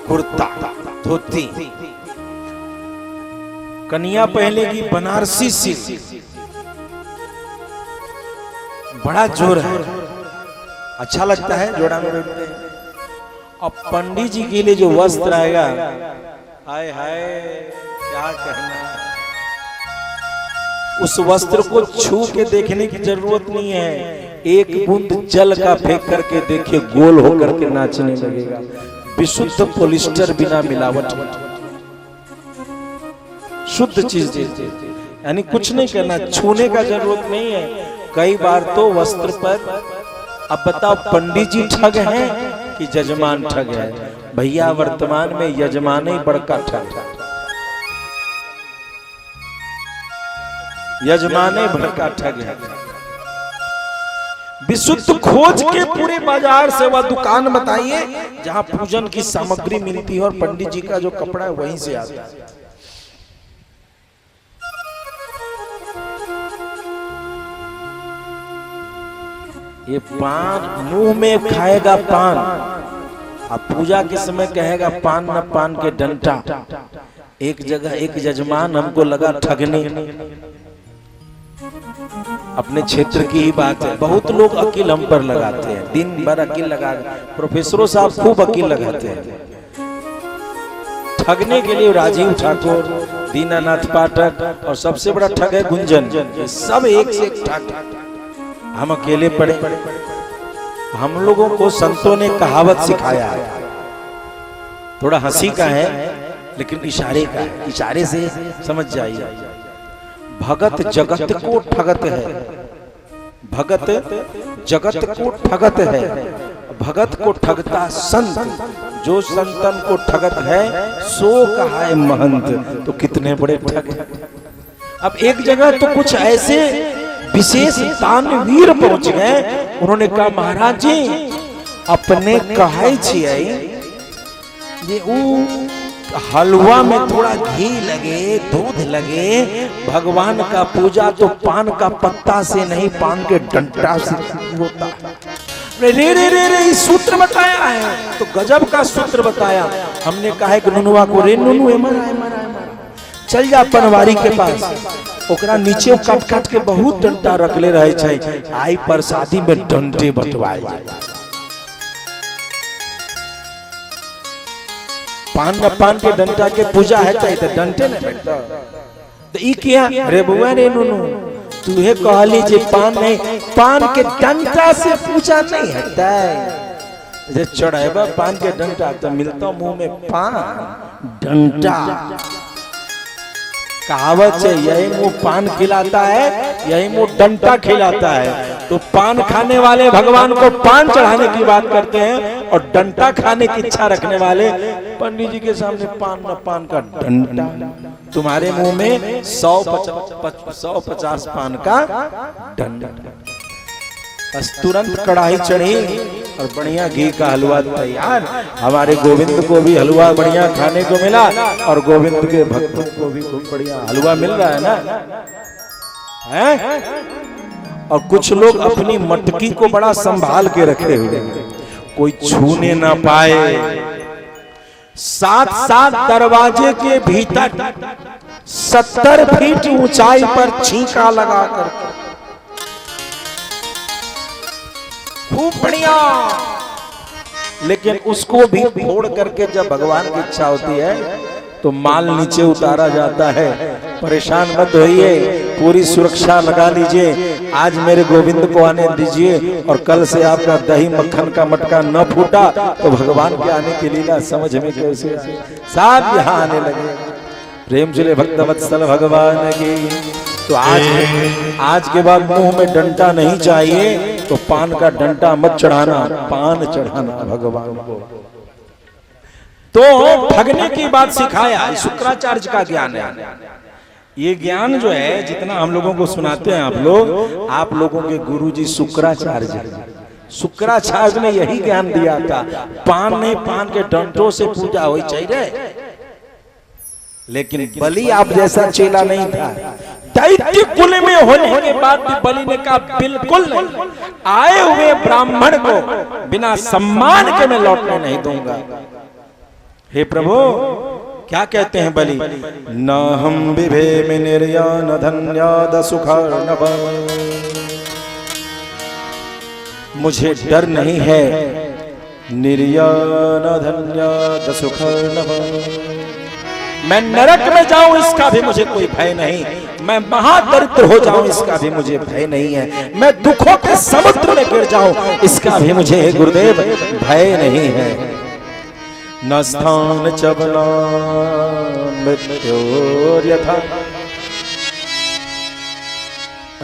कुर्ता धोती, कन्या पहनेगी बनारसी सिल्क, बड़ा जोर है, अच्छा लगता है, जोड़ा में बैठते हैं। अब पंडित जी के लिए जो वस्त्र आएगा, हाय हाय क्या कहना, उस वस्त्र को छू के देखने की जरूरत नहीं है, एक बूंद जल का फेंक करके देखिए, गोल होकर के नाचने लगेगा। विशुद्ध पॉलिस्टर बिना मिलावट, शुद्ध चीज, यानी कुछ नहीं करना, छूने का जरूरत नहीं है। कई बार तो वस्त्र पर, अब बताओ पंडित जी ठग हैं कि जजमान ठग है? भैया वर्तमान में यजमान ही बड़का ठग, यजमान ही बड़का ठग है। विशुद्ध खोज के पूरे बाजार से वह दुकान बताइए जहां पूजन की सामग्री मिलती है और पंडित जी का जो कपड़ा है वहीं से आता है। ये पान मुंह में खाएगा पान, अब पूजा के समय कहेगा पान न पान के डंटा। एक जगह एक यजमान हमको लगा ठगने, अपने क्षेत्र की ही बात है, बहुत लोग अकील हम पर लगाते हैं, दिन भर अकील लगा, प्रोफेसरों साहब खूब अकील लगाते हैं ठगने के लिए। राजीव ठाकुर, दीनानाथ पाठक और सबसे बड़ा ठग है गुंजन, ये सब एक से एक ठग। हम अकेले पड़े। हम लोगों को संतों ने कहावत सिखाया है, थोड़ा हंसी का है लेकिन इशारे का है, इशारे से समझ जाइए। भगत जगत को ठगत है, भगत जगत को ठगत है, भगत को ठगता संत, जो संतन को ठगत है सो कहा है महंत। तो कितने बड़े ठग हैं। अब एक जगह तो कुछ ऐसे विशेष दानवीर पहुंच गए, उन्होंने कहा महाराज जी अपने कहे छिए ये हलवा में थोड़ा घी लगे, दूध लगे, भगवान का पूजा तो पान का पत्ता से नहीं पान के डंटा से होता है। रे रे रे रे रे सूत्र बताया है, तो गजब का सूत्र बताया। हमने कहा कि नुनुआ को, रे नुनु चल जा पनवारी के पास, ओकरा नीचे काट काट के बहुत डंटा रखले रहे छै, आई प्रसादी में डंटे बंटवाए। पान न पान के डंटा के पूजा है तो डंटे न बैठता तो ई किया रे बुआ रे नुनु तुहे कहली जे पान नहीं, पान के डंटा से पूजा नहीं हटता जे चढ़ावा पान के डंटा तो मिलता मुंह में पान डंटा। कहावत है यही मुंह पान खिलाता है, यही मुंह डंटा खिलाता है। तो पान खाने वाले भगवान को पान चढ़ाने की बात करते हैं और डंटा खाने की इच्छा रखने वाले पंडित जी के सामने पान न पान का डंटा। तुम्हारे मुंह में 150 पान का डंडा। बस तुरंत कढ़ाई चढ़ी और बढ़िया घी का हलवा तैयार। हमारे गोविंद को भी हलवा बढ़िया खाने को मिला और गोविंद के भक्तों को भी खूब बढ़िया हलवा मिल रहा है ना है? और कुछ लोग अपनी मटकी को बड़ा संभाल के रखे हुए, कोई छूने ना पाए। 7 दरवाजे के भीतर 70 फीट ऊंचाई पर छींका लगा कर खूब बढ़िया, लेकिन उसको भी फोड़ करके जब भगवान की इच्छा होती है तो माल नीचे उतारा जाता है। परेशान मत होइए, पूरी सुरक्षा लगा लीजिए। आज मेरे गोविंद को आने दीजिए और कल से आपका दही मक्खन का मटका न फूटा तो भगवान के आने की लीला समझ में कैसे साहब यहाँ आने लगे। प्रेम चले भक्त वत्सल भगवान की। तो आज के बाद मुंह में डंटा नहीं चाहिए, तो पान का डंटा मत चढ़ाना, पान चढ़ाना भगवान को। तो ठगने की बात सिखाया, शुक्राचार्य का ज्ञान है। ये ज्ञान जो है जितना हम लोगों को सुनाते हैं आप लोगों के गुरुजी शुक्राचार्य, शुक्राचार्य ने यही ज्ञान दिया था। पान नहीं, पान के डंटों से पूजा हो चाहिए। लेकिन बलि आप जैसा चेला नहीं था। दैत्य कुल में होने के बाद भी बलि ने कहा बिल्कुल नहीं, आए हुए ब्राह्मण को बिना सम्मान के मैं लौटने नहीं दूंगा। हे प्रभु, क्या कहते हैं बलि? न हम विभे में निर्यान धन्याद सुखर्णव, मुझे डर नहीं है निर्यान धन्याद सुखर्णव। मैं नरक में जाऊं इसका भी मुझे कोई भय नहीं, मैं महादरिद्र हो जाऊं इसका भी मुझे भय नहीं है, मैं दुखों के समुद्र में गिर जाऊं इसका भी मुझे गुरुदेव भय नहीं है। न स्थान चबला मृत्योर्यथा,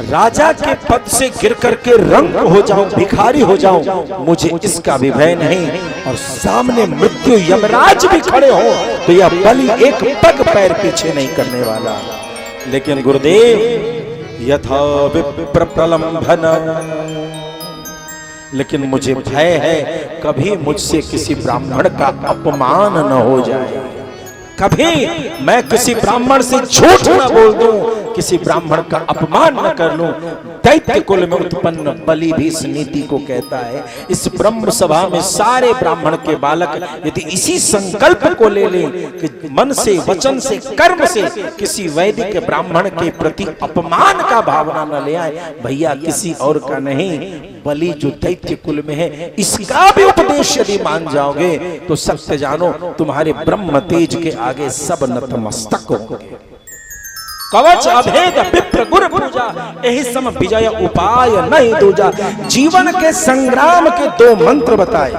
राजा के पद से गिर करके रंग हो जाऊं, भिखारी हो जाऊं, मुझे इसका भी भय नहीं। और सामने मृत्यु यमराज भी खड़े हो तो यह बलि एक पग पैर पीछे नहीं करने वाला। लेकिन गुरुदेव यथा विप्र प्रलंभन, लेकिन मुझे भय है कभी मुझसे किसी ब्राह्मण का अपमान न हो जाए, कभी मैं किसी ब्राह्मण से झूठ न बोल दूं, किसी ब्राह्मण का अपमान न कर लूं। दैत्य कुल में उत्पन्न बलि भी इस नीति को कहता है। इस ब्रह्म सभा में सारे ब्राह्मण के बालक यदि इसी संकल्प को ले लें कि मन से, वचन से, कर्म से किसी वैदिक ब्राह्मण के प्रति अपमान का भावना न ले आए, भैया किसी और का नहीं, बलि जो दैत्य कुल में है इसका भी उपदेश यदि मान जाओगे तो सत्य जानो तुम्हारे ब्रह्म तेज के आगे सब नतमस्तक होंगे। कवच अभेद विप्र गुर पूजा, यही सम विजय उपाय नहीं दूजा। जीवन के संग्राम के दो मंत्र बताए,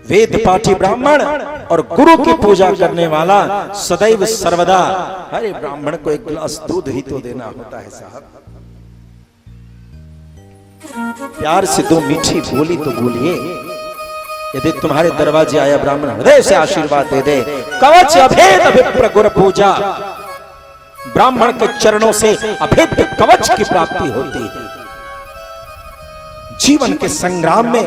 वेद पाठी ब्राह्मण और गुरु की पूजा करने वाला सदैव सर्वदा। अरे ब्राह्मण को एक गिलास दूध ही तो देना होता है साहब, प्यार से दो मीठी बोली तो बोलिए। यदि तुम्हारे दरवाजे आया ब्राह्मण हृदय से आशीर्वाद दे दे। कवच अभेद विप्र गुर पूजा, ब्राह्मण के चरणों से अभेद कवच की प्राप्ति होती है। जीवन के संग्राम में,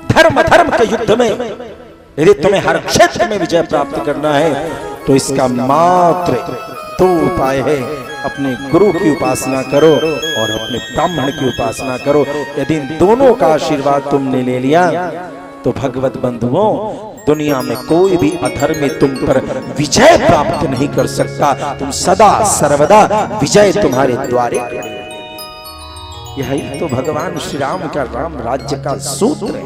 धर्म के युद्ध में यदि तुम्हें हर क्षेत्र में विजय प्राप्त करना है तो इसका मात्र दो उपाय है, अपने गुरु की उपासना करो और अपने ब्राह्मण की उपासना करो। यदि इन दोनों का आशीर्वाद तुमने ले लिया तो भगवत बंधुओं, दुनिया में कोई भी अधर्मी तुम पर विजय प्राप्त नहीं कर सकता। तुम सदा सर्वदा विजय तुम्हारे द्वारे। यही तो भगवान श्री राम का राम राज्य का सूत्र है।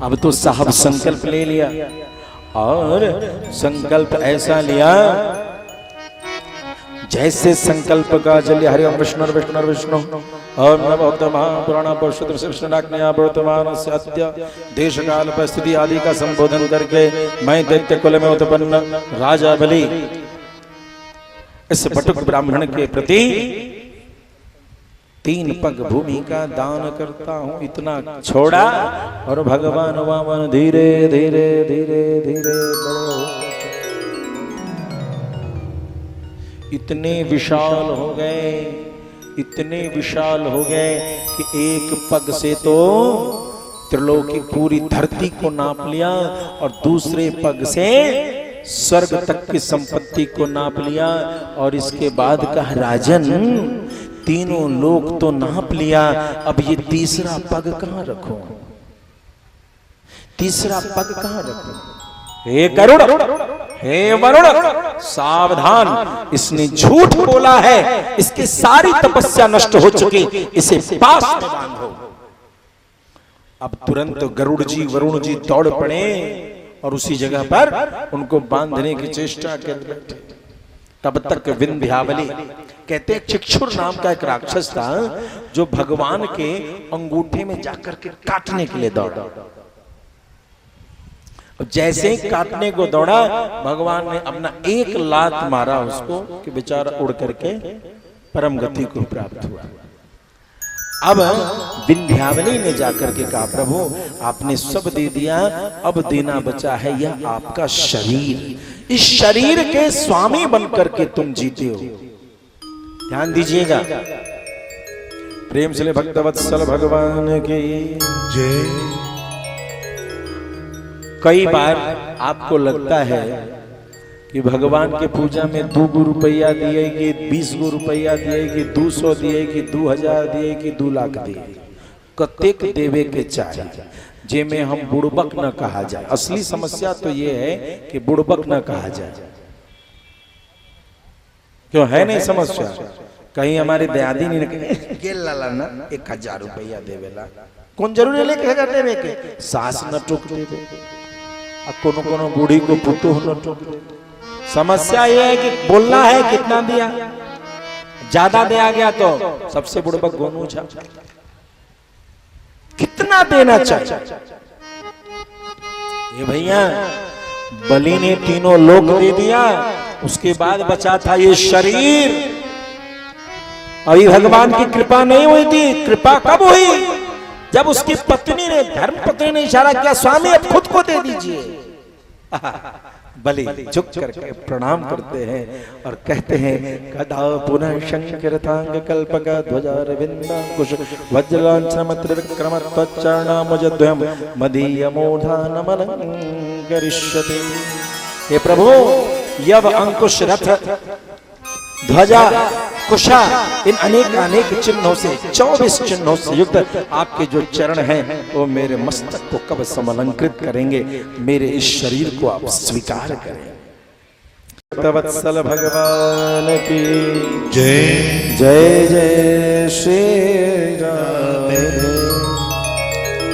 अब तो साहब संकल्प ले लिया और संकल्प ऐसा लिया जैसे संकल्प का जल्य हरि ओम विष्णु विष्णु विष्णु और महापुराण पुरुषोत्तम कृष्णाज्ञा वर्तमान सत्य देश काल परिस्थिति आदि का संबोधन करके मैं दैत्य कुल में उत्पन्न राजा बलि इस बटुक ब्राह्मण के प्रति 3 पग भूमि का दान करता हूं। इतना छोड़ा और भगवान वामन धीरे धीरे धीरे धीरे बड़े हो, इतने विशाल हो गए, इतने विशाल हो गए कि एक पग से तो त्रिलोकी पूरी धरती को नाप लिया और दूसरे पग से स्वर्ग तक की संपत्ति को नाप लिया। और इसके बाद कहा राजन, तीनों लोग तो नाप लिया, अब ये तीसरा पग कहां रखूं? तीसरा पग कहां रखूं? हे गरुड़, हे वरुण, सावधान, इसने झूठ बोला है, इसकी सारी तपस्या नष्ट हो चुकी, इसे पास में बांधो। अब तुरंत गरुड़ जी, वरुण जी दौड़ पड़े और उसी जगह पर उनको बांधने की चेष्टा कर बैठे। तब तक विंध्यावली, कहते चिक्षुर नाम का एक राक्षस था जो भगवान के अंगूठे में जाकर के काटने के लिए दौड़ा। जैसे ही काटने को दौड़ा, भगवान ने अपना एक लात मारा उसको कि बेचारा उड़ करके परम गति को प्राप्त हुआ। अब विंध्यावली ने जाकर के कहा प्रभु आपने सब दे दिया, अब देना बचा है यह आपका शरीर। इस शरीर के स्वामी बनकर के तुम जीते हो। ध्यान दीजिएगा। प्रेम से भक्तवत्सल भगवान की जय। कई बार आपको लगता है कि भगवान के पूजा में 2 रुपया दिए कि 20 रुपया दिए कि 200 दिए कि 2000 दिए कि 2 लाख दिए, कतेक देवे के चाहिए जे में हम बुड़बक न कहा जाए। असली समस्या तो ये है कि बुड़बक न कहा जाए। क्यों है नहीं समस्या? कहीं हमारे दयादी ने गेल लाला ना 1000 रुपया देवेला, कौन जरूरी लेके 1000 देवे के? सास न टोक देवे, कोनो कोनो बूढ़ी को पुतोह न टोक देवे। समस्या ये है कि बोलना है कितना दिया, ज्यादा दिया गया तो सबसे बुड़बक गोनू छा। कितना देना चाहिए? ये भैया बलि ने तीनों लोक दे दिया, उसके बाद बचा था ये शरीर। अभी भगवान की कृपा नहीं हुई थी। कृपा कब हुई? जब उसकी पत्नी ने, धर्म पत्नी ने इशारा किया, स्वामी अब खुद को दे दीजिए, बलि झुक करके प्रणाम करते हैं और कहते हैं, कदा पुनः शंकरतांग कल्पक ध्वजारविंदांकुश वज्रलांछनम त्रिविक्रम त्वच्चरणाम्बुजद्वयम् मदीय मूढानमलंकरिष्यते। हे प्रभु, यव अंकुश रथ ध्वजा कुशा इन अनेक चिन्हों से 24 चिन्हों से युक्त आपके जो चरण हैं वो मेरे मस्तक को कब समलंकृत करेंगे, मेरे इस शरीर को आप स्वीकार करें। वत्सल भगवान की जय जय जय श्री राम।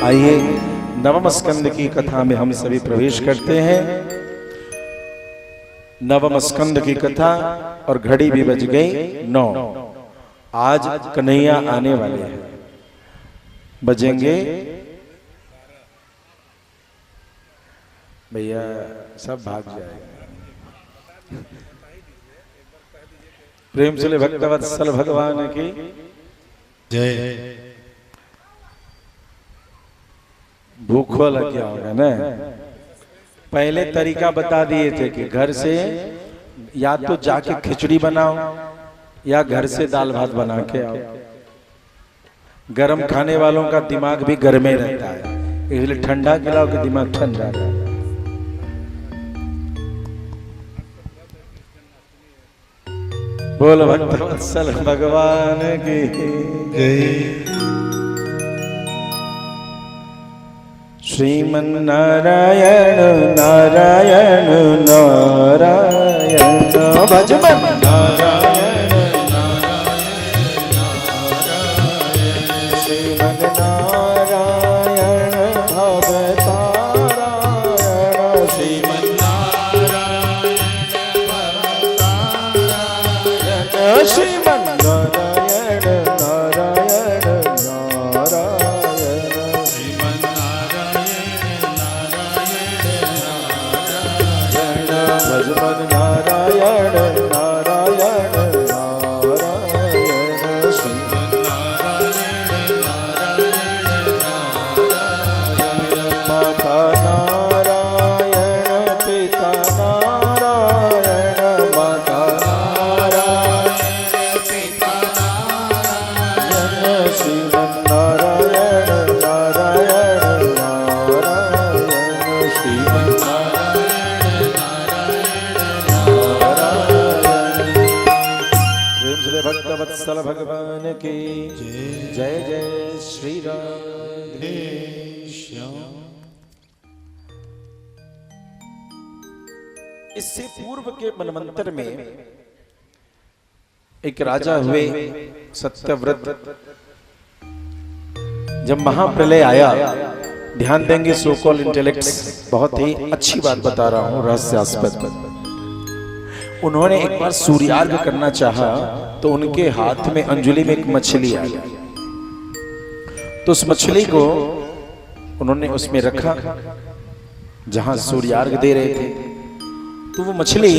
आइए नवम स्कंद की कथा में हम सभी प्रवेश करते हैं। नवम स्कंद की कथा और घड़ी भी बज गई 9। आज कन्हैया आने वाले हैं, बजेंगे भैया सब भाग जाएगा। प्रेम से भक्तवत्सल भगवान की जय। भूखो लग गया होगा ना। पहले तरीका बता दिए थे कि घर से या तो जाके खिचड़ी बनाओ या घर से दाल भात बना के आओ। गरम खाने वालों का दिमाग भी गर्म ही रहता है, इसलिए ठंडा खिलाओ कि दिमाग ठंडा रहता है। बोल भक्तवत्सल भगवान की जय। श्रीमन्नारायण नारायण नारायण भजमन नारायण श्रीमन्नारायण भवतारायण श्रीमन्नारायण श्रीमन्नारायण नारायण नारायण भजमन नारायण नारायण नारायण माता नारायण पिता नारायण माता नारायण पिता नारायण श्रीमन्नारायण नारायण नारायण श्रीमन्नारायण भक्तवत्सल भगवान की जय जय श्री राधे श्याम। इससे पूर्व के मनवंतर में एक राजा हुए सत्यव्रत। जब महाप्रलय आया, ध्यान देंगे, सो कॉल्ड इंटेलेक्ट्स, बहुत ही अच्छी बात बता रहा हूं, रहस्यास्पद। उन्होंने एक बार सूर्यार्घ करना चाहा तो उनके हाथ में अंजुलि में एक मछली आई। तो उस मछली को उन्होंने उसमें रखा जहां सूर्यार्घ दे रहे थे। तो वो मछली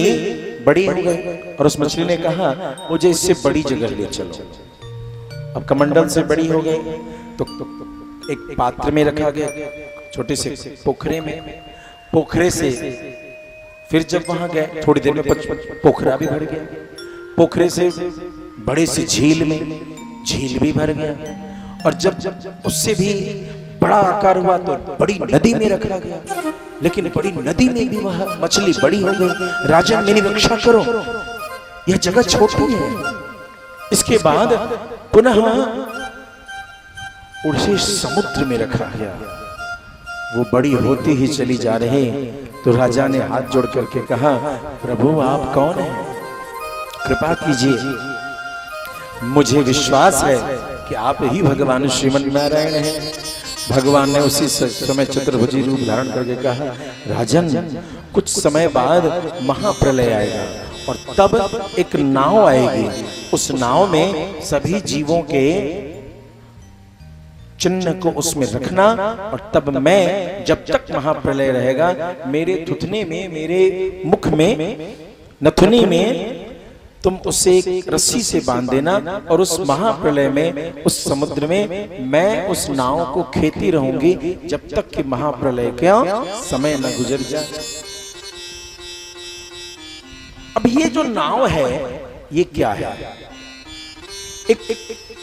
बड़ी हो गई और उस मछली ने कहा, मुझे इससे बड़ी जगह ले चलो। अब कमंडल से बड़ी हो गई तो एक पात्र में रखा गया, छोटे से पोखरे में। पोखरे से फिर जब वहां गए, थोड़ी देर में पोखरा भी भर गया। पोखरे से बड़े से झील में, झील भी भर गया। और जब उससे भी बड़ा आकार हुआ तो बड़ी नदी में रखा गया। लेकिन बड़ी नदी में भी वह मछली बड़ी हो गई। राजन, मेरी रक्षा करो, यह जगह छोटी है। इसके बाद पुनः उसे समुद्र में रखा गया। वो बड़ी होती ही चली जा रही। तो राजा ने हाथ जोड़ करके कहा, प्रभु आप कौन हैं? कृपा कीजिए, मुझे विश्वास है कि आप ही भगवान श्रीमन नारायण हैं। भगवान ने उसी समय चतुर्भुजी रूप धारण करके कहा, राजन, कुछ समय बाद महाप्रलय आएगा और तब एक नाव आएगी। उस नाव में सभी जीवों के चिन्ह को उसमें रखना और तब मैं, जब तक महाप्रलय रहेगा, मेरे थुथने में, मेरे मुख में, नथुनी में तुम उसे एक रस्सी से बांध देना और उस महाप्रलय में, उस समुद्र में मैं उस नाव को खेती रहूंगी जब तक कि महाप्रलय का समय न गुजर जाए। अब ये जो नाव है ये क्या है? एक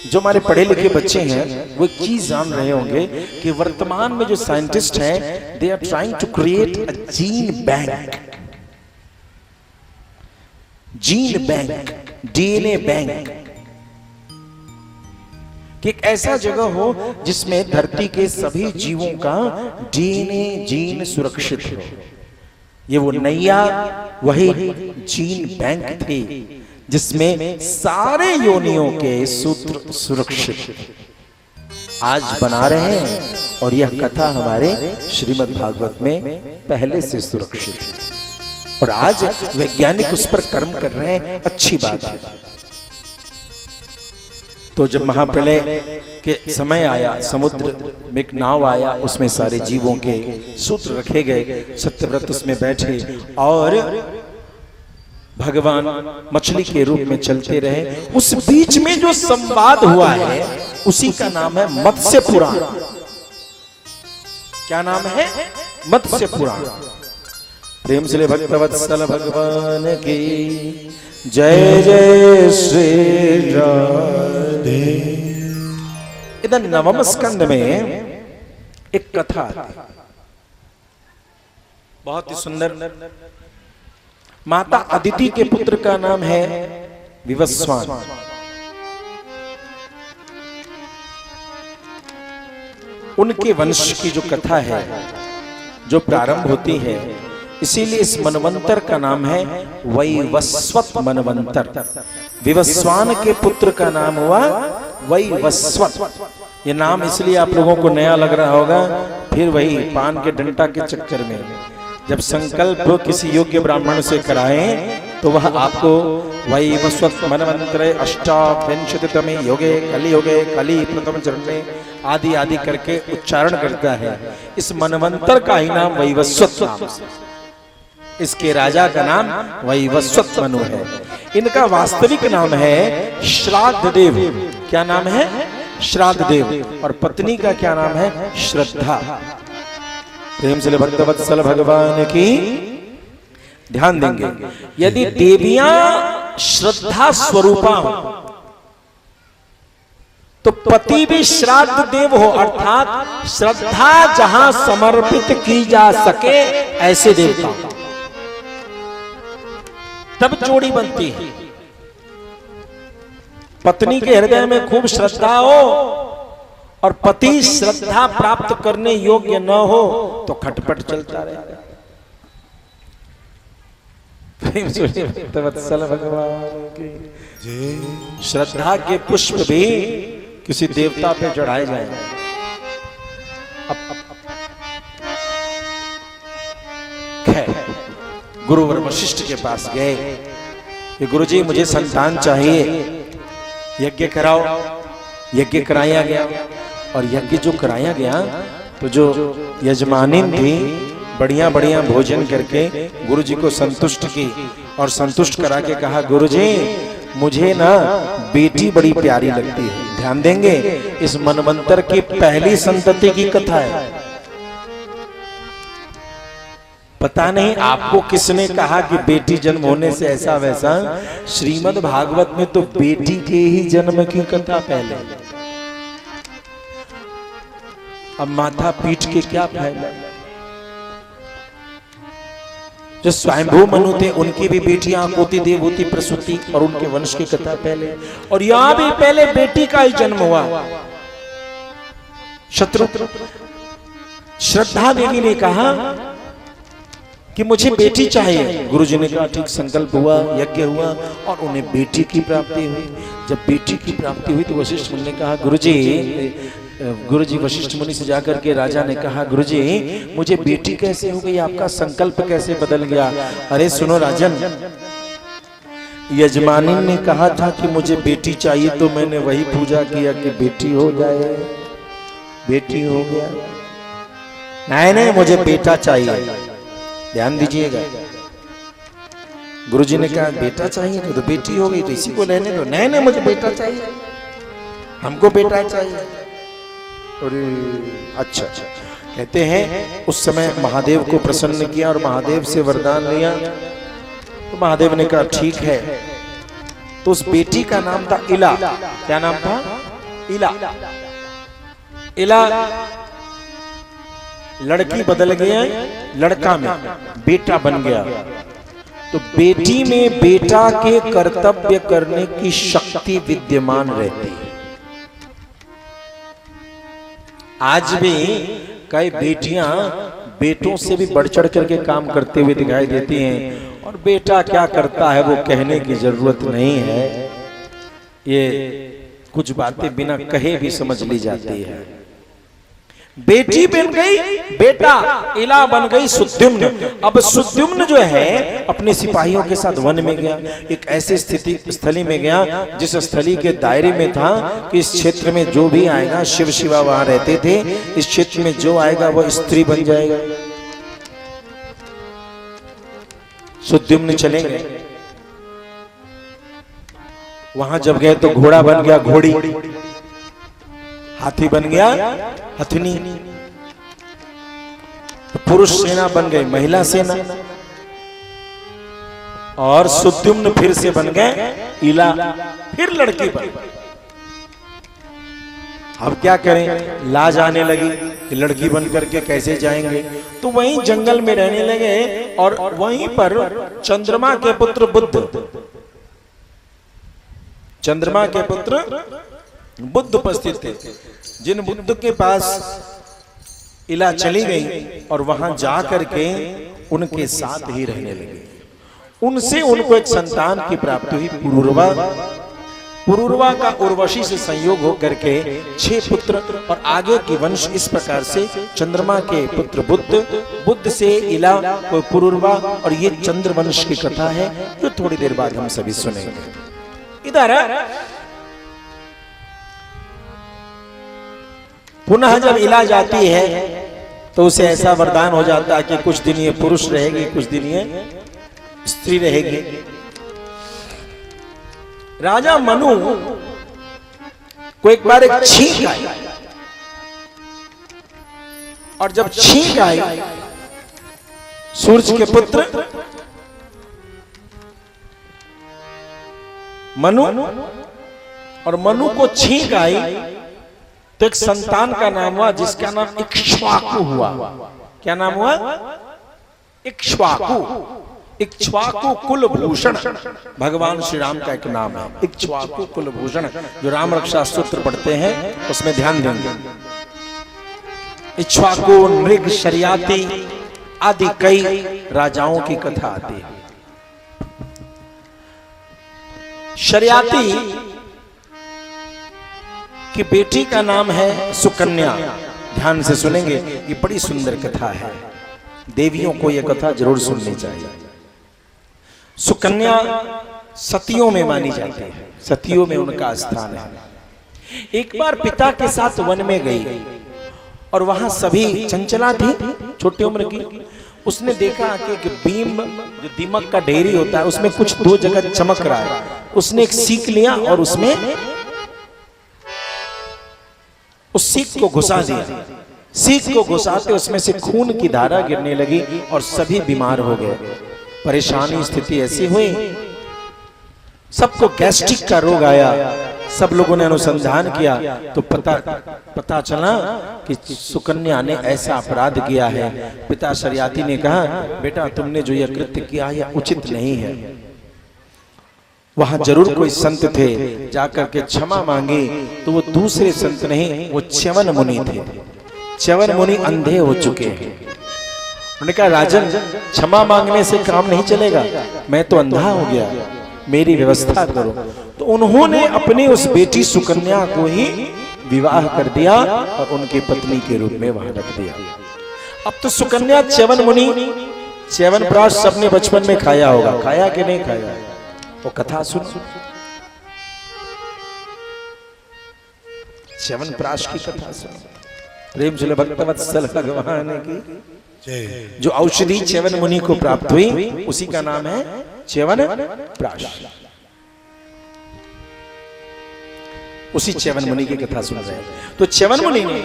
जो हमारे पढ़े लिखे बच्चे हैं वो एक चीज जान रहे होंगे कि वर्तमान में जो साइंटिस्ट हैं they are trying to create a gene bank. Gene bank, DNA bank, कि एक ऐसा जगह हो जिसमें धरती के सभी जीवों का डीएनए जीन सुरक्षित हो। ये वो नैया वही जीन बैंक थी जिसमें सारे योनियों के सूत्र सुरक्षित आज बना रहे हैं, और यह कथा हमारे श्रीमद् भागवत में पहले से सुरक्षित है और आज वैज्ञानिक उस पर कर्म कर रहे हैं। अच्छी बात है। तो जब महाप्रलय के समय आया, समुद्र में एक नाव आया, उसमें सारे जीवों के सूत्र रखे गए, सत्यव्रत उसमें बैठे और भगवान मछली के रूप में चलते रहे। उस बीच में जो संवाद हुआ है उसी का नाम है मत्स्य पुराण। क्या नाम है? मत्स्य पुराण। प्रेम से भक्तवत्सल भगवान की जय जय श्री राधे। इधर नवम स्कंद में एक कथा आती, बहुत ही सुंदर। माता अदिति के पुत्र का नाम है विवस्वान। उनके वंश की जो कथा है जो प्रारंभ होती है, इसीलिए इस मनवंतर का नाम है वैवस्वत मनवंतर। विवस्वान के पुत्र का नाम हुआ वैवस्वत। ये नाम इसलिए आप लोगों को नया लग रहा होगा, फिर वही पान के डंटा के चक्कर में जब संकल्प किसी योग्य ब्राह्मण से कराएं तो वह आपको वैवस्वत मनवंतरे अष्टाविंशतितमे योगे कलियुगे कली प्रथम चरण में आदि आदि करके उच्चारण करता है। इस मनवंतर का ही नाम वैवस्वत नाम, इसके राजा का नाम वैवस्वत मनु है। इनका वास्तविक नाम है श्राद्ध देव। क्या नाम है? श्राद्ध देव। और पत्नी का क्या नाम है? श्रद्धा। प्रेम से भक्तवत्सल भगवान की ध्यान देंगे। यदि देवियां श्रद्धा स्वरूपा हो तो पति भी श्राद्ध देव हो, अर्थात श्रद्धा जहां समर्पित की जा सके ऐसे देवता, तब जोड़ी बनती है। पत्नी के हृदय में खूब श्रद्धा हो और पति श्रद्धा प्राप्त करने योग्य न हो तो खटपट चलता रहेगा। भगवान की श्रद्धा के पुष्प भी किसी देवता पे चढ़ाए जाए। गुरुवर वशिष्ठ के पास गए कि गुरुजी मुझे संतान चाहिए, यज्ञ कराओ। यज्ञ कराया गया और यज्ञ जो कराया गया तो जो यजमानिन थी बढ़िया बढ़िया भोजन करके गुरुजी को संतुष्ट की और संतुष्ट करा के कहा, गुरुजी मुझे ना बेटी बड़ी प्यारी लगती है। ध्यान देंगे, इस मनवंतर की पहली संतति की कथा है। पता नहीं आपको किसने कहा कि बेटी जन्म होने से ऐसा वैसा। श्रीमद् भागवत में तो बेटी के ही जन्म की कथा पहले। अब माथा पीट के क्या फायदा? जो स्वयंभू मनु थे उनकी भी बेटियां कोति देवहूति प्रसूति और उनके वंश की कथा पहले, और यहां भी पहले बेटी का ही जन्म हुआ। शत्रु श्रद्धा देवी ने कहा कि मुझे बेटी चाहिए। गुरुजी ने कहा ठीक, संकल्प हुआ, यज्ञ हुआ और उन्हें बेटी की प्राप्ति हुई। जब बेटी की प्राप्ति हुई तो वशिष्ठ मुनि ने कहा, गुरुजी वशिष्ठ मुनि से जाकर के राजा ने कहा, गुरुजी मुझे बेटी कैसे हो गई, आपका संकल्प कैसे बदल गया? अरे सुनो राजन, यजमानी ने कहा था कि मुझे बेटी चाहिए तो मैंने वही पूजा किया कि बेटी हो जाए, बेटी हो गया। नहीं नहीं, मुझे बेटा चाहिए। ध्यान दीजिएगा, गुरुजी ने कहा बेटा चाहिए तो बेटी हो गई तो इसी को लेने दो। नहीं नहीं मुझे बेटा चाहिए, हमको बेटा चाहिए। अरे अच्छा अच्छा। कहते हैं उस समय महादेव को प्रसन्न किया और महादेव से वरदान लिया। तो महादेव ने कहा ठीक है। तो उस बेटी का नाम था इला। क्या नाम था? इला। इला लड़की बदल गया, लड़का में बेटा बन गया। तो बेटी में बेटा के कर्तव्य करने की शक्ति विद्यमान रहती है। आज भी कई बेटियां बेटों से भी बढ़ चढ़ करके काम करते हुए दिखाई देती हैं, और बेटा क्या करता है वो कहने की जरूरत नहीं है। ये कुछ बातें बिना कहे भी समझ ली जाती है। बेटी बन गई, बेटा इला बन गई सुद्युम्न। अब सुद्युम्न जो है अपने सिपाहियों के साथ वन में गया, एक ऐसी स्थली में गया जिस स्थली के दायरे में था कि इस क्षेत्र में जो भी आएगा, शिव शिवा वहां रहते थे, इस क्षेत्र में जो आएगा वो स्त्री बन जाएगा। सुद्युम्न चले गए, वहां जब गए तो घोड़ा बन गया घोड़ी, हाथी बन गया हथनी, पुरुष सेना बन गई महिला सेना, और सुद्युम्न फिर से बन गए इला, फिर लड़की बन गई। अब क्या करें, लाज आने लगी कि लड़की बन करके कैसे जाएंगे। तो वहीं जंगल में रहने लगे, और वहीं पर चंद्रमा के पुत्र बुद्ध, चंद्रमा के पुत्र बुद्ध उपस्थित थे। जिन बुद्ध के पास इला चली गई और वहां जा करके उनके साथ ही रहने लगी। उनसे उनको एक संतान की प्राप्ति हुई, पुरूरवा। पुरूरवा का उर्वशी से संयोग होकर के 6 पुत्र, और आगे की वंश इस प्रकार से चंद्रमा के पुत्र बुद्ध, बुद्ध से इला को पुरूरवा, और ये चंद्र वंश की कथा है जो थोड़ी देर बाद हम सभी सुनेंगे। इधर पुनः जब इला जाती है तो उसे ऐसा वरदान हो जाता है कि कुछ दिन ये पुरुष रहेगी, कुछ दिन ये स्त्री रहेगी। राजा मनु को एक बार एक छींक आई, और जब छींक आई सूरज के पुत्र मनु, और मनु को छींक आई तो एक संतान का नाम हुआ जिसका नाम इक्ष्वाकु हुआ। क्या नाम हुआ? इक्ष्वाकु। इक्ष्वाकु कुलभूषण भगवान श्री राम का एक नाम है, इक्ष्वाकु कुलभूषण। जो राम रक्षा स्तोत्र पढ़ते हैं उसमें ध्यान देंगे। इक्ष्वाकु, नृग, शर्याति आदि कई राजाओं की कथा आती है। शर्याति की बेटी का नाम है सुकन्या। ध्यान से सुनेंगे, ये बड़ी सुंदर कथा है, देवियों को यह कथा जरूर सुननी चाहिए। सुकन्या सतियों में मानी जाती है, सतियों में उनका स्थान है। एक बार पिता के साथ वन में गई, और वहां सभी चंचला थी, छोटी उम्र की। उसने देखा कि एक बीम, जो दीमक का ढेरी होता है, उसमें कुछ 2 जगह चमक रहा है। उसने एक सीख लिया और उसमें उस सीख को घुसा दिया। सीख को घुसाते उसमें से खून की धारा गिरने लगी और सभी बीमार हो गए। परेशानी स्थिति ऐसी हुई, सबको गैस्ट्रिक का रोग आया। सब लोगों ने अनुसंधान किया तो पता चला कि सुकन्या ने ऐसा अपराध किया है। पिता शर्याति ने कहा, बेटा तुमने जो यह कृत्य किया यह उचित नहीं है। वहां जरूर कोई संत थे, जाकर के क्षमा मांगी तो वो दूसरे संत नहीं, वो च्यवन मुनि थे। च्यवन मुनि अंधे हो चुके हैं। उन्होंने कहा, राजन क्षमा मांगने से काम नहीं चलेगा, मैं तो अंधा हो गया, मेरी व्यवस्था करो। तो उन्होंने अपनी उस बेटी सुकन्या को ही विवाह कर दिया और उनकी पत्नी के रूप में वहां रख दिया। अब तो सुकन्या च्यवन मुनि, च्यवन प्राश सबने बचपन में खाया होगा, खाया कि नहीं खाया? वो कथा सुन, च्यवन प्राश की कथा सुन। प्रेम चले भक्तवत्सल भगवान की। जो औषधि च्यवन मुनि को प्राप्त हुई उसी का नाम है च्यवन प्राश। उसी च्यवन मुनि की कथा सुन रहे हैं। तो च्यवन मुनि ने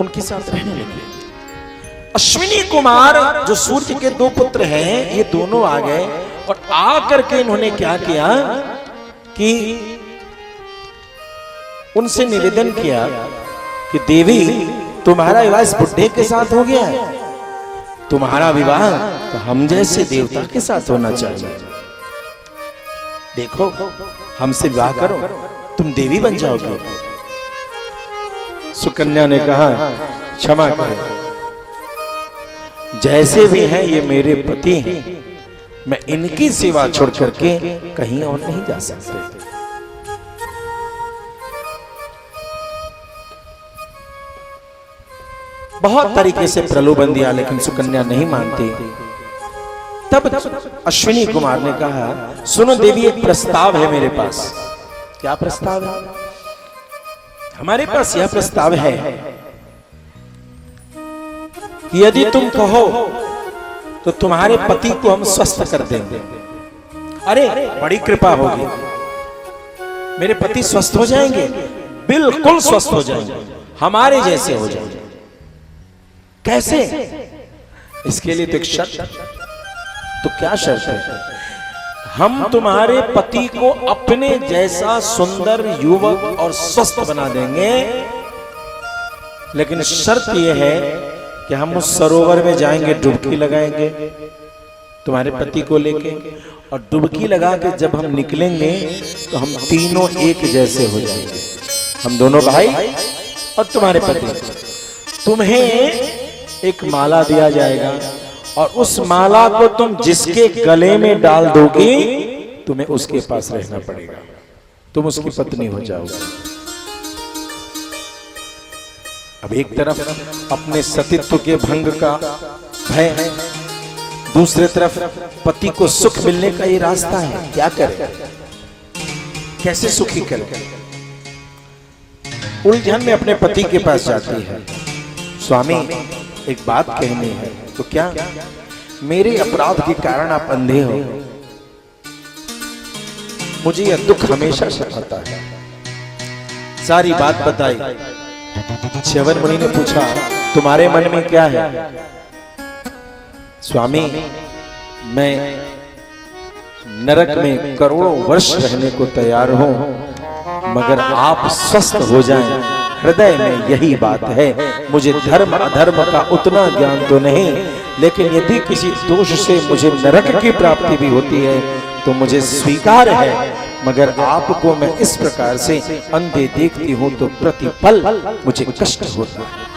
उनके साथ रहने लगे। अश्विनी कुमार जो सूर्य के दो पुत्र हैं, ये दोनों आ गए और आकर के इन्होंने क्या किया कि उनसे निवेदन किया कि देवी तुम्हारा विवाह इस बुढ़े के साथ हो गया है, तुम्हारा विवाह तो हम जैसे देवता के साथ होना चाहिए। देखो हमसे विवाह करो, तुम देवी बन जाओगे। सुकन्या ने कहा क्षमा करो, जैसे भी हैं ये मेरे पति हैं, मैं इनकी सेवा छोड़ करके कहीं और नहीं जा सकते। बहुत तरीके से प्रलोभन दिया लेकिन सुकन्या नहीं मानती। तब अश्विनी कुमार ने कहा सुनो देवी, एक प्रस्ताव है मेरे पास। क्या प्रस्ताव है? हमारे पास यह प्रस्ताव है कि यदि तुम कहो तो तुम्हारे पति को हम स्वस्थ कर देंगे। अरे बड़ी कृपा होगी, मेरे पति स्वस्थ हो जाएंगे, बिल्कुल स्वस्थ हो जाएंगे, हमारे जैसे हो जाएंगे। कैसे? इसके लिए तो एक शर्त। तो क्या शर्त है? हम तुम्हारे पति को अपने जैसा सुंदर युवक और स्वस्थ बना देंगे, लेकिन शर्त यह है कि हम उस सरोवर में जाएंगे, डुबकी लगाएंगे तुम्हारे पति को लेके, और डुबकी लगा के जब हम निकलेंगे तो हम तीनों एक जैसे हो जाएंगे, हम दोनों भाई और तुम्हारे पति। तुम्हें एक माला दिया जाएगा और उस माला को तुम जिसके गले में डाल दोगी तुम्हें उसके पास रहना पड़ेगा, तुम उसकी पत्नी हो जाओगे। अब एक तरफ अपने सतीत्व के भंग का भय है, दूसरे तरफ पति को सुख मिलने का ये रास्ता है। क्या करें, कैसे सुखी करें? उलझन में अपने पति के पास जाती है। स्वामी एक बात कहनी है। तो क्या? मेरे अपराध के कारण आप अंधे हो, मुझे यह दुख हमेशा सताता है। सारी बात बताई। च्यवन मुनि ने पूछा तुम्हारे मन में क्या है? स्वामी मैं नरक में करोड़ों वर्ष रहने को तैयार हूं, मगर आप स्वस्थ हो जाएं, हृदय में यही बात है। मुझे धर्म अधर्म का उतना ज्ञान तो नहीं, लेकिन यदि किसी दोष से मुझे नरक की प्राप्ति भी होती है तो मुझे स्वीकार है, मगर आपको मैं इस प्रकार से अंधे देखती हूं तो प्रतिपल मुझे कष्ट होता है।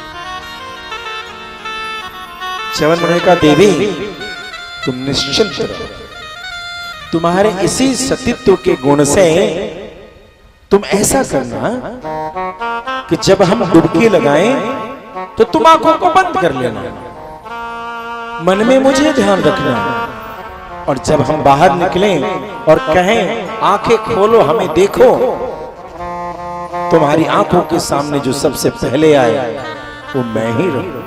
च्यवन मुनि का देवी तुम निश्चिंत रहो, तुम्हारे इसी सतीत्व के गुण से तुम ऐसा करना कि जब हम डुबकी लगाएं तो तुम आंखों को बंद कर लेना, मन में मुझे ध्यान रखना, और जब हम बाहर निकलें और कहें आंखें खोलो हमें देखो, तुम्हारी आंखों के सामने जो सबसे पहले आए वो मैं ही रहूं,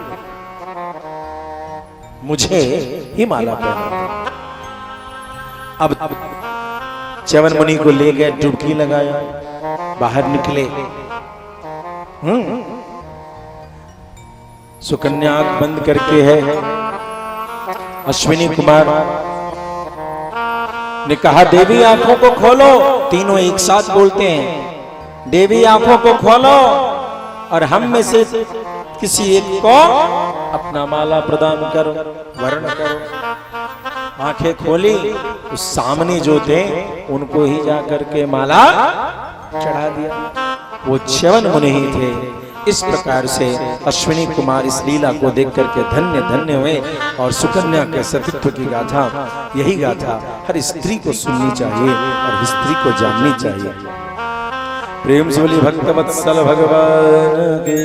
मुझे ही माला पहना। अब च्यवन मुनि को ले गए, डुबकी लगाया, बाहर निकले। सुकन्या आंख बंद करके है। अश्विनी कुमार ने कहा देवी आंखों को खोलो। तीनों एक साथ बोलते हैं देवी आंखों को खोलो और हम में से किसी एक को अपना माला प्रदान करो, वर्ण करो। आंखें खोली तो सामने जो थे उनको ही जाकर के माला चढ़ा दिया। वो च्यवन मुनि ही थे। इस प्रकार से अश्विनी कुमार इस लीला को देख करके धन्य धन्य हुए। और सुकन्या के सतीत्व की गाथा, यही गाथा हर स्त्री को सुननी चाहिए और स्त्री को जाननी चाहिए। प्रेम से बोली भक्तवत्सल भगवान के।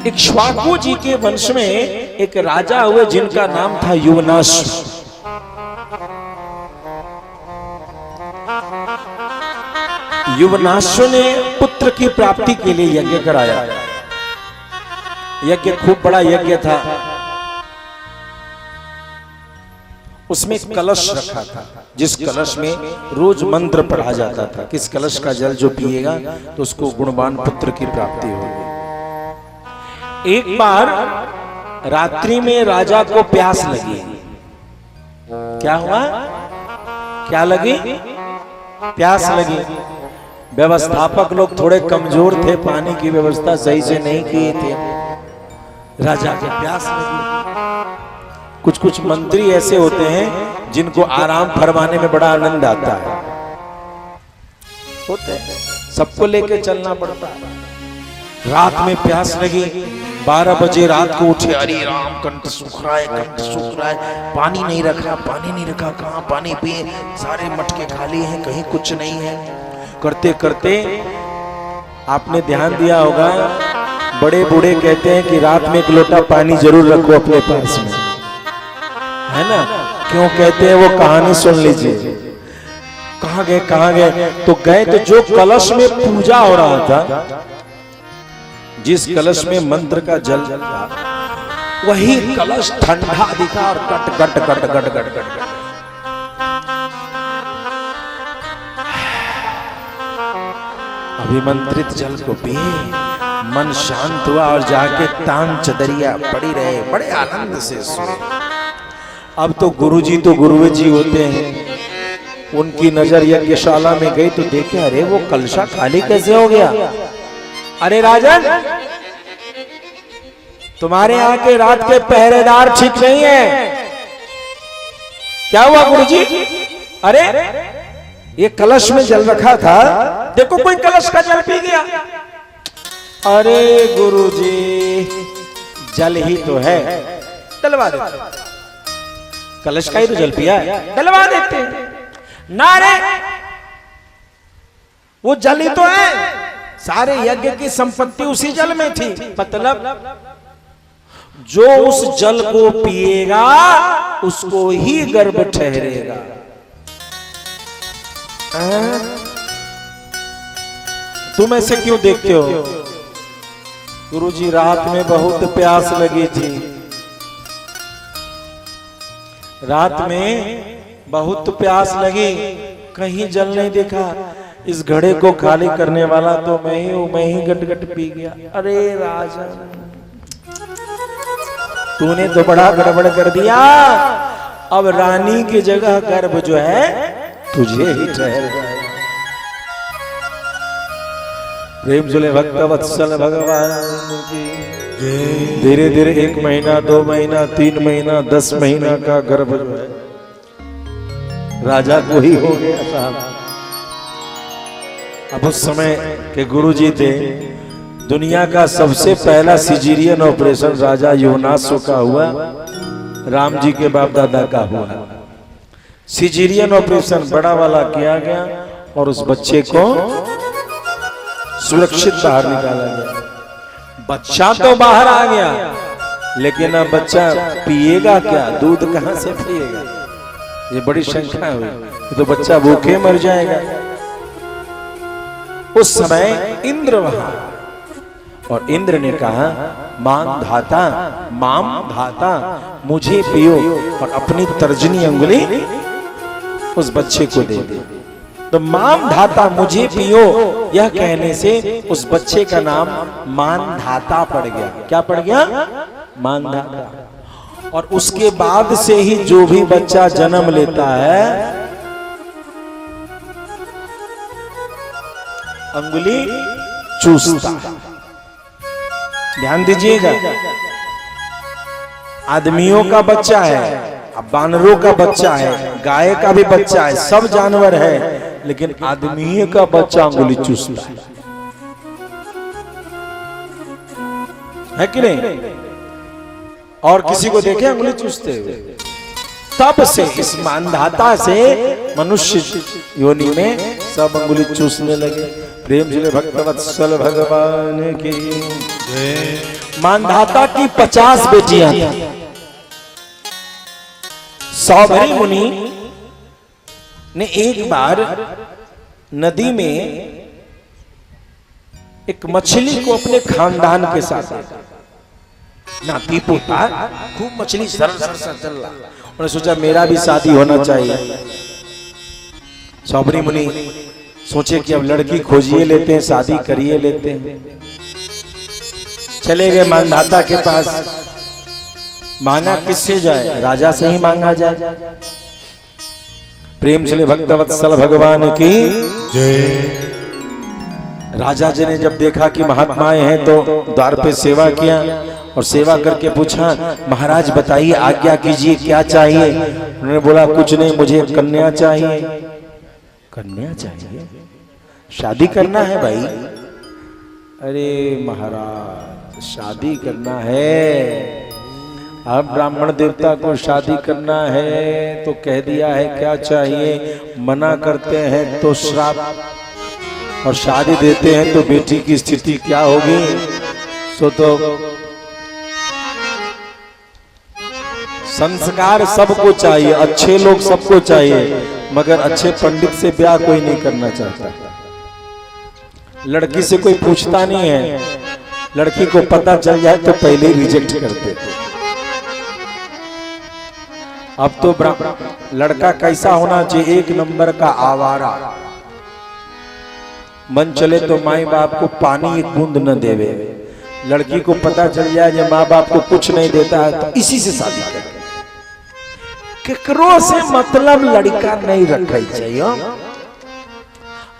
इक्ष्वाकु जी के वंश में एक राजा हुए जिनका नाम था युवनाश्व। युवनाश्व ने पुत्र की प्राप्ति के लिए यज्ञ कराया। यज्ञ खूब बड़ा यज्ञ था। उसमें कलश रखा था, जिस कलश में रोज मंत्र पढ़ा जाता था कि इस कलश का जल जो पिएगा तो उसको गुणवान पुत्र की प्राप्ति होगी। एक बार रात्रि में राजा को प्यास लगी। क्या हुआ? क्या लगी? प्यास लगी। व्यवस्थापक लोग थोड़े कमजोर थे, पानी की व्यवस्था सही से नहीं किए थे। राजा को प्यास लगी। कुछ कुछ मंत्री ऐसे होते हैं जिनको आराम फरमाने में बड़ा आनंद आता है, होते हैं, सबको लेके चलना पड़ता है। रात में प्यास लगी, 12 बजे रात को उठे, अरे राम कंठ सूख रहा है, कंठ सूख रहा है, पानी नहीं रखा, कहाँ पानी पिए, सारे मटके खाली हैं, कहीं कुछ नहीं है। करते करते आपने ध्यान दिया होगा, बड़े बूढ़े कहते हैं कि रात में 1 लोटा पानी जरूर रखो अपने पास में, है ना? क्यों कहते हैं वो कहानी सुन लीजिए। कहाँ गए? तो गए तो जो कलश में पूजा हो रहा था, जिस कलश में मंत्र का जल था, वही कलश ठंडा दिखा और कट अभिमंत्रित जल को पिए, मन शांत हुआ और जाके तान चदरिया पड़ी रहे, बड़े आनंद से सोए। अब तो गुरुजी होते हैं, उनकी नजर यज्ञशाला में गई तो देखे, अरे वो कलशा खाली कैसे हो गया? अरे राजन, तुम्हारे यहाँ के रात के पहरेदार ठीक नहीं है। क्या हुआ गुरुजी? अरे ये कलश में जल रखा था, देखो कोई कलश का जल पी गया। अरे गुरुजी, जल ही तो है, डलवा देते। कलश का ही तो जल पिया है, डलवा देते। ना रे, वो जल ही तो है, सारे यज्ञ की संपत्ति उसी जल में थी। मतलब जो उस जल को पिएगा उसको ही गर्भ ठहरेगा। तुम ऐसे क्यों देखते हो? गुरुजी, रात में बहुत प्यास लगी थी, रात में बहुत प्यास लगी, कहीं जल नहीं दिखा। इस घड़े को खाली करने वाला तो मैं ही हूं, मैं ही गट पी गया। अरे राजा, तूने तो बड़ा गड़बड़ कर दिया। अब रानी की जगह गर्भ जो है तुझे ही ठहर जाएगा। प्रेम जुले भक्त वत्सल भगवान की। धीरे धीरे 1 महीना, 2 महीना, 3 महीना, 10 महीना का गर्भ जो है राजा को ही हो गया साहब। अब उस समय के गुरुजी थे, दुनिया का सबसे पहला सिजेरियन ऑपरेशन राजा योनासो का हुआ, राम जी के बाप दादा का हुआ। सिजेरियन ऑपरेशन बड़ा वाला किया गया और उस बच्चे को सुरक्षित बाहर निकाला गया। बच्चा तो बाहर आ गया, लेकिन अब बच्चा पिएगा क्या? दूध कहां से पिएगा? ये बड़ी शंका हुई। तो बच्चा भूखे मर जाएगा। उस समय इंद्र वहां, और इंद्र ने कहा, माम धाता मुझे पियो, और अपनी तर्जनी अंगुली उस बच्चे को दे दे। तो माम धाता मुझे पियो, यह कहने से उस बच्चे का नाम मानधाता पड़ गया। क्या पड़ गया? मानधाता। और उसके बाद से ही जो भी बच्चा जन्म लेता है, अंगुली चूसता। ध्यान दीजिएगा, आदमियों का बच्चा है, अब बानरों का बच्चा है, गाय का भी बच्चा है, सब जानवर है, लेकिन आदमी का बच्चा अंगुली चूसता है कि नहीं? और किसी को देखे अंगुली चूसते हुए? तब से इस मानधाता से मनुष्य योनि में सब अंगुली चूसने लगे। प्रेम जिले भक्तवत्सल भगवान की। मानधाता की 50 बेटियां थी। सौभरी मुनि ने एक बार नदी में एक मछली को अपने खानदान के साथ देखा। नाती पोता खूब मछली सर चल रहा, उन्होंने सोचा मेरा भी शादी होना चाहिए। सौबरी मुनि सोचे कि अब लड़की खोजिए लेते हैं, शादी करिए लेते हैं। चले गए मानधाता के पास। मांगा किससे जाए? राजा से ही मांगा जाए। प्रेम से भक्तवत्सल भगवान की जय। राजा जी ने जब देखा कि महात्माएं हैं तो द्वार पे सेवा किया और सेवा करके पूछा, महाराज बताइए आज्ञा कीजिए क्या चाहिए? उन्होंने बोला कुछ नहीं, मुझे कन्या चाहिए। कन्या चाहिए? शादी करना है भाई। अरे महाराज शादी करना है, अब ब्राह्मण देवता को शादी करना है तो कह दिया है क्या चाहिए, मना करते हैं तो श्राप, और शादी देते हैं तो बेटी की स्थिति क्या होगी। सो तो संस्कार सबको चाहिए, अच्छे लोग सबको चाहिए, मगर अच्छे पंडित से ब्याह कोई नहीं करना चाहता। लड़की से कोई पूछता नहीं है, लड़की को पता चल जाए तो पहले रिजेक्ट कर देते। अब तो लड़का कैसा होना चाहिए? एक नंबर का आवारा, मन चले तो माई बाप को पानी एक बूंद न देवे। लड़की को पता चल जाए कि माँ बाप को कुछ नहीं देता है तो इसी से शादी कर। केकरो से मतलब लड़का नहीं रखा चाहिए,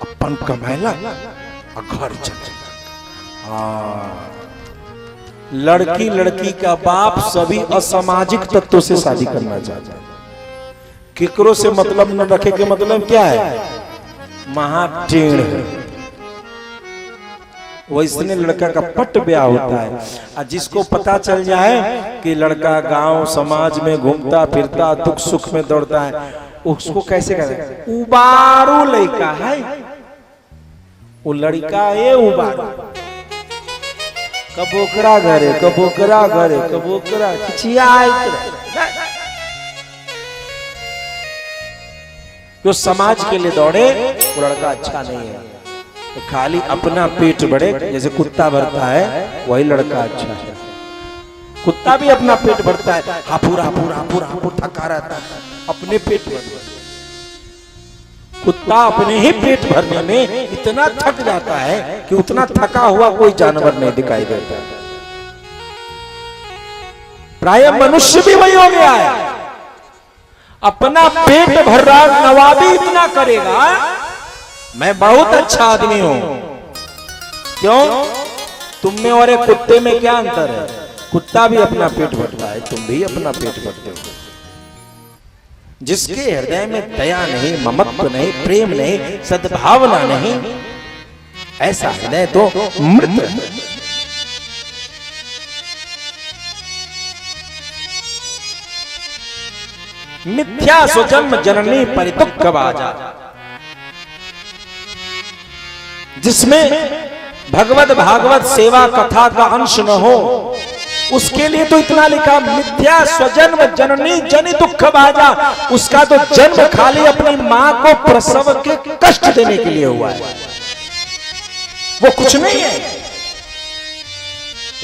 अपन कमाएला घर चल। लड़की लड़की का बाप सभी असामाजिक तत्वों से शादी करना चाहता है। केकरो से मतलब न रखे के मतलब क्या है? महाटेढ़ है। वैसने लड़का का पट ब्याह होता है। और जिसको पता चल जाए कि लड़का गांव समाज में घूमता फिरता दुख सुख में दौड़ता है, उसको कैसे करें? उबारू लड़का है वो, लड़का ये उबारू, कबोकरा घरे कबोकरा घरे कबोकरा खिचिया। जो समाज के लिए दौड़े वो लड़का अच्छा नहीं है। तो खाली अपना पेट भरे, जैसे कुत्ता भरता है वही लड़का अच्छा है। कुत्ता भी अपना पेट भरता है, हापुर हापुर हापुर हापुर थका रहता है, अपने पेट भरता है। कुत्ता अपने ही पेट भरने में इतना थक जाता है कि उतना थका हुआ कोई जानवर नहीं दिखाई देता। प्राय मनुष्य भी वही हो गया है, अपना पेट भर रहा नवाबी इतना करेगा मैं बहुत अच्छा आदमी हूं। क्यों? तुम में और एक कुत्ते में क्या अंतर है? कुत्ता भी अपना पेट भरता है, तुम भी अपना पेट भरते हो। जिसके हृदय में दया नहीं, ममत्व नहीं, प्रेम नहीं, सद्भावना नहीं, ऐसा हृदय तो मृत है। मिथ्या स्वजन्म जननी परिदुःख बाजा। जिसमें भगवत भागवत सेवा कथा का अंश न हो, उसके लिए तो इतना लिखा, मिथ्या स्वजन्म जननी जनि दुख बाजा। उसका तो जन्म खाली अपनी मां को प्रसव के कष्ट देने के लिए हुआ है, वो कुछ नहीं है।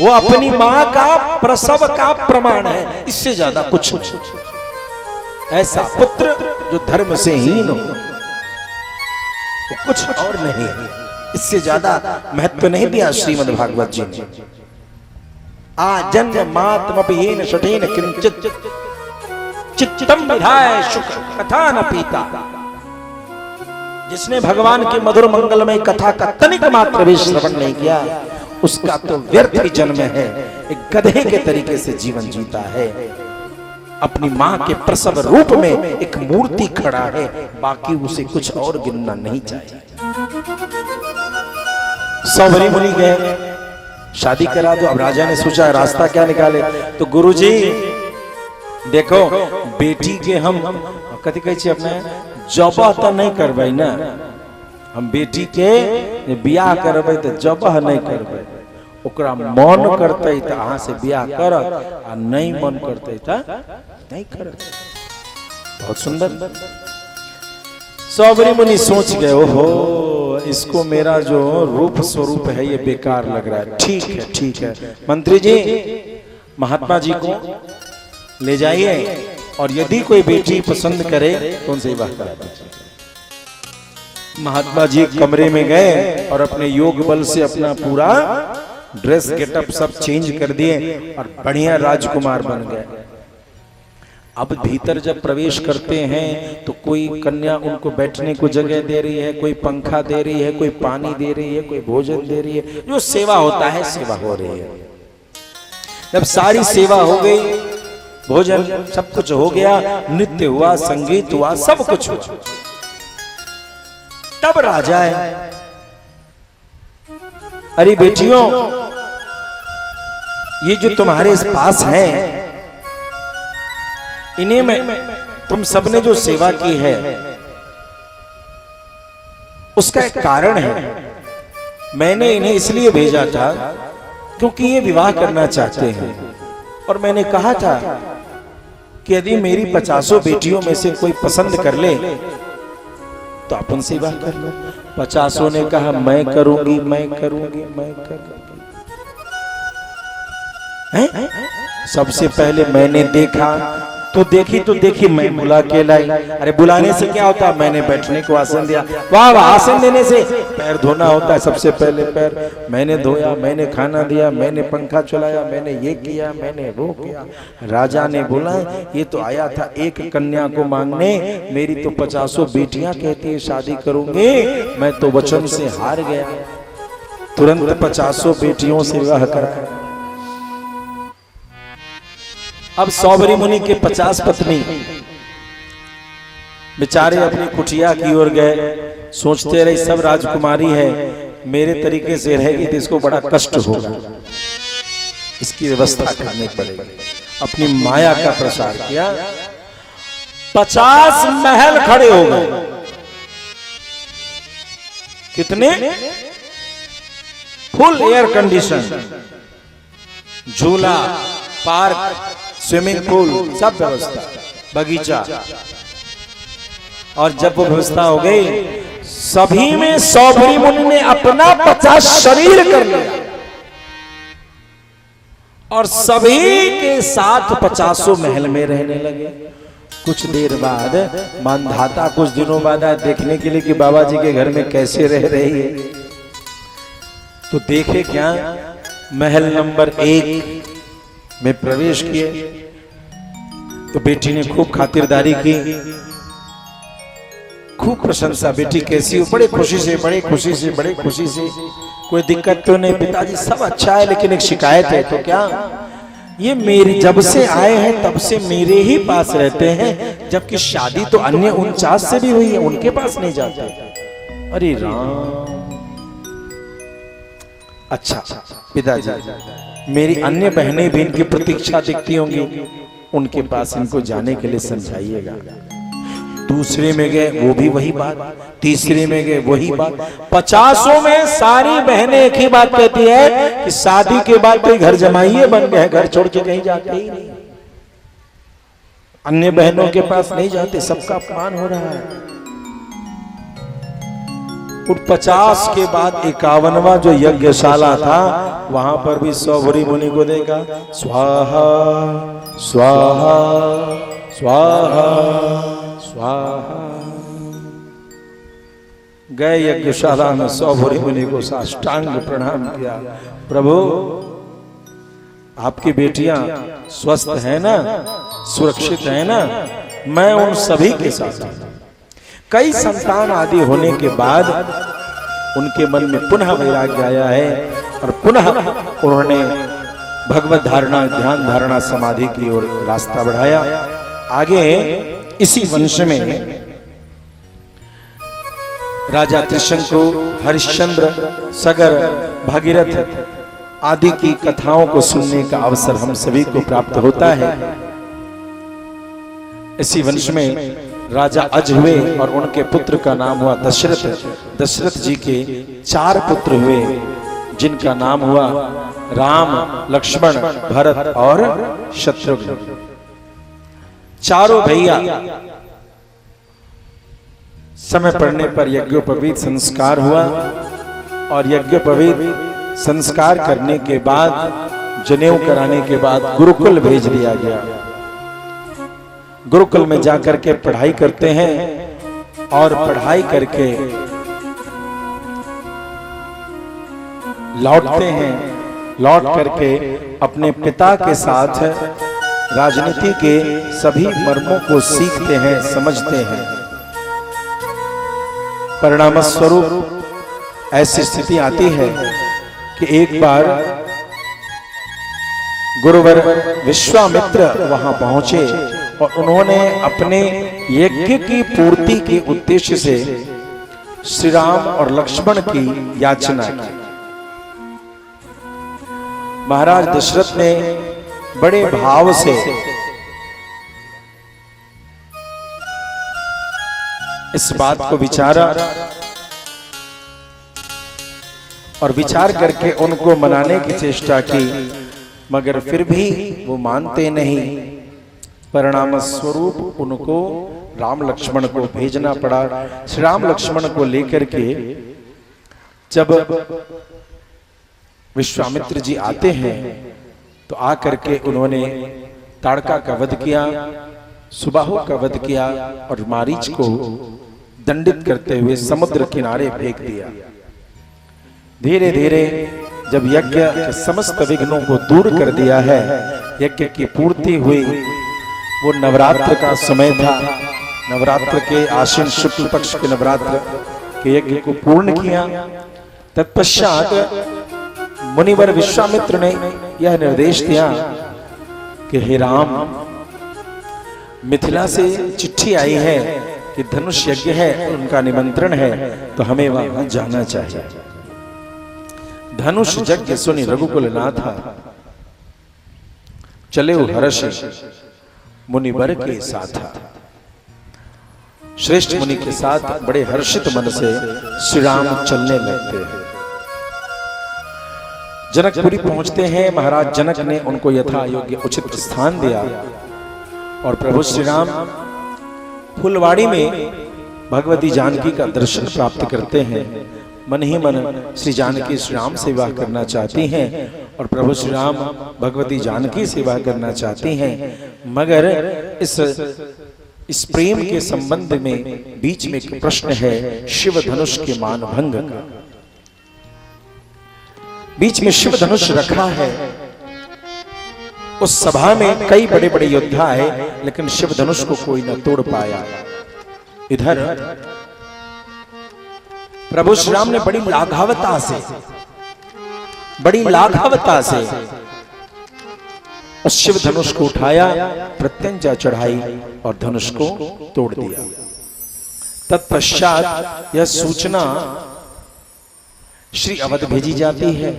वो अपनी मां का प्रसव का प्रमाण है, इससे ज्यादा कुछ नहीं। ऐसा पुत्र जो धर्म से हीन हो, वो कुछ और नहीं है। इससे ज्यादा महत्व नहीं दिया श्रीमद् भागवत जी ने। आजन्म मातमपीन शठेन किंचित चित्तम विधाय शुक कथा न पीता। जिसने भगवान की मधुर मंगलमय कथा का तनिक मात्र भी श्रवण नहीं किया, उसका तो व्यर्थ ही जन्म है। एक गधे के तरीके से जीवन जीता है। अपनी मां के प्रसव रूप में एक मूर्ति खड़ा है, बाकी उसे कुछ और गिनना नहीं चाहिए। सौबरी मुनि गए, शादी करा दो। अब राजा ने सोचा रास्ता क्या निकाले, तो गुरुजी देखो बेटी के हम कथी कहे छी अपने जबह तो नहीं करबै ना, हम बेटी के बियाह करबै तो जबह नहीं करबै। ओकरा मन करते तो अहाँ से बियाह करत, आ नहीं मन करते तो नहीं करत। बहुत सुंदर। सौबरी मुनि सोच गए, ओहो इसको मेरा जो रूप स्वरूप है ये बेकार लग रहा है। ठीक है ठीक है, मंत्री जी महात्मा जी को ले जाइए और यदि कोई बेटी पसंद करे तो उनसे विवाह करा दीजिए। महात्मा जी कमरे में गए और अपने योग बल से अपना पूरा ड्रेस गेटअप सब चेंज कर दिए और बढ़िया राजकुमार बन गए। अब भीतर जब प्रवेश करते हैं तो कोई कन्या उनको बैठने को जगह दे रही है, कोई पंखा दे रही है, कोई पानी दे रही है, कोई भोजन दे रही है, जो सेवा होता है सेवा हो रही है। जब सारी सेवा हो गई, भोजन सब कुछ हो गया, नृत्य हुआ, संगीत हुआ, सब कुछ हुआ, तब राजा है, अरे बेटियों ये जो तुम्हारे पास हैं इन्हें में तुम सबने जो सेवा की है उसका एक कारण है। मैंने इन्हें इसलिए भेजा था क्योंकि ये विवाह करना चाहते हैं और मैंने कहा था कि यदि मेरी 50 बेटियों में से कोई पसंद कर ले तो आप उनसे विवाह कर लो। 50 ने कहा मैं करूंगी, मैं करूंगी, मैं करूंगी। सबसे पहले मैंने देखा तो देखी मैं बुला के लाई। अरे बुलाने से क्या होता, मैंने बैठने को आसन दिया। वाह वाह, आसन देने से पैर धोना होता है। सबसे पहले पैर मैंने धोया, मैंने खाना दिया, मैंने पंखा चलाया, मैंने ये किया, मैंने वो किया। राजा ने बोला ये तो आया था एक कन्या को मांगने, मेरी तो 50 बेटियां कहती है शादी करूंगी, मैं तो वचन से हार गया। तुरंत 50 बेटियों से विवाह करा। अब सौभरी मुनि के 50 पत्नी बेचारे अपनी कुटिया की ओर गए, सोचते रहे सब राजकुमारी है, मेरे तरीके से रहेगी तो इसको बड़ा कष्ट होगा, इसकी व्यवस्था करनी पड़ेगी। अपनी माया का प्रसार किया, 50 महल खड़े हो गए। कितने? फुल एयर कंडीशन, झूला, पार्क, स्विमिंग पूल, सब व्यवस्था, बगीचा। और जब वो व्यवस्था हो गई, सभी में सौभरी मुनि ने अपना 50 शरीर कर लिया और सभी के साथ 50 महल में रहने लगे। कुछ देर बाद मानधाता कुछ दिनों बाद आया देखने के लिए कि बाबा जी के घर में कैसे रह रही है। तो देखे क्या, महल नंबर 1 में प्रवेश किए तो बेटी ने खूब खातिरदारी की, खूब प्रशंसा, बेटी कैसी हो, बड़े खुशी से, बड़े खुशी से, बड़े खुशी से, कोई दिक्कत तो नहीं, पिताजी सब अच्छा है, लेकिन एक शिकायत है। तो क्या? ये मेरी जब से आए हैं तब से मेरे ही पास रहते हैं, जबकि शादी तो अन्य 49 से भी हुई है, उनके पास नहीं जाते। अरे राम, अच्छा पिताजी मेरी अन्य बहनें भी इनकी प्रतीक्षा दिखती होंगी, उनके पास इनको जाने के लिए समझाइएगा। दूसरे में गए वो भी वही बात, तीसरे में गए वही बात, 50 में सारी बहनें एक ही बात कहती है कि शादी के बाद कोई घर जमाइए बन गए, घर छोड़ के कहीं जाते ही नहीं, अन्य बहनों के पास नहीं जाते, सबका अपमान हो रहा है। और 50 के बाद 51वां जो यज्ञशाला था वहां पर भी सौभरी मुनि को देखा, स्वाहा स्वाहा स्वाहा स्वाहा। गए यज्ञशाला में सौभरी मुनि को साष्टांग प्रणाम किया, प्रभु आपकी बेटियां स्वस्थ है ना, सुरक्षित है ना? मैं उन सभी के साथ हूं। कई संतान आदि होने के बाद उनके मन में पुनः वैराग्य आया है और पुनः उन्होंने भगवत धारणा, ध्यान धारणा, समाधि की ओर रास्ता बढ़ाया। आगे इसी वंश में राजा त्रिशंकु, हरिश्चंद्र, सगर, भागीरथ आदि की कथाओं को सुनने का अवसर हम सभी को प्राप्त होता है। इसी वंश में राजा अज हुए और उनके पुत्र का नाम हुआ दशरथ। दशरथ जी के 4 पुत्र हुए जिनका नाम हुआ राम, लक्ष्मण, भरत और शत्रुघ्न। चारों भैया समय पड़ने पर यज्ञोपवीत संस्कार हुआ और यज्ञोपवीत संस्कार करने के बाद, जनेऊ कराने के बाद गुरुकुल भेज दिया गया। गुरुकुल में जाकर के पढ़ाई करते हैं और पढ़ाई करके लौटते हैं। लौट करके अपने पिता के साथ राजनीति के सभी मर्मों को सीखते हैं, समझते हैं। परिणाम स्वरूप ऐसी स्थिति आती है कि एक बार गुरुवर विश्वामित्र वहां पहुंचे और उन्होंने अपने यज्ञ की पूर्ति के उद्देश्य से श्री राम और लक्ष्मण की याचना की। महाराज दशरथ ने बड़े भाव से इस बात को विचारा और विचार करके उनको मनाने की चेष्टा की, मगर फिर भी वो मानते नहीं। परिणाम स्वरूप उनको राम लक्ष्मण को भेजना पड़ा। श्री राम लक्ष्मण को लेकर के जब विश्वामित्र जी आते हैं तो आकर के उन्होंने ताड़का का वध किया, सुबाहु का वध किया और मारीच को दंडित करते हुए समुद्र किनारे फेंक दिया। धीरे धीरे जब यज्ञ के समस्त विघ्नों को दूर कर दिया है, यज्ञ की पूर्ति हुई। वो नवरात्र का समय था। नवरात्र के आश्विन शुक्ल पक्ष के नवरात्र के यज्ञ को पूर्ण किया। तत्पश्चात मुनिवर विश्वामित्र ने यह निर्देश दिया कि हे राम, मिथिला से चिट्ठी आई है कि धनुष यज्ञ है, उनका निमंत्रण है, तो हमें वहां जाना चाहिए। धनुष यज्ञ सुनी रघुकुल नाथा चले हर्ष मुनिवर के साथ। श्रेष्ठ मुनि के साथ बड़े हर्षित मन से श्री राम चलने लगते हैं। जनकपुरी पहुंचते हैं। महाराज जनक ने उनको यथा योग्य उचित स्थान दिया और प्रभु श्री राम फुलवाड़ी में भगवती जानकी का दर्शन प्राप्त करते हैं। मन ही मन श्री जानकी श्री राम से विवाह करना चाहती हैं और प्रभु श्री राम भगवती जानकी से विवाह करना चाहती हैं, मगर इस प्रेम के संबंध में बीच में एक प्रश्न है शिव धनुष के मान भंग का। बीच में शिव धनुष रखा है। उस सभा में कई बड़े बड़े योद्धा आए, लेकिन शिव धनुष को कोई न तोड़ पाया। इधर प्रभु श्री राम ने बड़ी लाघवता से उस शिव धनुष को उठाया, प्रत्यंचा चढ़ाई और धनुष को तोड़ दिया। तत्पश्चात यह सूचना श्री अवध भेजी जाती है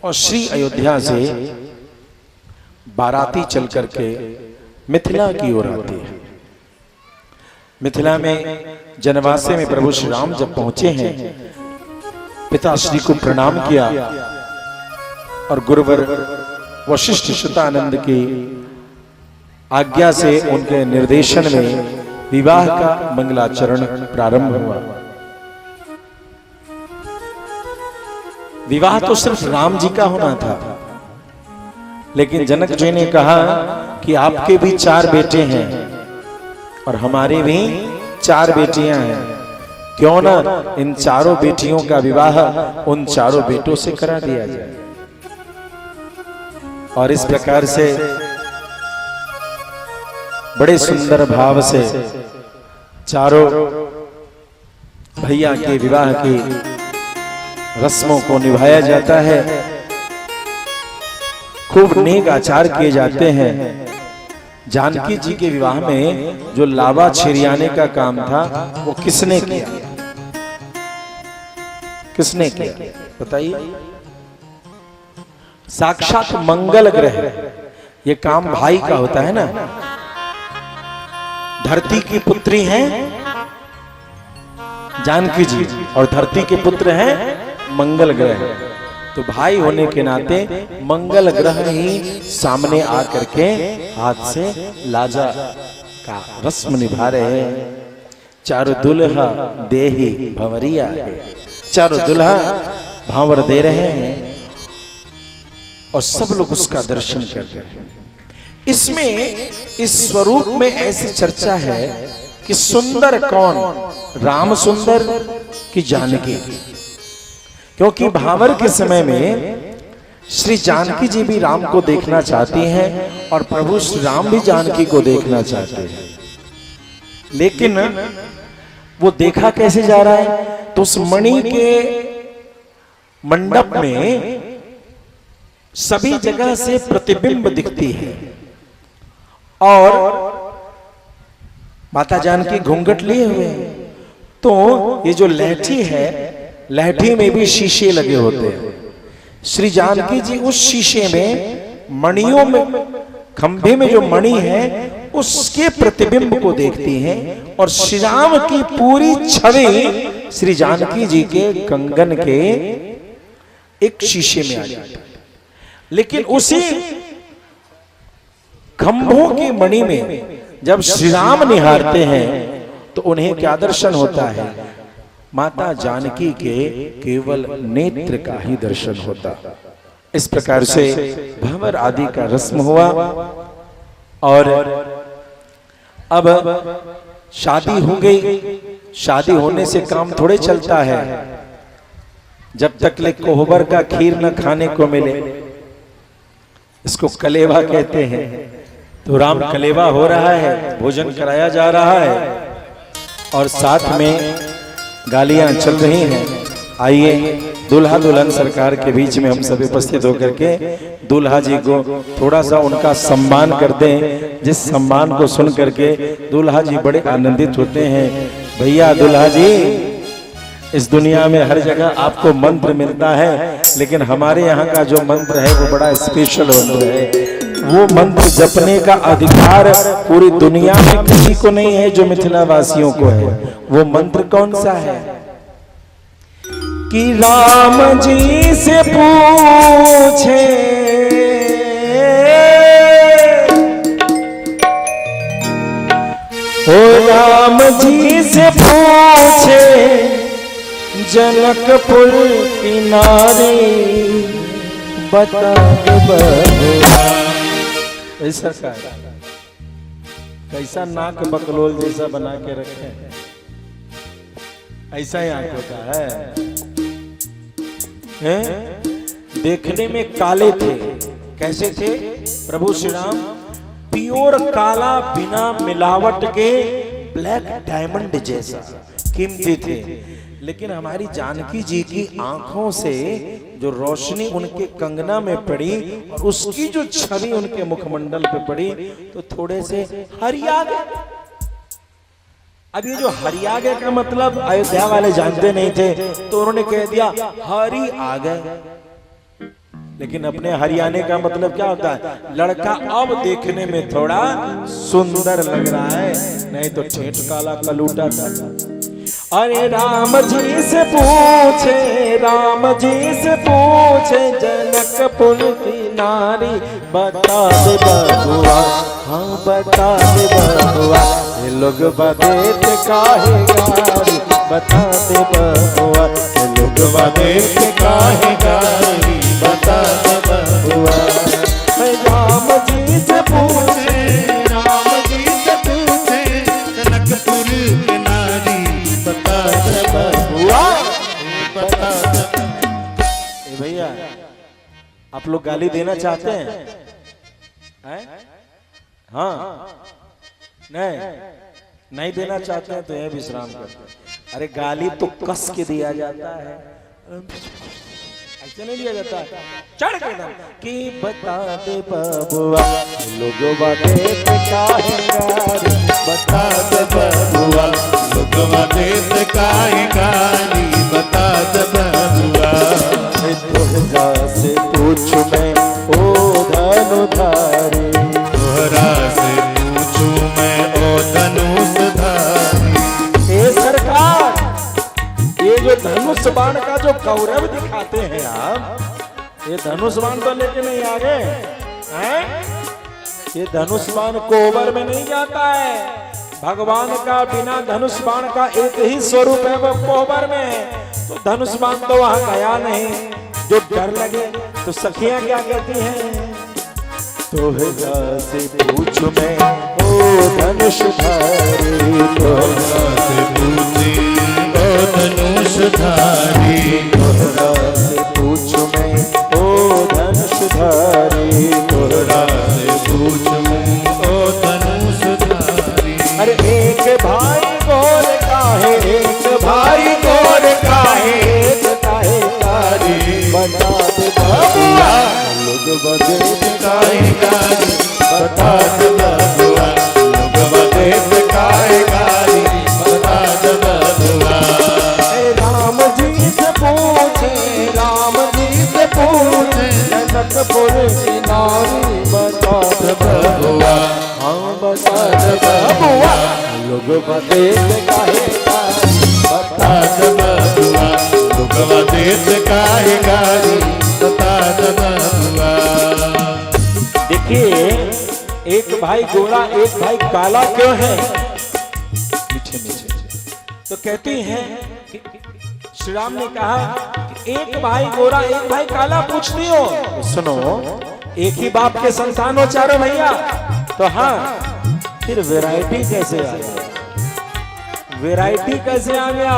और श्री अयोध्या से बाराती चल करके मिथिला की ओर आती है। मिथिला में जनवासे में प्रभु श्री राम जब पहुंचे हैं, पिताश्री को प्रणाम किया और गुरुवर वशिष्ठ शुतानंद की आज्ञा से उनके निर्देशन में विवाह का मंगलाचरण प्रारंभ हुआ। विवाह तो सिर्फ राम जी का होना था, लेकिन जनक जी ने कहा कि आपके भी 4 बेटे हैं और हमारे भी 4 बेटियां हैं, क्यों ना इन 4 बेटियों का विवाह उन 4 बेटों से करा दिया जाए। और इस प्रकार से बड़े सुंदर भाव से 4 भैया के विवाह की रस्मों को निभाया जाता है। खूब नेक आचार किए जाते हैं। जानकी जी के विवाह में जो लावा छिरियाने का काम था वो किसने किया? किसने किया बताइए? साक्षात मंगल ग्रह। ये काम भाई का होता है ना। धरती की पुत्री हैं जानकी जी और धरती के पुत्र हैं मंगल ग्रह। तो भाई होने के नाते मंगल ग्रह ही सामने आकर के हाथ से लाजा का रस्म निभा रहे हैं। चारों दुल्हा देही भंवरिया है। चारों दुल्हा भांवर दे रहे हैं और सब लोग उसका दर्शन कर रहे हैं। इसमें इस स्वरूप में ऐसी चर्चा है कि सुंदर कौन, राम सुंदर कि जानकी। क्योंकि भावर के समय में श्री जानकी जी भी राम को देखना चाहती हैं और प्रभु श्री राम भी जानकी को देखना चाहते हैं, लेकिन वो देखा कैसे जा रहा है? तो उस मणि के मंडप में सभी जगह से प्रतिबिंब दिखती है और माता जानकी घूंघट लिए हुए हैं। तो ये जो लहठी है, लहठी में भी शीशे लगे होते हैं। श्री जानकी जी उस शीशे में मणियों में, खंभे में जो मणि है उसके प्रतिबिंब को देखती हैं और श्री राम की पूरी छवि श्री जानकी जी के कंगन के एक शीशे में आ जाती है। लेकिन उसी खंभों की मणि में जब श्री राम निहारते हैं तो उन्हें क्या दर्शन होता है? माता जानकी के केवल नेत्र का ही दर्शन होता। इस प्रकार से भंवर आदि का रस्म हुआ और अब शादी हो गई। शादी होने से काम थोड़े चलता है, जब तक ले कोहबर का खीर न खाने को मिले। इसको कलेवा कहते हैं। तो राम कलेवा हो रहा है, भोजन कराया जा रहा है और साथ में गालियां चल रही हैं। आइए दूल्हा दुल्हन सरकार के बीच में हम सब उपस्थित होकर के दूल्हा जी को थोड़ा सा उनका सम्मान कर दें, जिस सम्मान को सुन करके दूल्हा जी बड़े आनंदित होते हैं। भैया दूल्हा जी, इस दुनिया में हर जगह आपको मंत्र मिलता है, लेकिन हमारे यहाँ का जो मंत्र है वो बड़ा स्पेशल मंत्र है। वो मंत्र जपने का अधिकार पूरी दुनिया में किसी को नहीं है जो मिथिला वासियों को है। वो मंत्र कौन सा है? कि राम जी से पूछे ओ राम जी से पूछे जनकपुर की नारी बता दे बबुआ। ऐसा कैसा नाक बकलोल जैसा बना के रखे, ऐसा ही आंख होता है? देखने में काले थे। कैसे थे? प्रभु श्री राम प्योर काला, बिना मिलावट के, ब्लैक डायमंड जैसा कीमती थे। लेकिन हमारी जानकी जी की आंखों से जो रोशनी उनके कंगना में पड़ी और उसकी जो छवि उनके मुखमंडल पे पड़ी तो थोड़े से हरिया गए। अब ये जो हरिया गए का मतलब अयोध्या वाले जानते नहीं थे, तो उन्होंने कह दिया हरि आ गए। लेकिन अपने हरियाणे का मतलब क्या होता है? लड़का अब देखने में थोड़ा सुंदर लग रहा है, नहीं तो ठेठ काला कलूटा था। अरे राम जी से पूछे, राम जी से पूछे जनकपुर की नारी बता दे बबुआ, हाँ बता दे बबुआ। ये लोग बदेत काहे गारी बता दे बबुआ, ये लोग बदेत काहे गारी बता दे बबुआ। राम जी से पूछे, राम जी से पूछे जनकपुर की नारी बता दे बबुआ, बता दे। भैया आप लोग गाली देना चाहते हैं? हाँ नहीं देना चाहते हैं तो यह विश्राम करते हैं। अरे गाली तो कस के दिया जाता है, ऐसे नहीं दिया जाता है चढ़ के दम कि बता दे बबुआ लोगों बातें काहे गारी, बता दे बबुआ लोगों बातें काहे गारी, बता दे बबुआ। तोहरा से पूछूं मैं ओ धनुधारी, तोहरा से पूछूं मैं ओ धनुषधारी। हे सरकार, ये जो धनुष बाण का जो गौरव दिखाते हैं आप, ये धनुष बाण तो लेके नहीं आ गए हैं? ये धनुष बाण कोबर में नहीं जाता है। भगवान का बिना धनुष बाण का एक ही स्वरूप है, वो कोबर में। तो धनुष बाण तो वहां गया नहीं। जो डर लगे तो सखियां क्या कहती हैं? तोहरा से पूछ मैं ओ धनुषधारी, तोहरा से पूछे ओ धनुषधारी, तोहरा से पूछ मैं ओ धनुषधारी, तोहरा से पूछ मैं ओ धनुषधारी। अरे एक भाई गोर काहे, एक भाई गोर काहे, एक काहे कारी, बता दे बबुआ लोग बदे काहे कारी, बता दे बबुआ लोग बदे काहे कारी, बता दे बबुआ। राम जी से पूछे, राम जी से पूछे जनकपुर की नारी, बता दे बबुआ, हाँ बता दे बबुआ लोग बदे काहे कारी, बता दे बबुआ लोग बदे काहे कारी, बता दे बबुआ। देखिए एक भाई गोरा एक भाई काला क्यों है? नीचे नीचे तो कहती हैं कि श्री राम ने कहा कि एक भाई गोरा एक भाई काला पूछती हो, सुनो एक ही बाप के संतान हो चारों भैया, तो हाँ फिर वैरायटी कैसे आ गया? वैरायटी कैसे आ गया?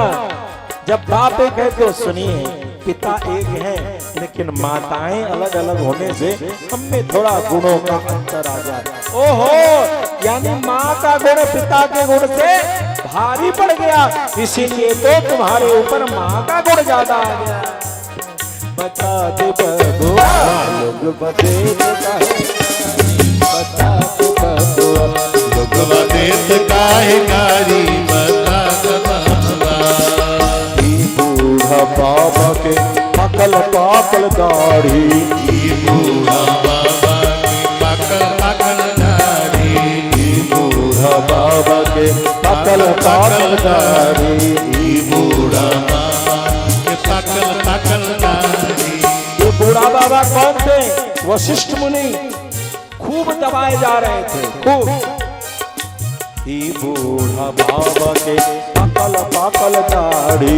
जब बाप एक है तो सुनिए पिता एक है, लेकिन माताएं अलग अलग होने से हमें थोड़ा गुणों का अंतर आ जाता। ओहो, यानी माँ का गुण पिता के गुण से भारी पड़ गया, इसीलिए तो तुम्हारे ऊपर माँ का गुण ज्यादा आ गया। बता दे बबुआ लोग बदे काहे, बता दे बबुआ लोग बदे काहे कारी, बता दे बबुआ। बूढ़ा बाबा के पकल पाकल दाढ़ी, बूढ़ा बाबा की पकल पकल दाढ़ी, बूढ़ा बाबा के पकल पाकल दाढ़ी, बूढ़ा बाबा के पकल पकल दाढ़ी। ये बूढ़ा बाबा कौन थे? वशिष्ठ मुनि खूब दबाए जा रहे थे, खूब। बूढ़ा बाबा के पकल पाकल दाढ़ी,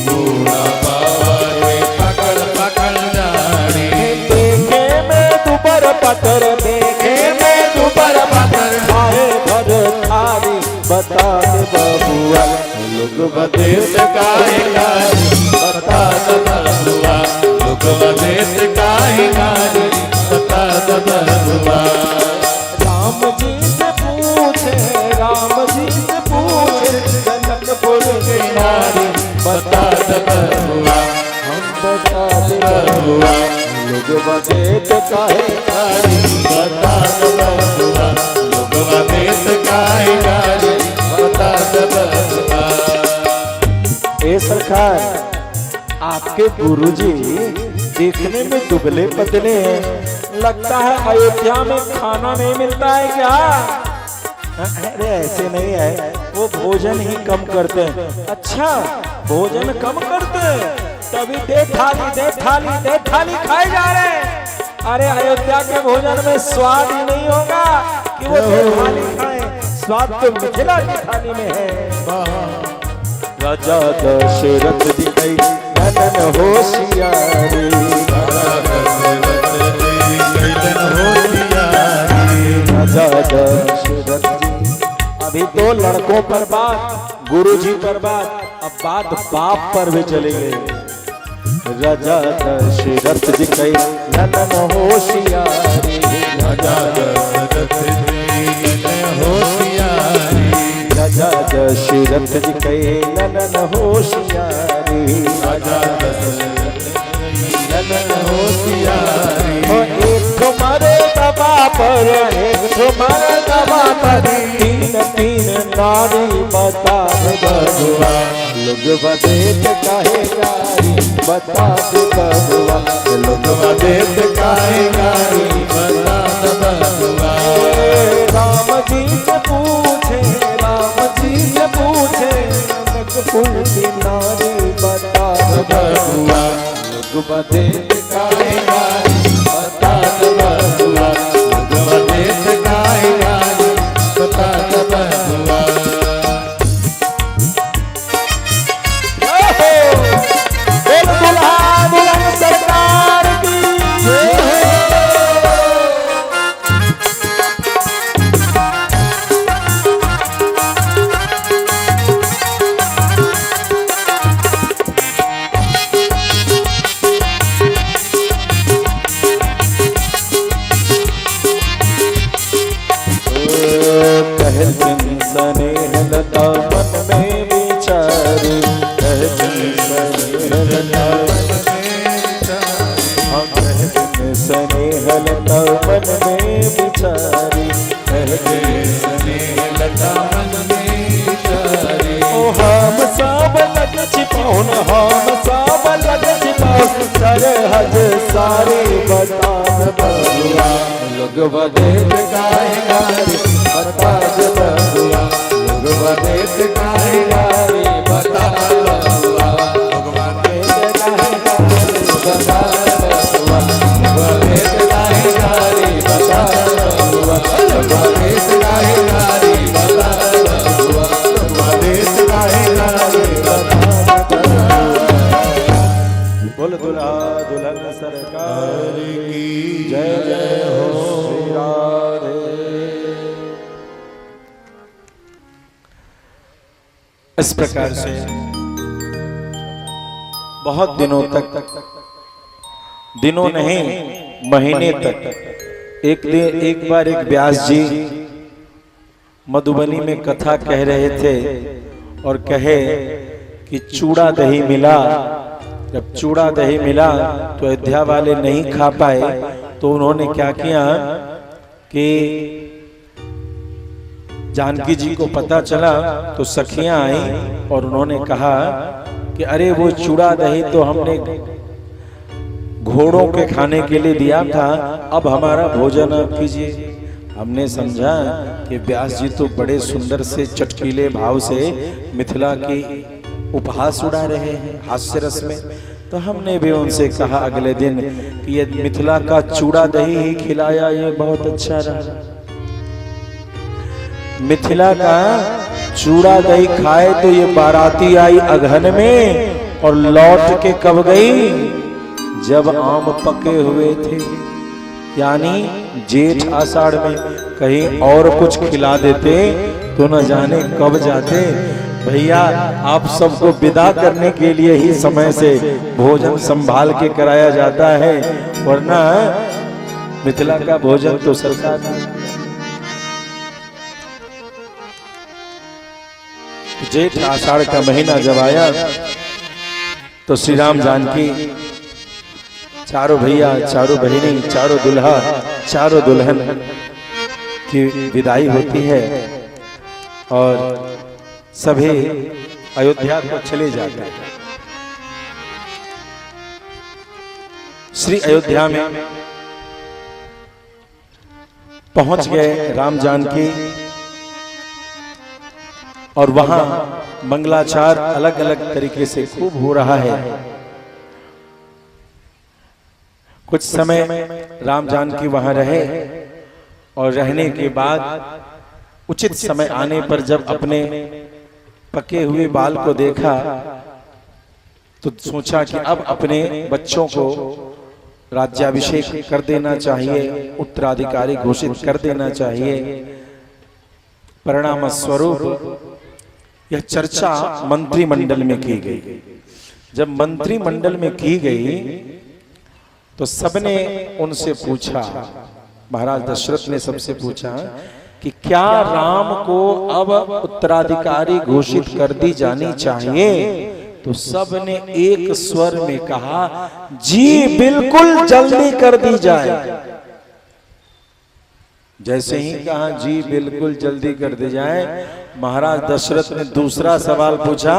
बूढ़ा बाबा के पकल पकल दाढ़ी, देखे में दुबर पतर, देखे में दुबर पतर, आए भर थारी, बता दे बबुआ लोग बदे काहे कारी, बता दे बबुआ लोग बदे काहे कारी, बता दे बबुआ। राम जी से पूछे, राम जी से पूछे जनकपुर की नारी, बता दे बबुआ हम बता दे बबुआ लोग बदे काहे कारी, बता दे बबुआ लोग बदे काहे कारी, बता दे बबुआ। ए सरकार, आपके गुरुजी देखने में दुबले पतले हैं, लगता है अयोध्या में खाना नहीं मिलता है क्या? अरे ऐसे नहीं है, वो भोजन ही कम करते हैं। अच्छा भोजन कम करते हैं, तभी दे थाली दे थाली दे थाली खाए जा रहे हैं। अरे अयोध्या के भोजन में स्वाद ही नहीं होगा कि वो दे थाली खाएं, स्वाद तो मिथिला की थाली में है। राजा दशरथ जी कई ननन होशियारी, राजा दशरथ जी। अभी तो लड़कों पर बात, गुरुजी पर बात, अब बात बाप पर भी चली गई। राजा दशरथ जी कई ननन होशियारी, राजा दशरथ जी होशियारी, राजा दशरथ जी कई ननन होशियारी, राजा दशरथ ननन होशियारी। एक तुम्हारे दबा पर, एक तुम्हारे दबा पर, तीन तीन नारी, बता दे बबुआ लोग बदे काहे कारी, बता दे बबुआ लोग बदे काहे कारी, बता दे बबुआ। राम जी से पूछे, राम जी से पूछे जनकपुर की नारी, बता दे बबुआ लोग बदे काहे कारी, बता दे बबुआ लोग बदे काहे कारी, बता दे बबुआ। बोल दुल्हा दुल्हन सरकार स्नेह लता मन में बिचारी, सहजे स्नेह लता मन में बिचारी। ओ हम सब लग छिपाउन, हम सब लग छिपाउन, सरहद सारे बतान बबुआ। लोग बदेत काहे गारी बता दे बबुआ, लोग बदेत काहे गारी बता बबुआ, लोग बदेत काहे गारी बता बबुआ, लोग बदेत काहे गारी बता बबुआ, लोग बदेत काहे गारी बता बबुआ, लोग बदेत काहे गारी बता बबुआ। बोल दुल्हा दुल्हन सरकार की जय जय हो श्री राधे। इस प्रकार से बहुत दिनों तक, दिनों नहीं महीने तक, एक बार एक व्यास जी मधुबनी में कथा कह रहे थे और कहे कि चूड़ा दही मिला। जब चूड़ा दही मिला तो अयोध्या वाले नहीं खा पाए, तो उन्होंने क्या किया कि जानकी जी को पता चला तो सखियां आई और उन्होंने कहा कि अरे वो चूड़ा दही तो हमने घोड़ों के खाने के लिए दिया था, अब हमारा भोजन आप कीजिए। हमने समझा कि व्यास जी तो बड़े सुंदर से चटकीले भाव से मिथिला की उपहास उड़ा रहे हैं हास्य रस में, तो हमने भी उनसे कहा अगले दिन कि ये मिथिला का चूड़ा दही ही खिलाया, ये बहुत अच्छा रहा। मिथिला का चूड़ा दही खाए तो ये बाराती आई अगहन में और लौट के कब गई, जब आम पके हुए थे, यानी जेठ आषाढ़ में। कहीं और कुछ खिला देते तो न जाने कब जाते। भैया आप सबको विदा करने के लिए ही समय से भोजन संभाल के कराया जाता है, वरना मिथिला का भोजन तो सरकार। जेठ आषाढ़ का महीना जब आया तो श्री राम जानकी चारों भैया, चारों बहिनी, चारों दुल्हा, चारों दुल्हन की विदाई होती है और सभी अयोध्या को चले जाते हैं। श्री अयोध्या में पहुंच गए राम जानकी और वहां मंगलाचार अलग अलग तरीके से खूब हो रहा है। कुछ समय राम जानकी वहां रहे और रहने के बाद उचित समय आने पर जब अपने पके हुए बाल को देखा तो सोचा कि अब अपने बच्चों को राज्याभिषेक कर देना चाहिए, उत्तराधिकारी घोषित कर देना चाहिए। परिणाम स्वरूप यह चर्चा मंत्रिमंडल में की गई। जब मंत्रिमंडल में की गई तो सबने उनसे पूछा, महाराज दशरथ ने सबसे पूछा कि क्या राम को अब उत्तराधिकारी घोषित कर दी जानी चाहिए? तो सबने एक स्वर में कहा, जी बिल्कुल जल्दी कर दी जाए। जैसे ही कहा जी बिल्कुल जल्दी कर दी जाए, महाराज दशरथ ने दूसरा सवाल पूछा,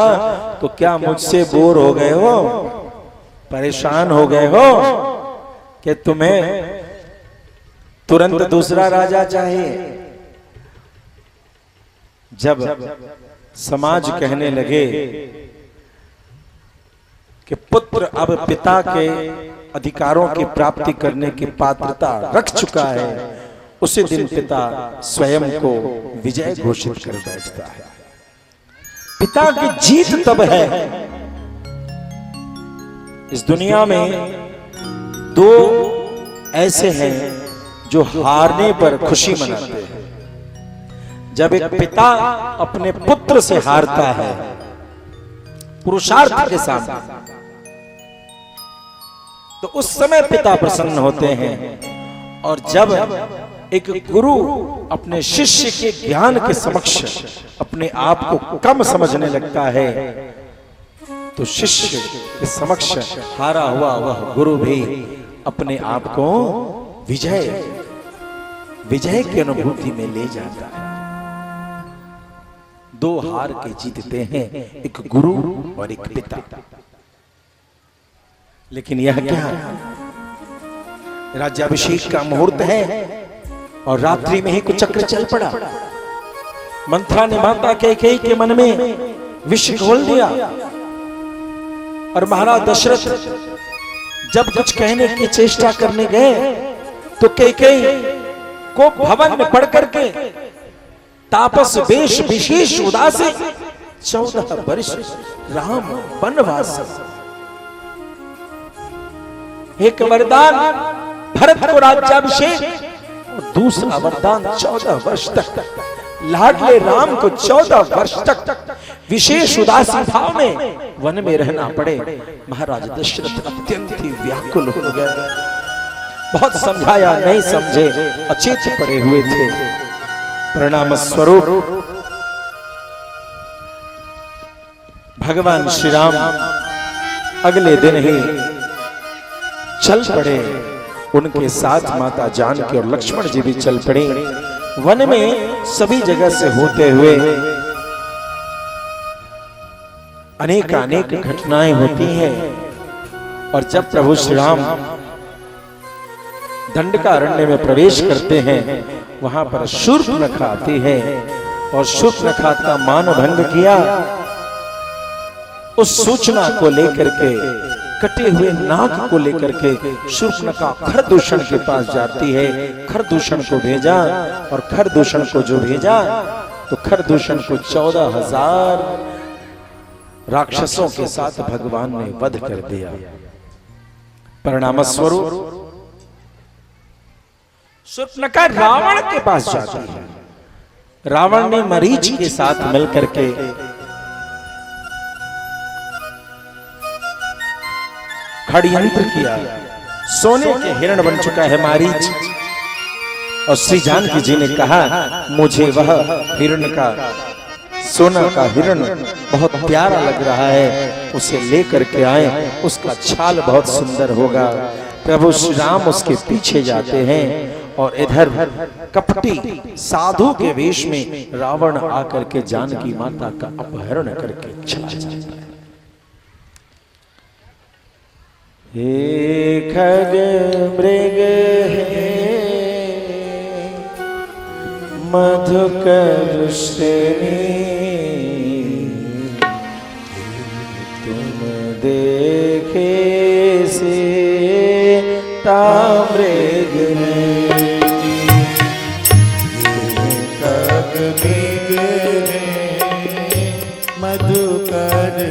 तो क्या मुझसे बोर हो गए हो, परेशान हो गए हो कि तुम्हें तुरंत दूसरा राजा चाहिए? जब समाज कहने लगे कि पुत्र अब पिता के अधिकारों की प्राप्ति करने की पात्रता रख चुका है, उसी दिन पिता स्वयं को विजय घोषित कर बैठता है। पिता की जीत तब है। इस दुनिया में दो ऐसे हैं जो हारने पर खुशी मनाते हैं। जब एक पिता अपने पुत्र से हारता है पुरुषार्थ के सामने, तो उस समय पिता प्रसन्न होते हैं। और जब एक गुरु अपने शिष्य के ज्ञान के समक्ष अपने आप को कम समझने लगता है, तो शिष्य के समक्ष हारा हुआ वह गुरु भी अपने आप को विजय विजय की अनुभूति में ले जाता है। दो हार के जीतते हैं, एक गुरु और एक पिता। लेकिन यह क्या, राज्याभिषेक का मुहूर्त है और रात्रि में ही कुचक्र चल पड़ा। मंथरा ने माता कैकेयी के मन में विष घोल दिया और महाराज दशरथ जब कुछ कहने की चेष्टा करने गए तो कैकेयी को भवन में पड़ करके तापस वेश विशेष उदासी 14 वर्ष राम वनवास। एक वरदान भरत को राज्याभिषेक और दूसरा वरदान 14 वर्ष तक लाडले राम को 14 वर्ष तक विशेष उदासी भाव में वन में रहना पड़े। महाराज दशरथ अत्यंत ही व्याकुल हो गए। बहुत समझाया नहीं समझे, अचेत पड़े हुए थे। परिणाम स्वरूप भगवान श्री राम अगले दिन ही चल पड़े। उनके साथ माता जानकी और लक्ष्मण जी भी चल पड़े। वन में सभी जगह से होते हुए अनेक अनेक घटनाएं होती हैं। और जब प्रभु श्री राम दंडकारण्य में प्रवेश करते हैं, वहां पर शूर्पणखा आती है और शूर्पणखा का मान भंग किया। उस सूचना को लेकर के, कटे हुए नाक को लेकर के शूर्पणखा खरदूषण के पास जाती है। खरदूषण को भेजा और खरदूषण को जो भेजा तो खरदूषण को 14,000 राक्षसों के साथ भगवान ने वध कर दिया। परिणाम स्वरूप शूर्पणखा रावण के पास जाती है। रावण ने मरीच के साथ मिलकर के षड्यंत्र किया। सोने के हिरण बन चुका है मारीच और श्री जानकी जी ने कहा मुझे वह हिरण का, सोना का हिरण बहुत प्यारा लग रहा है, उसे लेकर के आए, उसका छाल बहुत सुंदर होगा। प्रभु श्री राम उसके पीछे जाते हैं और इधर कपटी साधु के वेश में रावण आकर के जानकी माता का अपहरण करके चला जाता है। हे खग मृग मधुकर श्रेणी तुम देखे से मृग मधुकर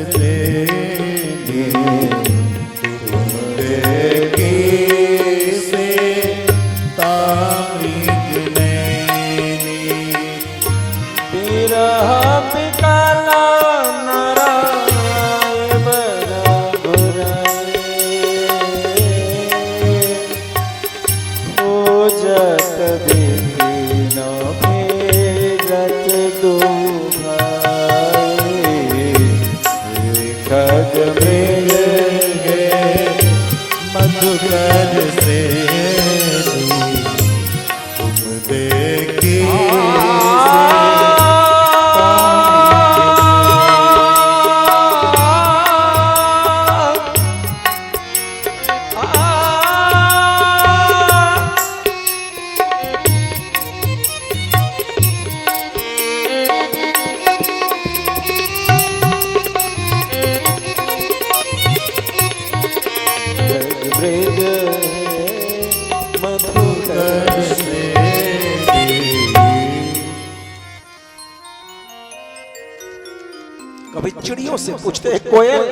कभी चिड़ियों से पूछते हैं कोयल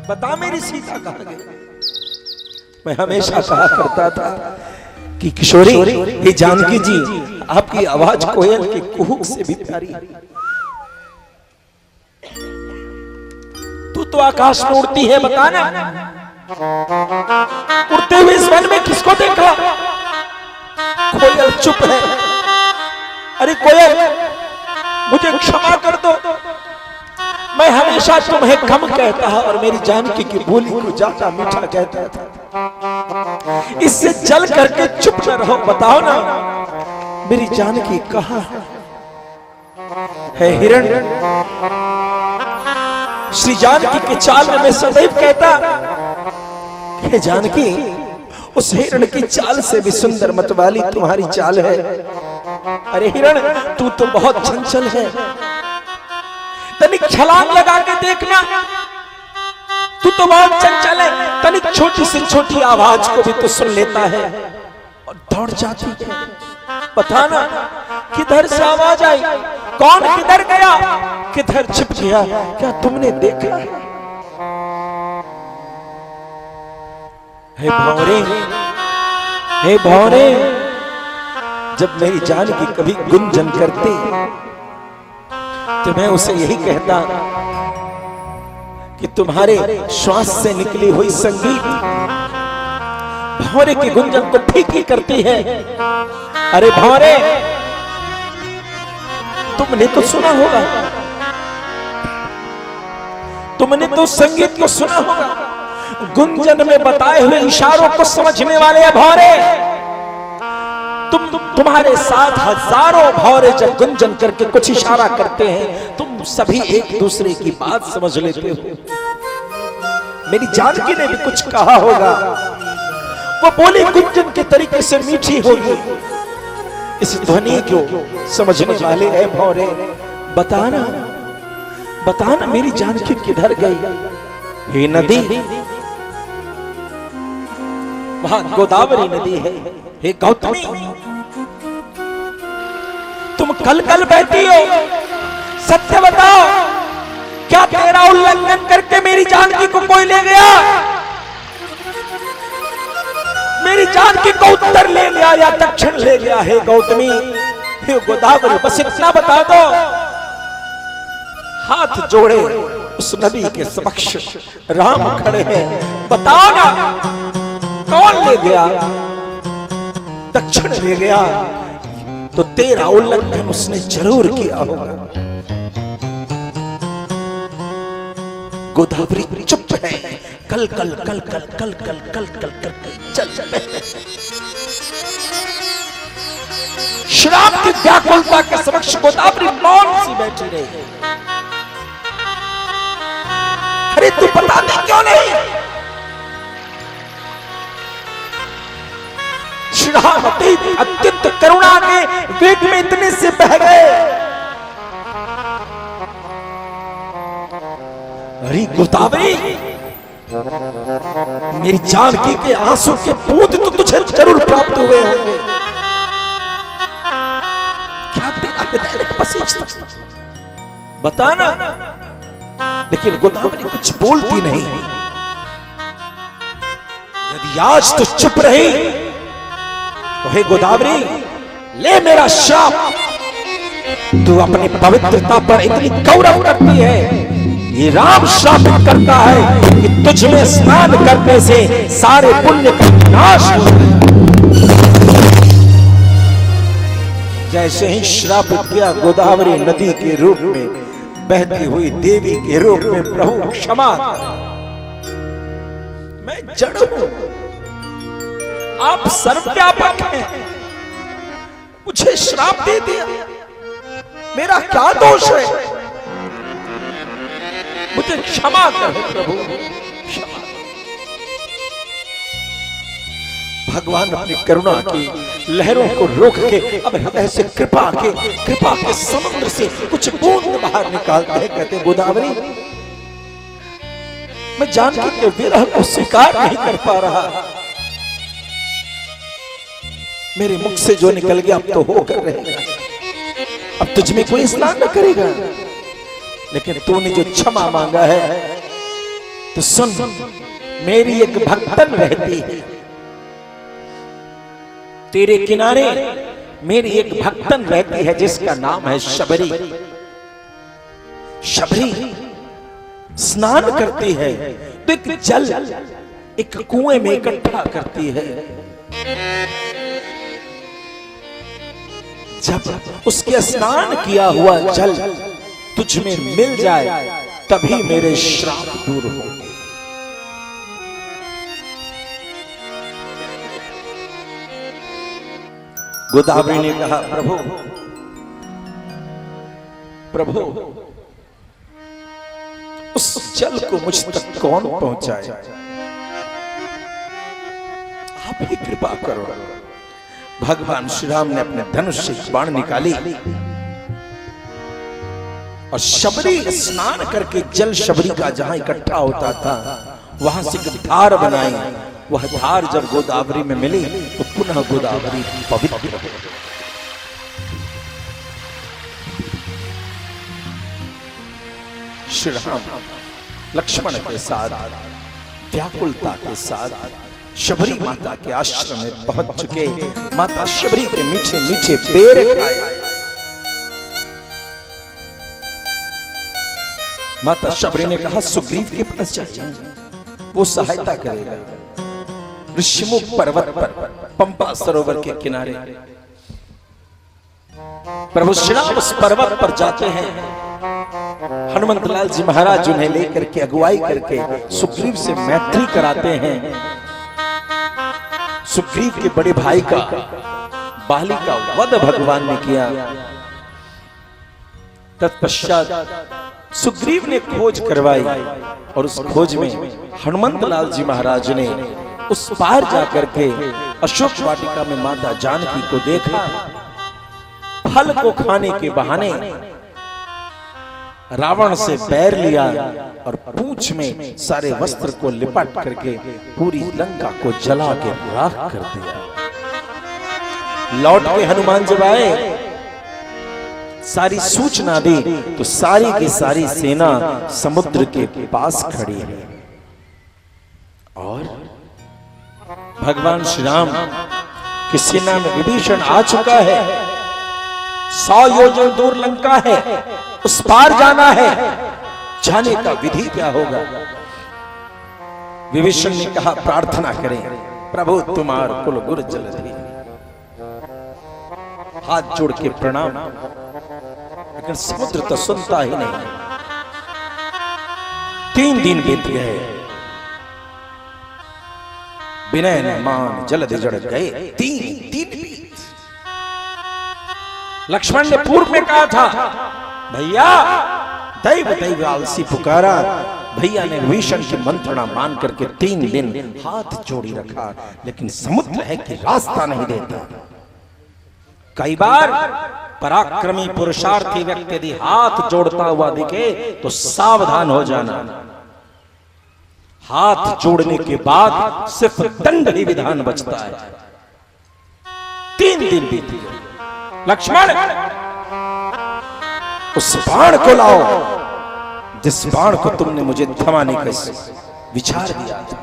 बता मेरी सीता कहाँ गई। मैं हमेशा कहा करता था कि किशोरी ये जानकी जी आपकी आवाज कोयल के कुहुक से भी प्यारी है। तू तो आकाश में उड़ती है, बताना उड़ते हुए इस वन में किसको देखा। कोयल चुप है। अरे कोयल मुझे क्षमा कर दो, मैं हमेशा तुम्हें कम कहता और मेरी जानकी की बोली को ज्यादा मीठा कहता था। इससे जल करके चुप न रहो। बताओ ना मेरी जानकी कहाँ है? हिरण श्री जानकी के चाल में मैं सदैव कहता हे जानकी, उस हिरण की चाल से भी सुंदर मतवाली तुम्हारी चाल है। अरे हिरण, तू तो बहुत चंचल है, तनिक छलांग लगा के देखना, तू तो बहुत चंचल है। तनिक छोटी से छोटी आवाज को भी तो सुन लेता है और दौड़ जाती है। बताना किधर से आवाज आई, कौन किधर गया, किधर छिप गया, क्या तुमने देखा? हे भौरे, हे भौरे, जब मेरी जानकी कभी गुंजन करती तो मैं उसे यही कहता कि तुम्हारे श्वास से निकली हुई संगीत भौरे की गुंजन को फीकी करती है। अरे भौरे, तुमने तो सुना होगा, तुमने तो संगीत को सुना होगा, गुंजन में बताए हुए इशारों को समझने वाले भौरे, तुम्हारे साथ हजारों भौरे जब गुंजन करके कुछ इशारा करते हैं, तुम सभी एक दूसरे की बात समझ लेते हो। मेरी जानकी ने भी कुछ कहा होगा, वो बोली गुंजन के तरीके से मीठी होगी। इस ध्वनि को समझने वाले है भौरे, बताना बताना मेरी जानकी किधर गई? हे नदी, वहां गोदावरी नदी है। हे गौतमी, तुम कल कल बहती हो, सत्य बताओ, क्या तेरा उल्लंघन करके मेरी जानकी को कोई ले गया? मेरी जानकी को उत्तर ले गया या दक्षिण ले गया? हे गौतमी, हे गोदावरी, बस इतना बता दो। हाथ जोड़े उस नदी के समक्ष राम खड़े हैं, बताओ ना कौन ले गया? दक्षिण ले गया तो तेरा उल्लंघन उसने जरूर किया होगा। गोदावरी चुप है, कल कल कल कल कल कल कल कल कल चल चल। श्राप की व्याकुलता के समक्ष गोदावरी मौन सी बैठी रही। अरे तू बता दे क्यों नहीं? श्रावती अत्यंत करुणा के वेग में इतने से बह गए। अरे गोदावरी, मेरी जानकी के आंसू के बूंद तो तुझे जरूर प्राप्त हुए होंगे। क्या तेरा हृदय पसीजता? बताना। लेकिन गोदावरी कुछ बोलती नहीं। यदि आज तो चुप रही तो हे गोदावरी, ले मेरा श्राप। तू अपनी पवित्रता पर इतनी गौरव करती है, ये राम श्रापित करता है कि तुझ में स्नान करने से सारे पुण्य का नाश हो जाए। जैसे ही श्रापित किया, गोदावरी नदी के रूप में बहती हुई देवी के रूप में प्रभु क्षमा, मैं जड़ हूं, आप सर्वव्यापक हैं, मुझे श्राप दे दिया, मेरा क्या दोष है? मुझे क्षमा करो प्रभु, क्षमा। भगवान अपनी करुणा की लहरों को रोक के अब हृदय से कृपा के समुद्र से कुछ बूंद बाहर निकालते हैं। कहते हैं गोदावरी, मैं जानकी के विरह को स्वीकार नहीं कर पा रहा, मेरे मुख से जो निकल गया अब तो होकर रहेगा, अब तुझ में कोई स्नान न करेगा। लेकिन तूने जो क्षमा मांगा है तो सुन, मेरी एक भक्तन रहती है तेरे किनारे, मेरी एक भक्तन रहती है जिसका नाम है शबरी। शबरी स्नान करती है तो एक जल एक कुएं में इकट्ठा करती है। जब उसके स्नान किया हुआ जल तुझ में मिल जाए तभी मेरे श्राप दूर होंगे। गोदावरी ने कहा, प्रभु प्रभु उस जल को मुझ तक कौन पहुंचाए? आप ही कृपा करो। भगवान श्री राम ने अपने धनुष से बाण निकाली और शबरी स्नान करके जल शबरी का जहां इकट्ठा होता था वहां से एक धार बनाई। वह धार जब गोदावरी में मिली तो पुनः गोदावरी पवित्र हो गई। श्री राम लक्ष्मण के साथ व्याकुलता के साथ शबरी माता के आश्रम में पहुंच चुके। माता शबरी के मीठे मीठे बेर खाए। माता शबरी ने कहा, सुग्रीव के पास जाइए, वो सहायता करेगा। ऋषिमुख पर्वत पर पंपा सरोवर के किनारे प्रभु श्री राम उस पर्वत पर जाते हैं। हनुमंतलाल जी महाराज उन्हें लेकर के अगुवाई करके सुग्रीव से मैत्री कराते हैं। सुग्रीव के बड़े भाई का बाली का वध भगवान ने किया। तत्पश्चात सुग्रीव ने खोज करवाई और उस खोज में हनुमंतलाल जी महाराज ने उस पार जाकर के अशोक वाटिका में माता जानकी को देखा। फल को खाने के बहाने रावण से बैर लिया और पूंछ में सारे वस्त्र को लिपट करके पूरी लंका को जला के राख कर दिया। लौट के हनुमान जब आए, सारी सूचना दी तो सारी की सारी सेना समुद्र के पास खड़ी है और भगवान श्री राम की सेना में विभीषण आ चुका है। 100 योजन दूर लंका है, उस पार जाना है। जाने का विधि क्या होगा? विभीषण ने कहा, प्रार्थना करें, प्रभु तुम्हार कुल गुर जलधि। हाथ जोड़ के प्रणाम, लेकिन समुद्र तो सुनता ही नहीं। 3 दिन बीत गए, विनय न मान जलधि जड़ गए। 3 दिन लक्ष्मण ने पूर्व में कहा था, भैया दैव दैव आलसी पुकारा। भैया ने विभीषण की मंत्रणा मान करके 3 दिन हाथ जोड़ी रखा, लेकिन समुद्र है कि रास्ता नहीं देता। कई बार पराक्रमी पुरुषार्थी व्यक्ति यदि हाथ जोड़ता हुआ दिखे तो सावधान हो जाना। हाथ जोड़ने के बाद सिर्फ दंड ही विधान बचता है। 3 दिन बीत गए। लक्ष्मण उस बाण को लाओ जिस बाण को तुमने मुझे थमाने का विचार दिया था।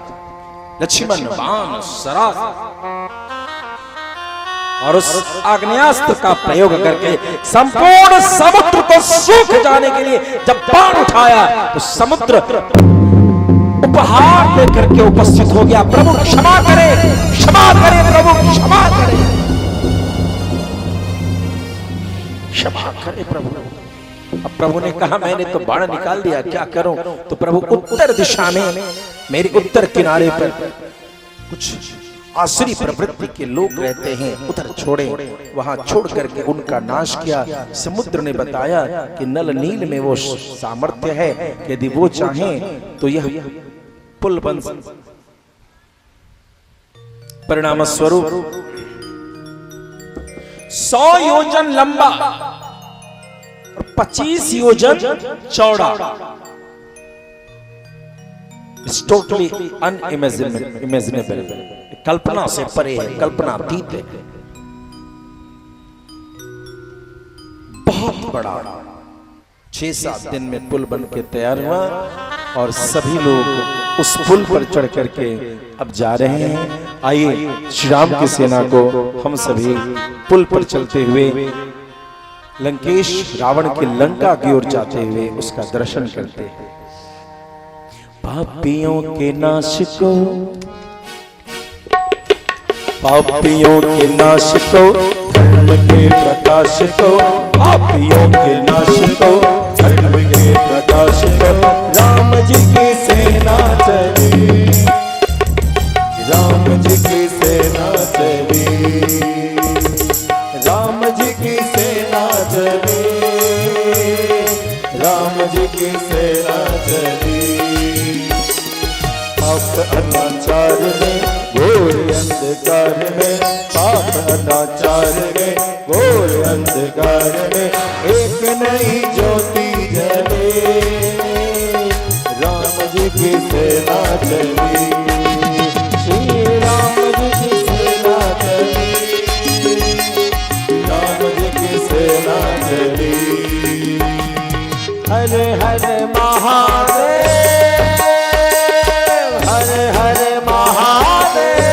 लक्ष्मण बाण सरा और उस आग्नेयास्त्र का प्रयोग करके संपूर्ण समुद्र को सूख जाने के लिए जब बाण उठाया तो समुद्र उपहार लेकर के उपस्थित हो गया। प्रभु क्षमा करे प्रभु क्षमा करे, क्षमा करे प्रभु। अब प्रभु ने कहा, मैंने तो बाण निकाल दिया, क्या करूं? तो प्रभु उत्तर दिशा में मेरे उत्तर किनारे पर कुछ आसुरी प्रवृत्ति के लोग रहते हैं, उधर छोड़े। वहां छोड़ करके उनका नाश किया। समुद्र ने बताया कि नल नील में वो सामर्थ्य है, यदि वो चाहें तो यह पुल बन। परिणाम स्वरूप 100 योजन लंबा और 25 योजन चौड़ा। इट्स टोटली अनइमेजिनेबल, कल्पना से परे है, कल्पना अतीत है। बहुत बड़ा 6-7 दिन में पुल बन के तैयार हुआ और सभी लोग उस पुल पर चढ़ करके अब जा रहे हैं। आइए श्री राम की सेना को हम सभी पुल पर चलते हुए लंकेश रावण की लंका की ओर जाते हुए उसका दर्शन करते हैं। पापियों के नाश को, पापियों के नाश को, धर्म के प्रकाश को, पापियों के नाश को, धर्म के प्रकाश को, राम जी की सेना चली, राम जी की सेना चली। अनाचार में घोर अंधकार में, पाप अनाचार में घोर अंधकार में एक नई ज्योति जले, राम जी की सेना चली, श्री राम जी की सेना चली, राम जी की सेना चली। हर हर महादेव, हर हर महादेव,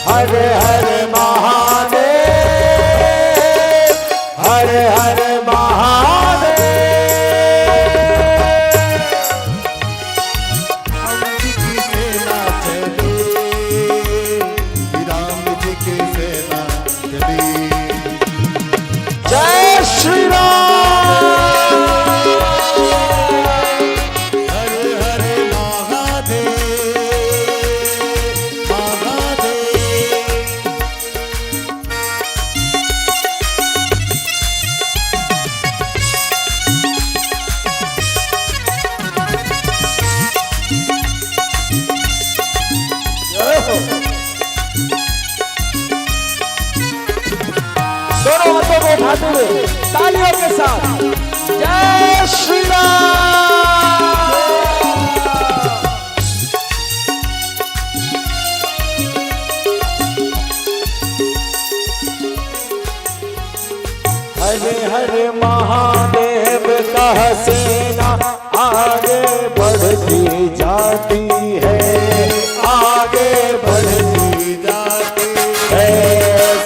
हर हर महादेव, हर हर महादेव। राम जी की सेना चली, राम जी की सेना चली। जय श्री राम। हर हर महादेव, महादेव। दोनों हाथों को उठाते हुए तालियों के साथ जय श्री राम। हरे हरे महादेव का सेना आगे बढ़ती जाती है, आगे बढ़ती जाती है।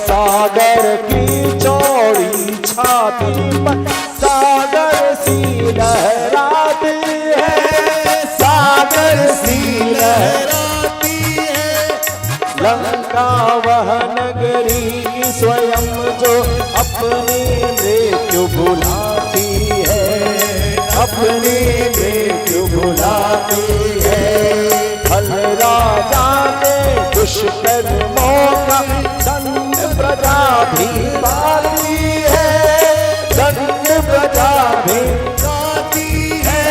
सागर की चौड़ी छाती पर सागर सी लहराती है, सागर सी लहराती है। लंका वह नगरी स्वयं जो अपनी मृत्यु भुलाती है, अपनी मृत्यु भुलाती है। फल राजा के दुष्कर्मों का दंड प्रजा भी पाती है, दंड प्रजा भी पाती है।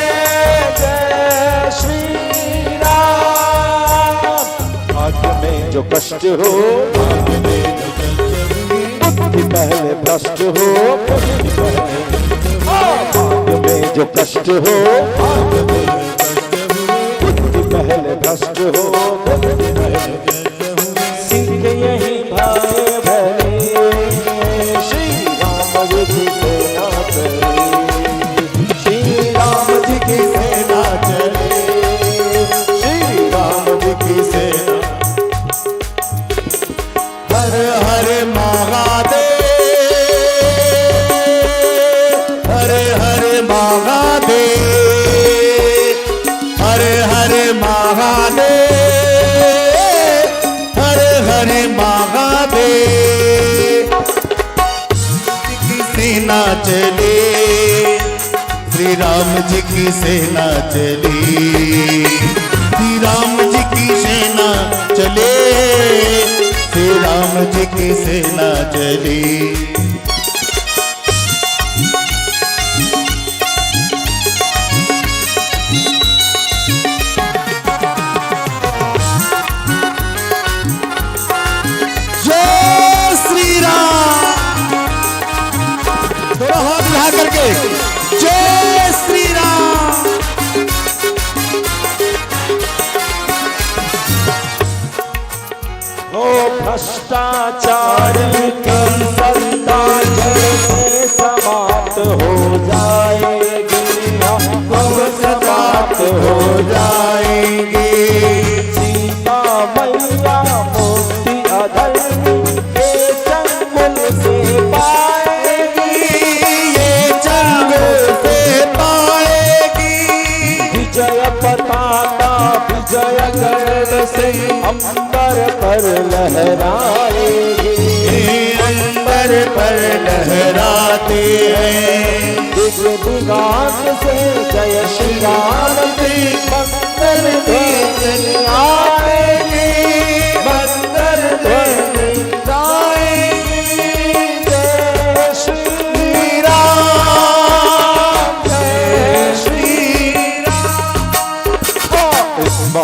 जय श्री राम। भाग्य में जो कष्ट हो, भाग्य में जो कष्ट हो, बुद्धि पहले भ्रष्ट हो, बुद्धि पहले। भाग्य में जो कष्ट हो, भाग्य में जो कष्ट हो, बुद्धि पहले भ्रष्ट हो, बुद्धि पहले। सीख यही भाई भले, श्री राम जी की सेना चली, श्री राम जी की सेना चली, श्री राम जी की सेना। हर हर महादेव, हर हर महादेव, हर हर महादेव, हर हर महादेव। की सेना चली, श्री राम जी की सेना चली, श्री राम जी की सेना चले, श्री राम जी की सेना चली। जय श्री राम। दोनों हाथ उठा करके जय श्री राम। ओ भ्रष्टाचार की सत्ता जैसे समाप्त हो जाएगी, कब समाप्त हो जाएगी। सीता मैया मुक्ति अधर्म के चंगुल से पाएगी, ये चंगुल से पाएगी। विजय पताका विजय गढ़ से अंबर पर लहराएगी, अंबर पर लहराते हैं। दिग दिगांत से जय श्री राम की मंगल ध्वनि आएगी, मंगल ध्वनि गाएगी। जय श्री राम, जय श्री राम।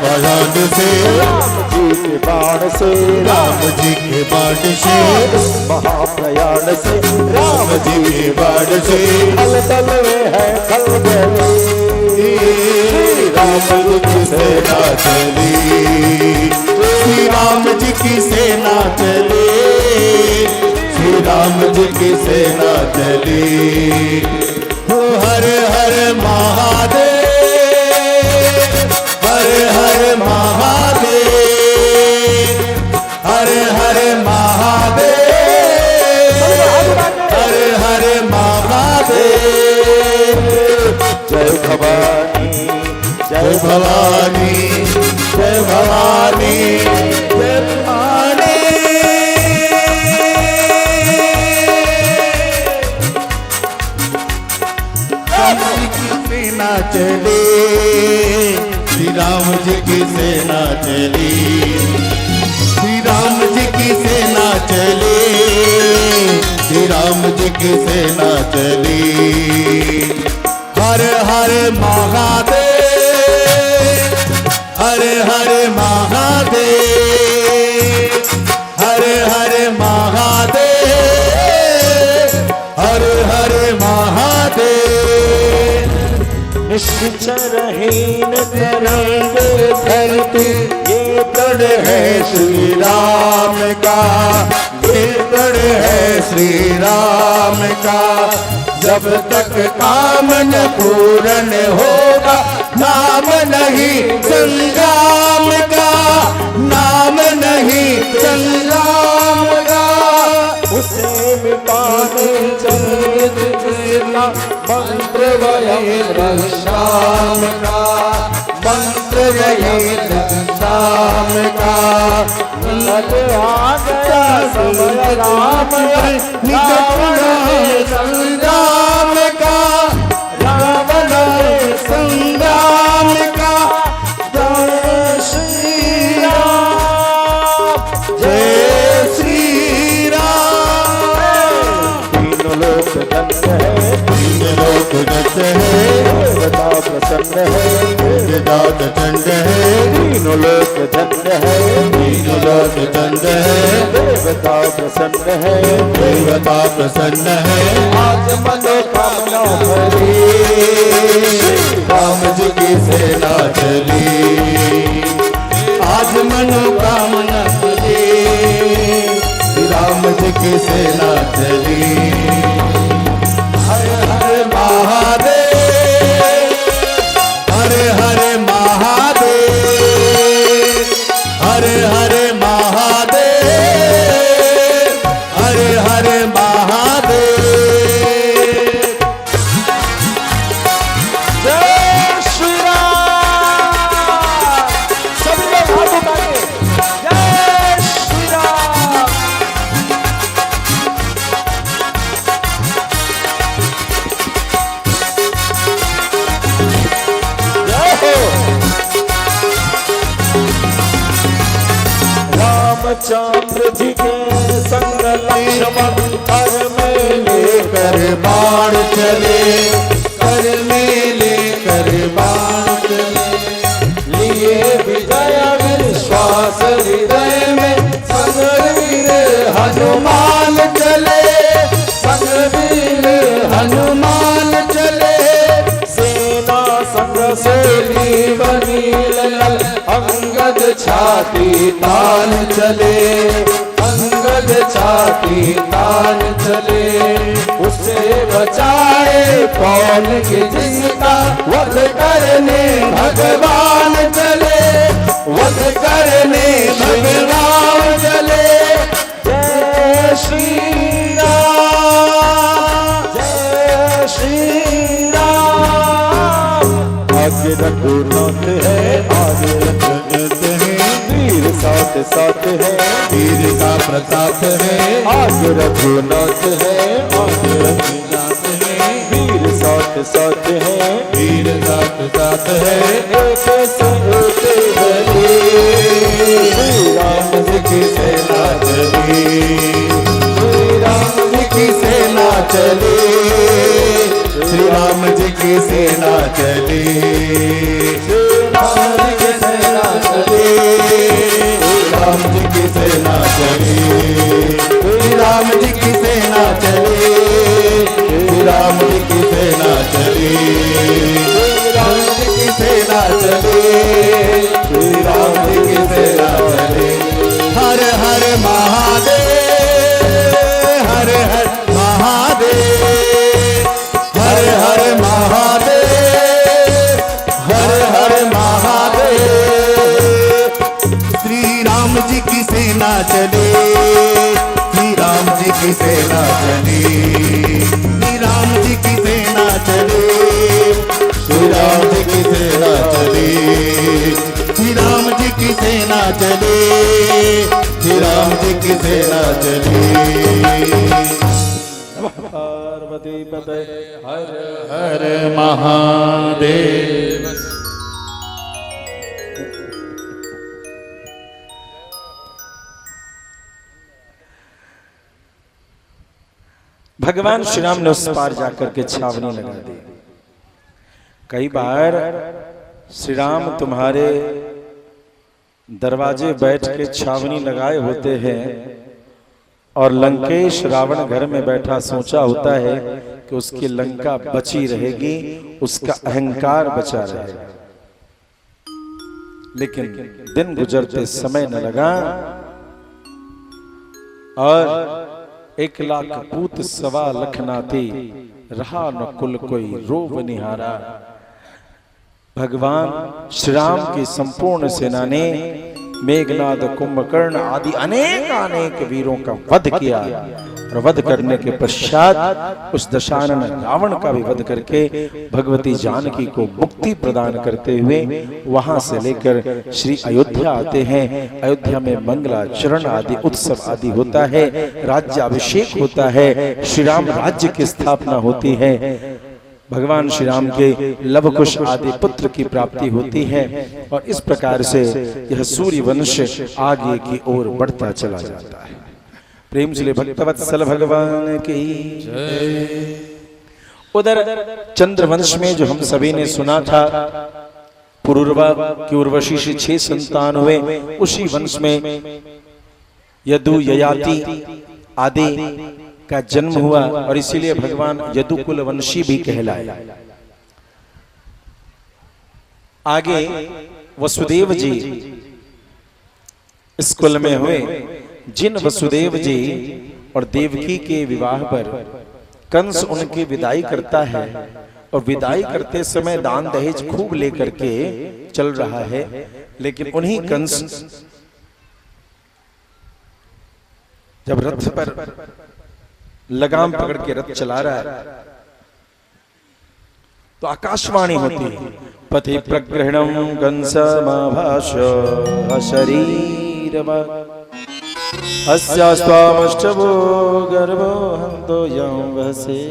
बयान से, राम जी के बाण से, राम जी के बाण से, महाप्रयाण से, राम जी के बाण से, थल थल में है खलबली, राम जी की सेना चली, श्री राम जी की सेना चली, श्री राम जी की सेना चली। हो हर हर महादेव, हर हर महादेव, हर हर महादेव, हर हर महादेव। जय भवानी, जय भवानी, जय भवानी, जय भवानी। सेना चली, श्री राम जी की सेना चली, श्री राम जी की सेना चली, श्री राम जी की सेना चली। हर हर महादेव, हर हर महादेव, हर हर महादेव, हर हर महादेव। निश्चरहीन करेंगे धरती, ये प्रण है श्री राम का, ये प्रण है श्री राम का। जब तक काम न पूर्ण होगा, नाम नहीं संग्राम का, नाम नहीं संग्राम का। उसे मिटाने चलना मंत्र वही शाम का, मंत्र वही शाम का। निकट आ गया समय राम संग्राम का, रावण संग्राम का। जय श्री राम, जय श्री राम। तीनों लोक धन्य है, तीन लोक धन्य है, देवता प्रसन्न है, वेदांत दंड है, तीनों लोक धन्य है, तीन लोक दंड है, देवता प्रसन्न है, देवता प्रसन्न है। आज मनोकामना भरी, राम जी की सेना चली, आज मनोकामना चली, राम जी की सेना चली। हर हर महादेव, हर हर महादेव, हर हर महादेव, हर हर महादेव। जय श्री राम। सभी लोग हाथ उठाएंगे, जय श्री राम। जय हो। रामचंद्र जी के संग लक्ष्मण हर में लेकर बाण चले, कर में लेकर बाण चले, लिए विजय विश्वास हृदय में। संगवीर हनुमान चले, संगवीर हनुमान चले, सेना संग से सेली बनी लल, अंगद छाती तान चले, अंगद छाती तान चले। उसे बचाए कौन के जिसका, वध करने भगवान चले, वध करने भगवान चले। जय श्री राम, जय श्री राम। आगे रघुनाथ है, आगे रघुनाथ है, वीर साथ साथ है, वीर का प्रताप है, आगे रघुनाथ है, आगे रघुनाथ है, वीर साथ साथ है, वीर साथ साथ है। एक से एक बने, श्री राम जी की सेना चली, श्री राम जी की सेना चली, श्री राम जी की सेना चली, श्री राम जी की सेना राम जी की सेना चली, राम जी की सेना चली, राम जी की सेना चली, राम जी की सेना चली, राम जी की सेना चली। हर हर महादेव, हर हर महादेव, हर हर महादेव, हर हर महादेव। श्री राम जी की सेना चले, श्री राम जी की सेना चली, श्री राम जी की सेना चले, श्री राम जी की सेना चली, श्री राम जी की सेना चले, श्री राम जी की सेना चली। पार्वती पते हर हर महादेव। भगवान श्री राम ने उस पार जाकर के छावनी लगा दी। कई बार श्री राम तुम्हारे दरवाजे बैठ के छावनी लगाए होते हैं और लंकेश रावण घर में बैठा सोचा होता है कि उसकी लंका बची रहेगी, उसका अहंकार बचा रहेगा। लेकिन दिन गुजरते समय न लगा और 1 लाख पूत 1.25 लाख नाती, रहा न कुल कोई रोव निहारा। भगवान श्री राम की संपूर्ण सेना ने मेघनाद, कुंभकर्ण आदि अनेक वीरों का वध किया और वध करने के पश्चात उस दशानन रावण का भी वध करके भगवती जानकी को मुक्ति प्रदान करते हुए वहां से लेकर श्री अयोध्या आते हैं। अयोध्या में मंगलाचरण आदि उत्सव आदि होता है, राज्याभिषेक होता है, श्री राम राज्य की स्थापना होती है, भगवान श्री राम के लवकुश आदि पुत्र की प्राप्ति होती है और इस प्रकार से यह सूर्य वंश आगे की ओर बढ़ता चला जाता है। प्रेम से भक्तवत्सल भगवान की जय। उधर चंद्रवंश में जो हम सभी ने सुना था, पुरुरवा की उर्वशी से 6 संतान हुए, उसी वंश में यदु, ययाति आदि का जन्म हुआ और इसीलिए भगवान यदुकुल वंशी भी कहलाए। आगे वसुदेव जी इस कुल में हुए, जिन वसुदेव जी और देवकी के विवाह पर कंस उनकी विदाई करता है और विदाई करते समय दान दहेज खूब लेकर के चल रहा है, लेकिन उन्हीं कंस जब रथ पर लगाम पकड़ के रथ चला रहा है तो आकाशवाणी होती है, पति प्रग्रहणम कंसमाभाष शरीरम अस्यास्त्वामष्टभो गर्भो हन्तो यं वसे।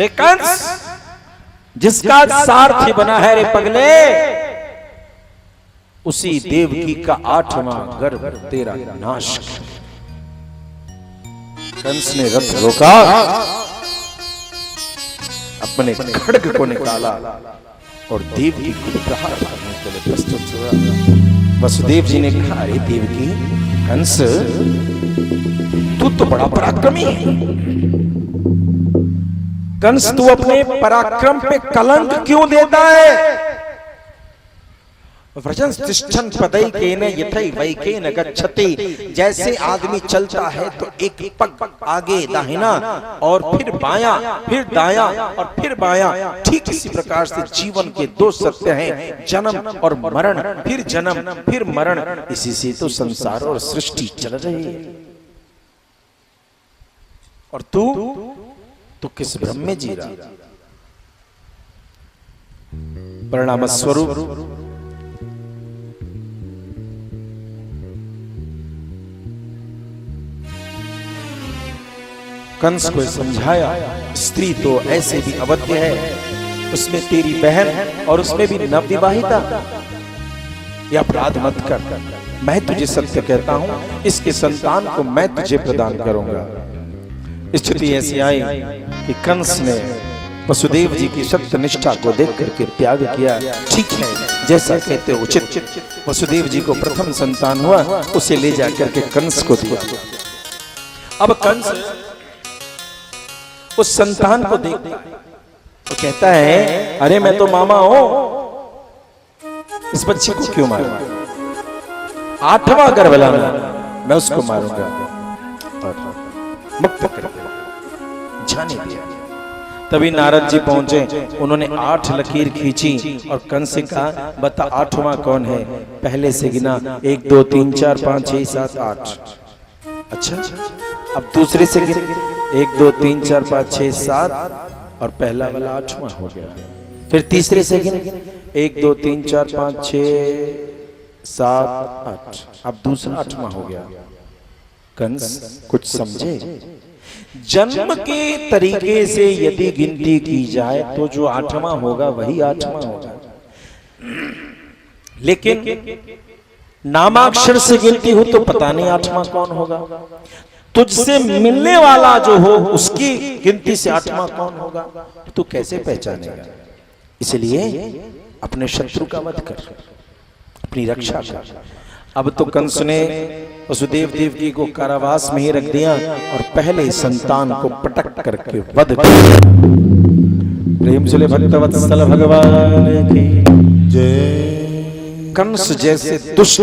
एक कंस जिसका सारथी बना है रे पगले, उसी देवकी का 8वां गर्भ तेरा नाश। कंस ने रथ रोका, अपने खड्ग को निकाला और देवकी को प्रहार करने के लिए प्रस्तुत हुआ। वसुदेव जी ने कहा, अरे देवकी, कंस तू तो बड़ा पराक्रमी है, कंस तू अपने पराक्रम पे कलंक क्यों देता है? व्रजंस्तिष्ठन् पदैकेन यथैवैकेन गच्छति, जैसे आदमी चलता है तो एक पग आगे दाहिना और फिर बायां, फिर दायां और फिर बायां, ठीक इसी प्रकार से जीवन के 2 सत्य हैं, जन्म और मरण, फिर जन्म फिर मरण। इसी से तो संसार और सृष्टि चल रही है। और तू किस भ्रम में जी रहा? परिणाम स्वरूप कंस को समझाया, स्त्री तो ऐसे भी अवध्य है, उसमें तेरी बहन और उसमें भी नवविवाहिता, ये अपराध मत कर, मैं तुझे सत्य कहता हूं, इसके संतान को मैं तुझे प्रदान करूंगा। स्थिति ऐसी आई कि कंस ने वसुदेव जी की सत्य निष्ठा को देख करके त्याग किया। ठीक है, जैसा कहते उचित। वसुदेव जी को प्रथम संतान हुआ, उसे ले जाकर के कंस को दिया। अब कंस उस संतान को देखता है तो कहता है, अरे मैं तो मामा हूं, इस बच्चे को क्यों मारूं? 8वां गर्भ लाना, मैं उसको मारूंगा और मुक्त कर जाने दिया। तभी नारद जी पहुंचे, उन्होंने 8 लकीर खींची और कंस से कहा, बता 8वां कौन है? पहले से गिना, 1 2 3 4 5 6 7 8। अच्छा, अब दूसरे से गिन, 1 2 3 4 5 6 7 और पहला वाला 8वां हो गया। फिर तीसरे से गिन, 1 2 3 4 5 6 7 8, अब दूसरा 8वां हो गया। कंस कुछ समझे? जन्म के तरीके से यदि गिनती की जाए तो जो 8वां होगा वही 8वां होगा, लेकिन नामाक्षर से गिनती हो तो पता नहीं 8वां कौन होगा। तुझसे मिलने वाला जो हो उसकी गिनती से 8वां कौन होगा, तू कैसे पहचानेगा? इसलिए अपने शत्रु का वध कर, अपनी रक्षा कर। अब तो कंस ने वसुदेव देवकी को कारावास में ही रख दिया और पहले संतान को पटक करके वध किया। प्रेम से भक्तवत्सल भगवान की जय। कंस जैसे दुष्ट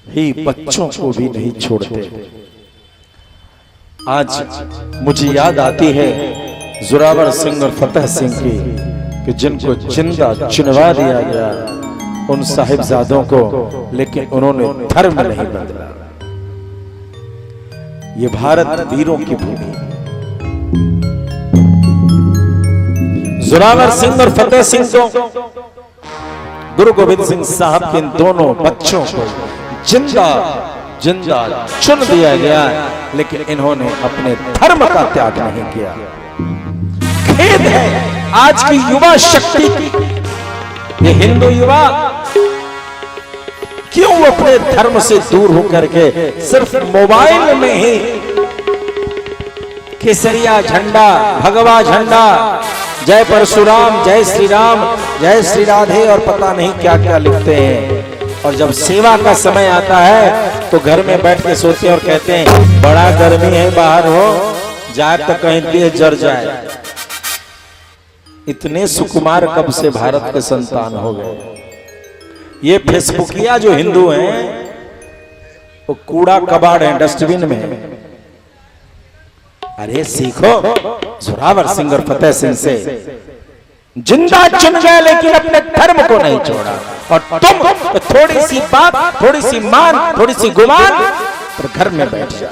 ही बच्चों को भी नहीं छोड़ते। आज मुझे याद आती है जोरावर सिंह और फतेह सिंह की, कि जिनको जिंदा चुनवा दिया गया उन साहिबजादों को, लेकिन उन्होंने धर्म नहीं बदला। ये भारत वीरों की भूमि। जोरावर सिंह और फतेह सिंह को गुरु गोविंद सिंह साहब के इन दोनों बच्चों को जिंदा जिंदा चुन दिया गया, लेकिन इन्होंने अपने धर्म का त्याग नहीं किया। खेद है आज की युवा शक्ति की, ये हिंदू युवा क्यों अपने धर्म से दूर होकर के सिर्फ मोबाइल में ही केसरिया झंडा, भगवा झंडा, जय परशुराम, जय श्री राम, जय श्री राधे और पता नहीं क्या क्या लिखते हैं। और जब सेवा का समय आता है तो घर में बैठ के सोते हैं और कहते हैं बड़ा गर्मी है, बाहर हो जाए तो कहीं देह जर जाए। इतने सुकुमार कब से भारत के संतान हो गए? ये फेसबुकिया जो हिंदू हैं वो कूड़ा कबाड़ है, डस्टबिन में। अरे सीखो जोरावर सिंह और फतेह सिंह से, जिंदा चुन गए लेकिन अपने धर्म को नहीं छोड़ा। और तुम तो थोड़ी सी बात, थोड़ी सी मान, थोड़ी सी गुमान और घर में बैठ जा।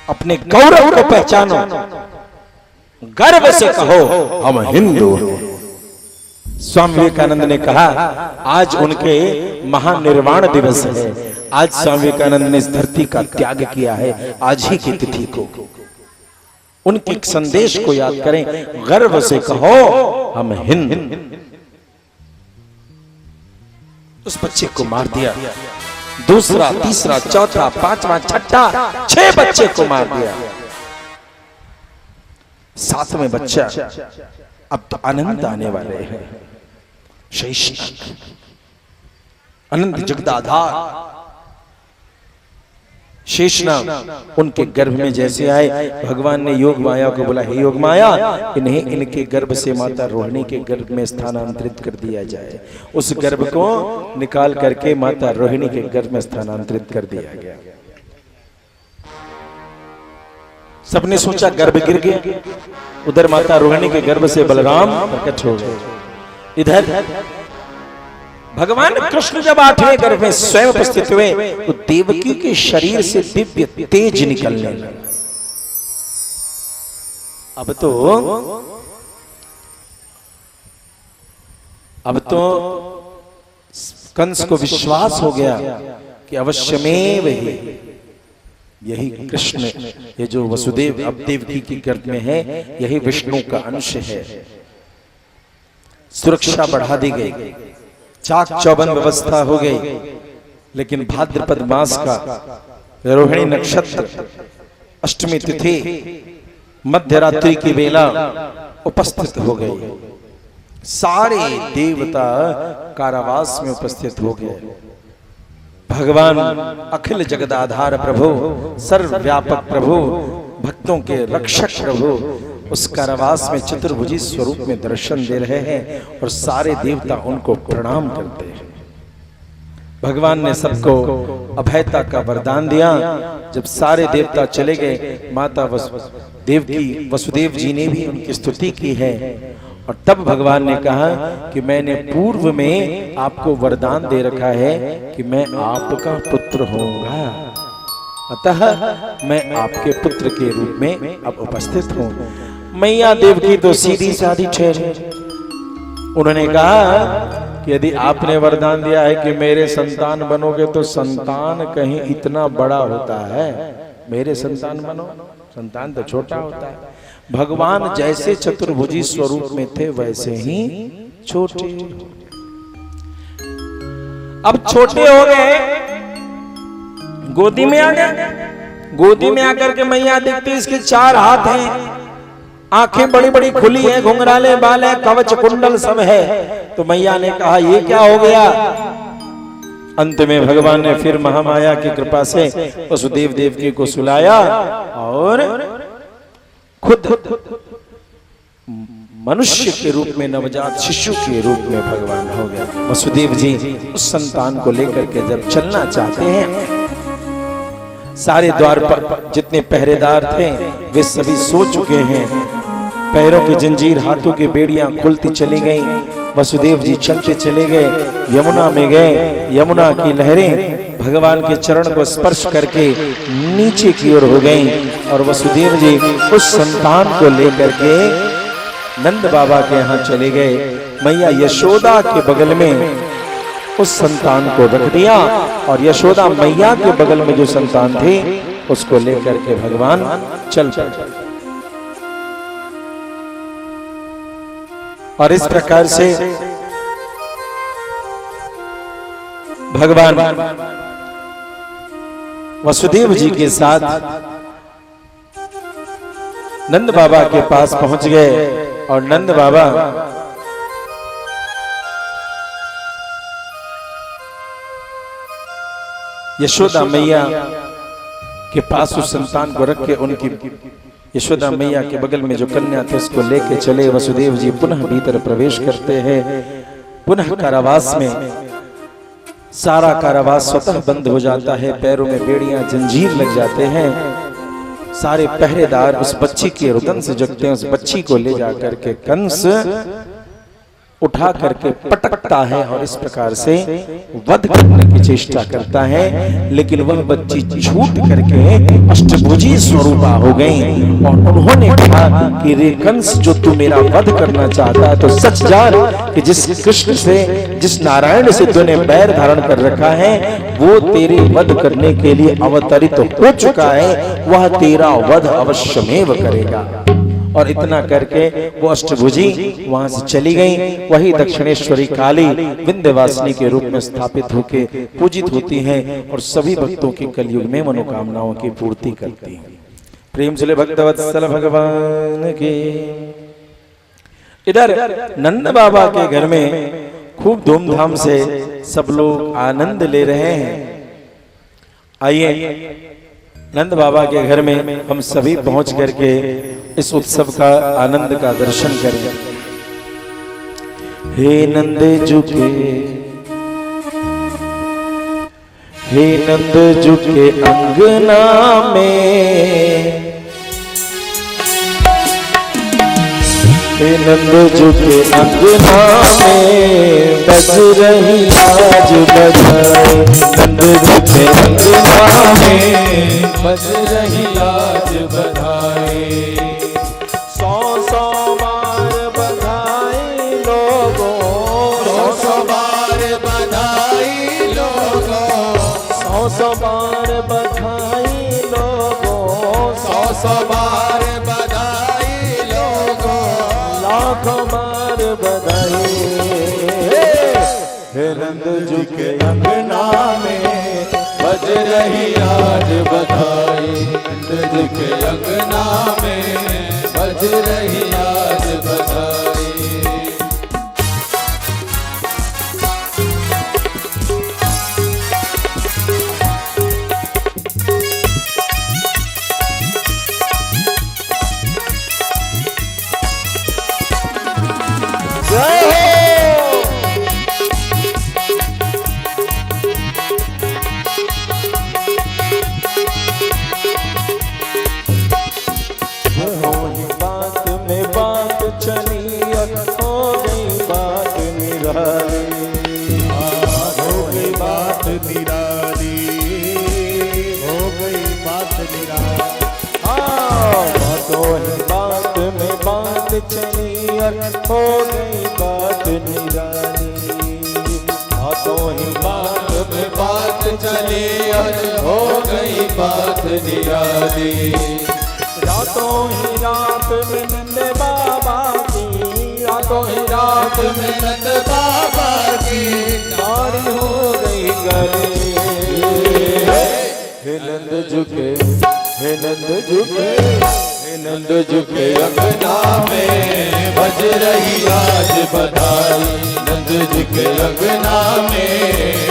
अपने गौरव को पहचानो, गर्व से कहो हम हिंदू हैं। स्वामी विवेकानंद ने कहा आज उनके महानिर्वाण दिवस है। आज स्वामी विवेकानंद ने इस धरती का त्याग किया है, आज ही की तिथि को। उनके संदेश को याद करें, गर्व से कहो हम हिंद। उस बच्चे को मार दिया, दूसरा, तीसरा, चौथा, पांचवा, छठा, 6 बच्चे को मार दिया। 7वें बच्चा अब तो अनंत आने वाले हैं, शेषनाग, अनंत जगदाधार शेषनाग। उनके गर्भ में जैसे आए, भगवान ने योग माया को बोला, हे योग माया, इन्हें इनके गर्भ से माता रोहिणी के गर्भ में स्थानांतरित कर दिया जाए। उस गर्भ को निकाल करके माता रोहिणी के गर्भ में स्थानांतरित कर दिया गया। सबने सोचा गर्भ गिर गया, उधर माता रोहिणी के गर्भ से बलराम प्रकट हो गए। इधर भगवान कृष्ण जब 8वें गर्भ में स्वयं उपस्थित हुए तो देवकी के शरीर से दिव्य तेज निकलने लगा। अब तो कंस को विश्वास हो गया कि अवश्यमेव यही कृष्ण, ये जो वसुदेव अब देवकी की गर्भ में है, यही विष्णु का अंश है। सुरक्षा बढ़ा दी गई, चाक चौबंद व्यवस्था हो गई। लेकिन भाद्रपद मास का रोहिणी नक्षत्र, अष्टमी तिथि, मध्य रात्रि की बेला उपस्थित हो गई। सारे देवता कारावास में उपस्थित हो गए। भगवान अखिल जगदाधार प्रभु, सर्वव्यापक प्रभु, भक्तों के रक्षक प्रभु उस कारावास में चतुर्भुजी स्वरूप में दर्शन दे रहे हैं और सारे देवता उनको प्रणाम करते हैं। भगवान ने सबको अभयता का वरदान दिया। जब सारे देवता चले गए, माता वसुदेव जी ने भी उनकी स्तुति की है और तब भगवान ने कहा कि मैंने पूर्व में आपको वरदान दे रखा है कि मैं आपका पुत्र होऊंगा, अतः मैं आपके पुत्र के रूप में अब उपस्थित हूं। मैया देवकी तो सीधी सादी ठहरी। उन्होंने कहा कि यदि आपने वरदान दिया है कि मेरे संतान बनोगे तो संतान कहीं इतना बड़ा होता है, मेरे संतान बनो, संतान तो छोटा होता है। भगवान जैसे चतुर्भुजी स्वरूप में थे वैसे ही छोटे। अब छोटे हो गए, गोदी में आ गए। गोदी में आकर के मैया देखते इसके 4 हाथ हैं, आंखें बड़ी बड़ी खुली हैं, घुंघराले बाल है, कवच कुंडल सब है। तो मैया ने कहा ये क्या हो गया। अंत में भगवान ने फिर महामाया की कृपा से वसुदेव देवकी को सुलाया और खुद मनुष्य के रूप में, नवजात शिशु के रूप में भगवान हो गया। वसुदेव जी उस संतान को लेकर के जब चलना चाहते हैं, सारे द्वार पर जितने पहरेदार थे वे सभी सो चुके हैं। पैरों की जंजीर, हाथों की बेड़ियां खुलती चली गईं। वसुदेव जी चलते चले गए, यमुना में गए। यमुना की लहरें भगवान के चरण को स्पर्श करके नीचे की ओर हो गईं और वसुदेव जी उस संतान को लेकर के नंद बाबा के यहाँ चले गए। मैया यशोदा के बगल में उस संतान को रख दिया और यशोदा मैया के बगल में जो संतान थे उसको लेकर के भगवान चल पड़े। और इस प्रकार से भगवान वसुदेव जी के साथ नंद बाबा के पास पहुंच गए और नंद बाबा यशोदा मैया के पास उस संतान को रख के उनकी यशोदा मैया के बगल में जो कन्या थे उसको लेके चले। वसुदेव जी पुनः भीतर प्रवेश करते हैं। पुनः कारावास में सारा कारावास स्वतः बंद हो जाता है। पैरों में बेड़ियां, जंजीर लग जाते हैं। सारे पहरेदार उस बच्ची के रुदन से जगते हैं। उस बच्ची को ले जाकर के कंस उठा करके पटकता है और इस प्रकार से वध करने की चेष्टा करता है, लेकिन वह बच्ची छूट करके अष्टभुजी स्वरूपा हो गई और उन्होंने कहा कि रे कंस, जो तू मेरा वध करना चाहता है तो सच जान कि जिस कृष्ण से, जिस नारायण से तूने बैर धारण कर रखा है वो तेरे वध करने के लिए अवतरित हो चुका है, वह तेरा वध अवश्यमेव करेगा। और इतना करके वो अष्टभुजी वहां से चली गई। वही दक्षिणेश्वरी काली विंध्यवासिनी के रूप में स्थापित होके पूजित होती हैं और सभी भक्तों की कलयुग में मनोकामनाओं की पूर्ति करती हैं। प्रेम से भक्तवत्सल भगवान के। इधर नंद बाबा के घर में खूब धूमधाम से सब लोग आनंद ले रहे हैं। आइए नंद बाबा के घर में हम सभी पहुंच करके इस उत्सव का आनंद का दर्शन करें। हे नंद जुके, हे नंद जुके अंगना में, हे नंद जुके अंगना में बज रही आज बधाई। नंद जुके अंगना में बज रही आज बधाई। 100 बार बधाई लोगों, 100 बार बधाई लोगों, 100 बार बधाई लोगों, 100 बार बधाई लोगों, लाखों बार बधाई। हे नंद जी के अंगना में बज रही आज बधाई, नंद जी के अंगना में बज रही आज बधाई। बात में बात चली और हो गई बात निराली, हो गई बात निराली, हो गई बात निराली। बातों ही बात में बात चली और हो गई बात निराली, बातों ही बात में बात चली और हो गई बात निराली। रातों ही रात में नंद बाबा की, रातों ही रात में नंद बाबा की नारी हो गई गले। हे नंद झुके, हे नंद झुके, हे नंद झुके अंगना में बज रही आज बधाई, नंद जी के अंगना में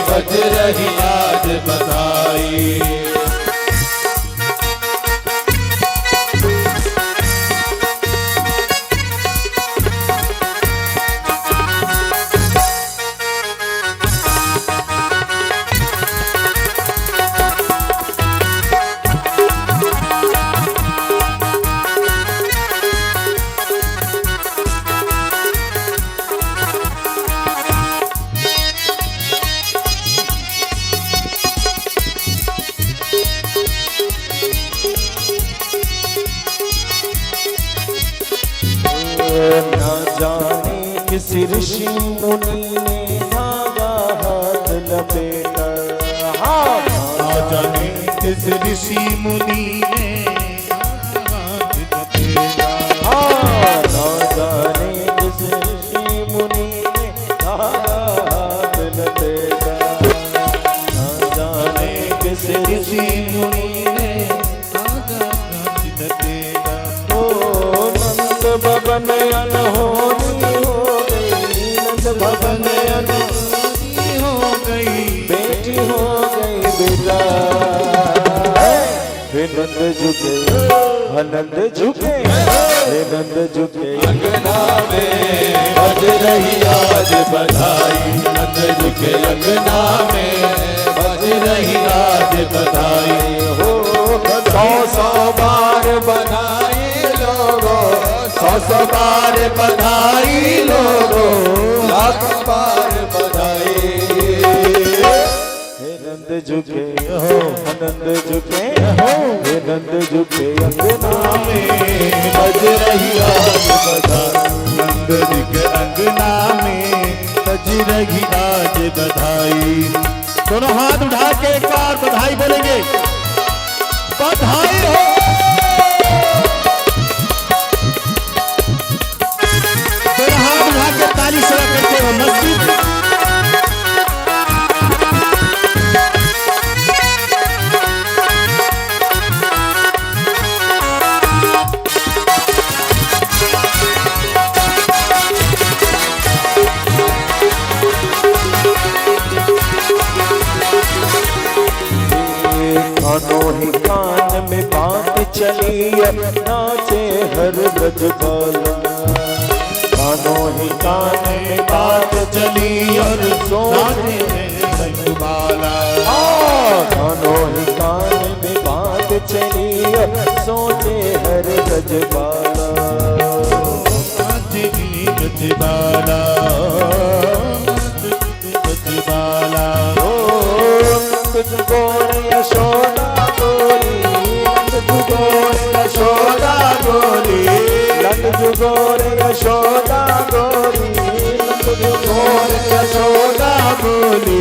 बज रही आज बधाई। ना जाने किस ऋषि मुनि ने धागा हाथ लपेटा, ना जाने किस ऋषि मुनि ने हाथ लपेटा, ना जाने किस ऋषि मुनि ने धागा हाथ लपेटा, ना जाने किस ऋषि मुनि ने धागा हाथ लपेटा। ओ नंद भवन अनहोनी हो गई, नंद भवन अनहोनी हो गई, बेटी हो गई बेटा। हे नंद झुके, नंद झुके, हे नंद झुके अंगना में बज रही आज बधाई, नंद जी के अंगना में बज रही आज बधाई। हो 100 बार बधाई लोगों, 100 बार बधाई लोगों, लाख बार बधाई। हे नंद झुके हो, नंद झुके हो, हे नंद झुके अंगना में बज रही आज बधाई, नंद जी के अंगना में बज रही आज बधाई। दोनों हाथ उठा के एक बार बधाई बोलेंगे, बधाई हो। दोनों हाथ उठा के ताली से करते हो मस्जिद। कानों ही कान में बात चली नाचे हर ब्रजबाला, कानों ही कान में बात चली और सोने संगमाला, कानों ही कान में बात चली और सोचे हर ब्रजबाला, ब्रजबाला, ब्रजबाला। तुझको यशोदा गोरी, तुझको यशोदा गोरी, तुझको यशोदा गोरी, तुझको यशोदा गोरी,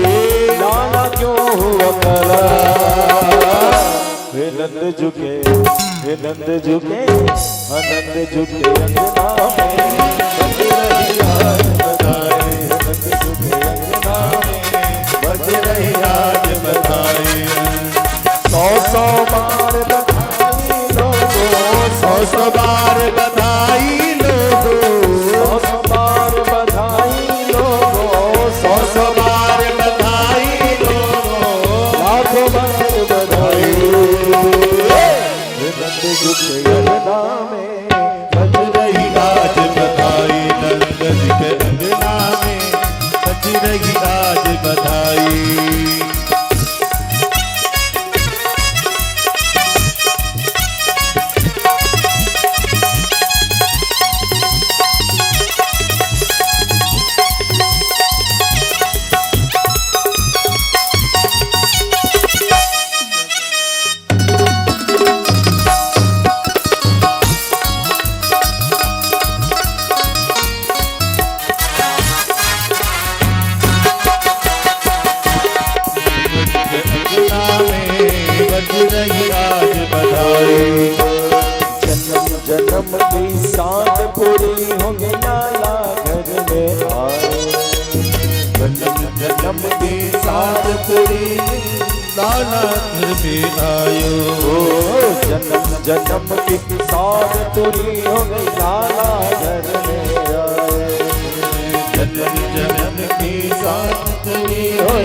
लाला क्यों हुआ कला। हे नंद झुके, हे नंद झुके, नंद झुके अंगना में बज रही आज बधाई, नंद झुके अंगना में बज रही आज बधाई। लाला घर में आयो। ओ जन्म जन्म की साथ तुरी हो गई लाला घर में आए। जन्म जन्म की साथ तुरी हो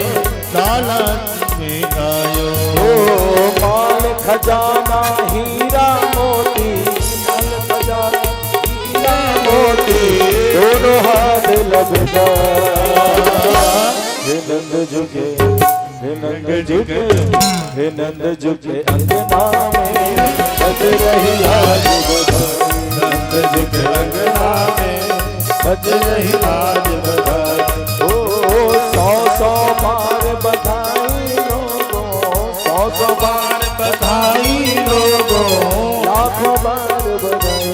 लाला घर में आयो। ओ माल खजाना हीरा मोती, माल खजाना हीरा मोती, दोनों हाथ लगता हे नंद झुके, हे नंद झुके, हे नंद झुके अंगना में बज रही आज बधाई। नंद झुके अंगना में बज रही आज बधाई। ओ सौ सौ बार बधाई लोगों, सौ बार बधाई लोगों, लाखों बार बधाई।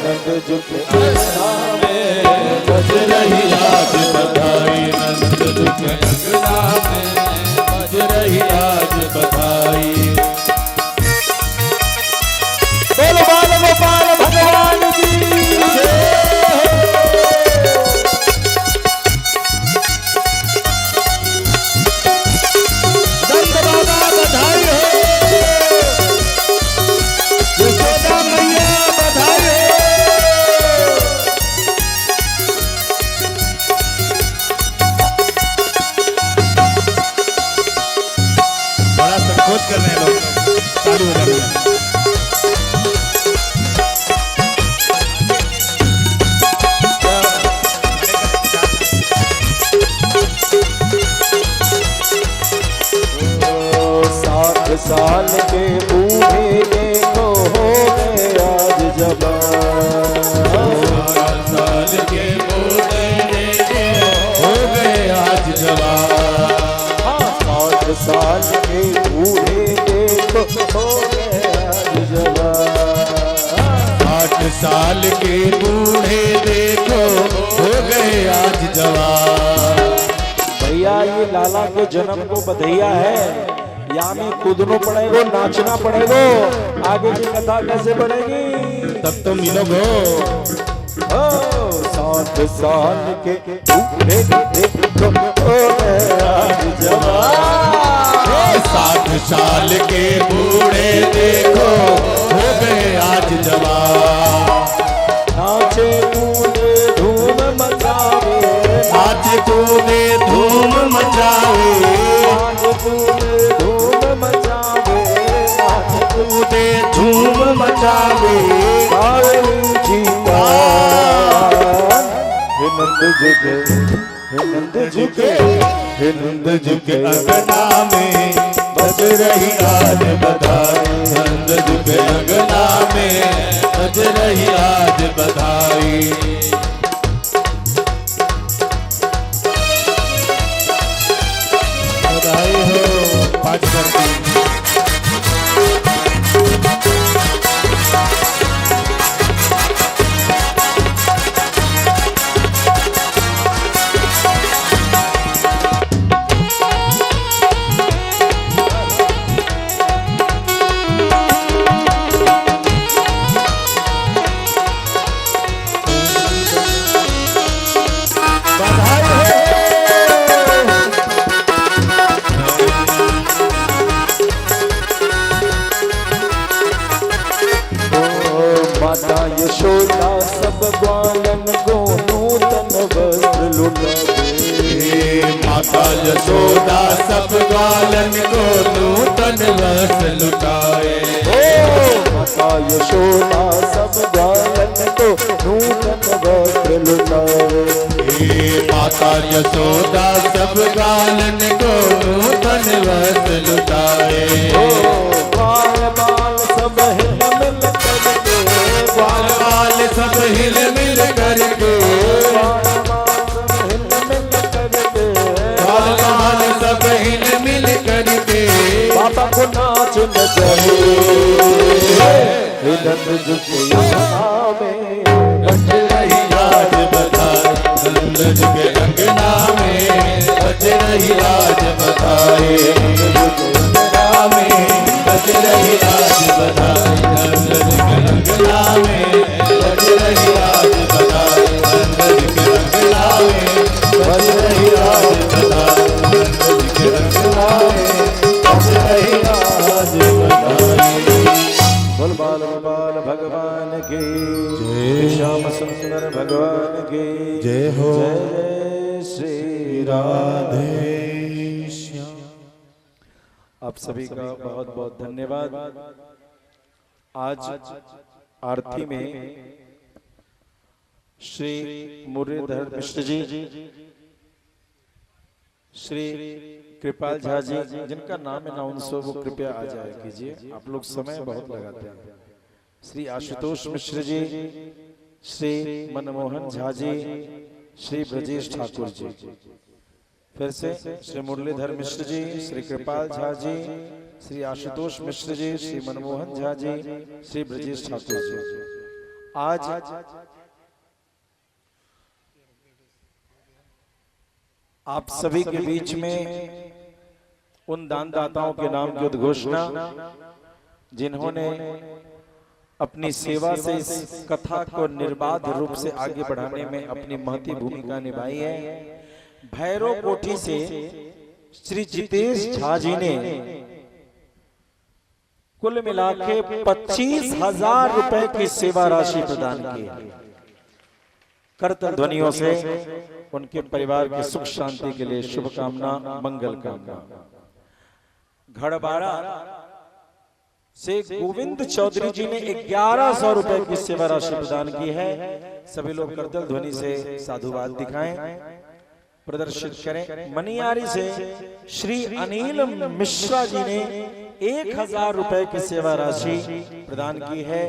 नंद झुके अंगना में बज रही आज बधाई। नंद झुके अंगना में बज रही आज बधाई। बोलो बाल गोपाल भगवान की नंद बाबा बधाई हो, यशोदा मैया बधाई हो। बड़ा संकोच कर रहे हैं लोग, ताली बजा रहे हैं। साठ साल के बूढ़े देखो हो गए आज जवान। साल के बूढ़े हो गए आज जवान। 60 साल के बूढ़े देखो हो गए आज जवान। 60 साल के बूढ़े देखो हो गए आज जवान। भैया ये लाला के जन्म को बधाइया है, या में कूदनो पड़ेगो, नाचना पड़ेगो, आगे की कथा कैसे बढ़ेगी। तब तो मिलोगो। 60 साल के बूढ़े देखो हो गए आज जवान। 60 साल के बूढ़े देखो हो गए आज जवान। नाचे कूदे धूम मचावे, नाच कूदे धूम मचावे। नाच कूदे धूम मचावे, नाच कूदे धूम मचावे। काली जीता हे नंद झुके, हे नंद झुके, हे नंद झुके अंगना में बज रही आज बधाई। नंद झुके अंगना में बज रही आज बधाई। बधाई हो पाँच करती। माता यशोदा सब ग्वालन को नूतन वस्त्र लुटावे। माता यशोदा सब ग्वालन को नूतन वस्त्र लुटाए। माता यशोदा सब ग्वालन को नूतन वस्त्र लुटावे। माता यशोदा सब ग्वालन को नूतन वस्त्र लुटाए। बाल बाल सब हिल मिल करके, बाल बाल सब हिल मिल करके, बाल बाल सब हिल मिल करके बाबा को नाच नचाए। नंद झुके अंगना में बज रही आज बधाई। नंद झुके अंगना में बज रही आज बधाई। अंगना में बज रही आज बधाई। नंद झुके अंगना में बज रही आज बधाई। नंद झुके अंगना में बज रही आज बधाई। भगवान की जय। श्याम सुंदर भगवान की जय हो। जय श्री राधे श्याम। आप सभी का बहुत बहुत धन्यवाद। आज आरती में श्री मुरलीधर मिश्र जी, श्री कृपाल झा जी, जिनका नाम है ना उनसे वो कृपया आ जाए कीजिए, आप लोग समय बहुत लगाते हैं। श्री आशुतोष मिश्र जी, श्री मनमोहन झा जी, श्री ब्रजेश ठाकुर जी, फिर से श्री मुरलीधर मिश्र जी, श्री कृपाल झा जी, श्री आशुतोष मिश्र जी, श्री मनमोहन झा जी, श्री ब्रजेश ठाकुर जी। आज आप सभी के बीच में उन दानदाताओं के नाम की उद्घोषणा जिन्होंने अपनी सेवा से इस कथा को निर्बाध रूप से आगे बढ़ाने में अपनी महती भूमिका निभाई है। भैरव कोठी से श्री जितेश झा जी ने कुल मिला के 25,000 रुपए की सेवा राशि प्रदान की है। करतल ध्वनियों से उनके परिवार की सुख शांति के लिए शुभकामना, मंगल कामना। घड़बाड़ा से गोविंद चौधरी जी ने 1100 रुपए की सेवा राशि प्रदान की है। सभी लोग करतल ध्वनि से साधुवाद दिखाएं, प्रदर्शित करें। मनियारी से श्री अनिल मिश्रा जी ने 1000 रुपए की सेवा राशि प्रदान की है।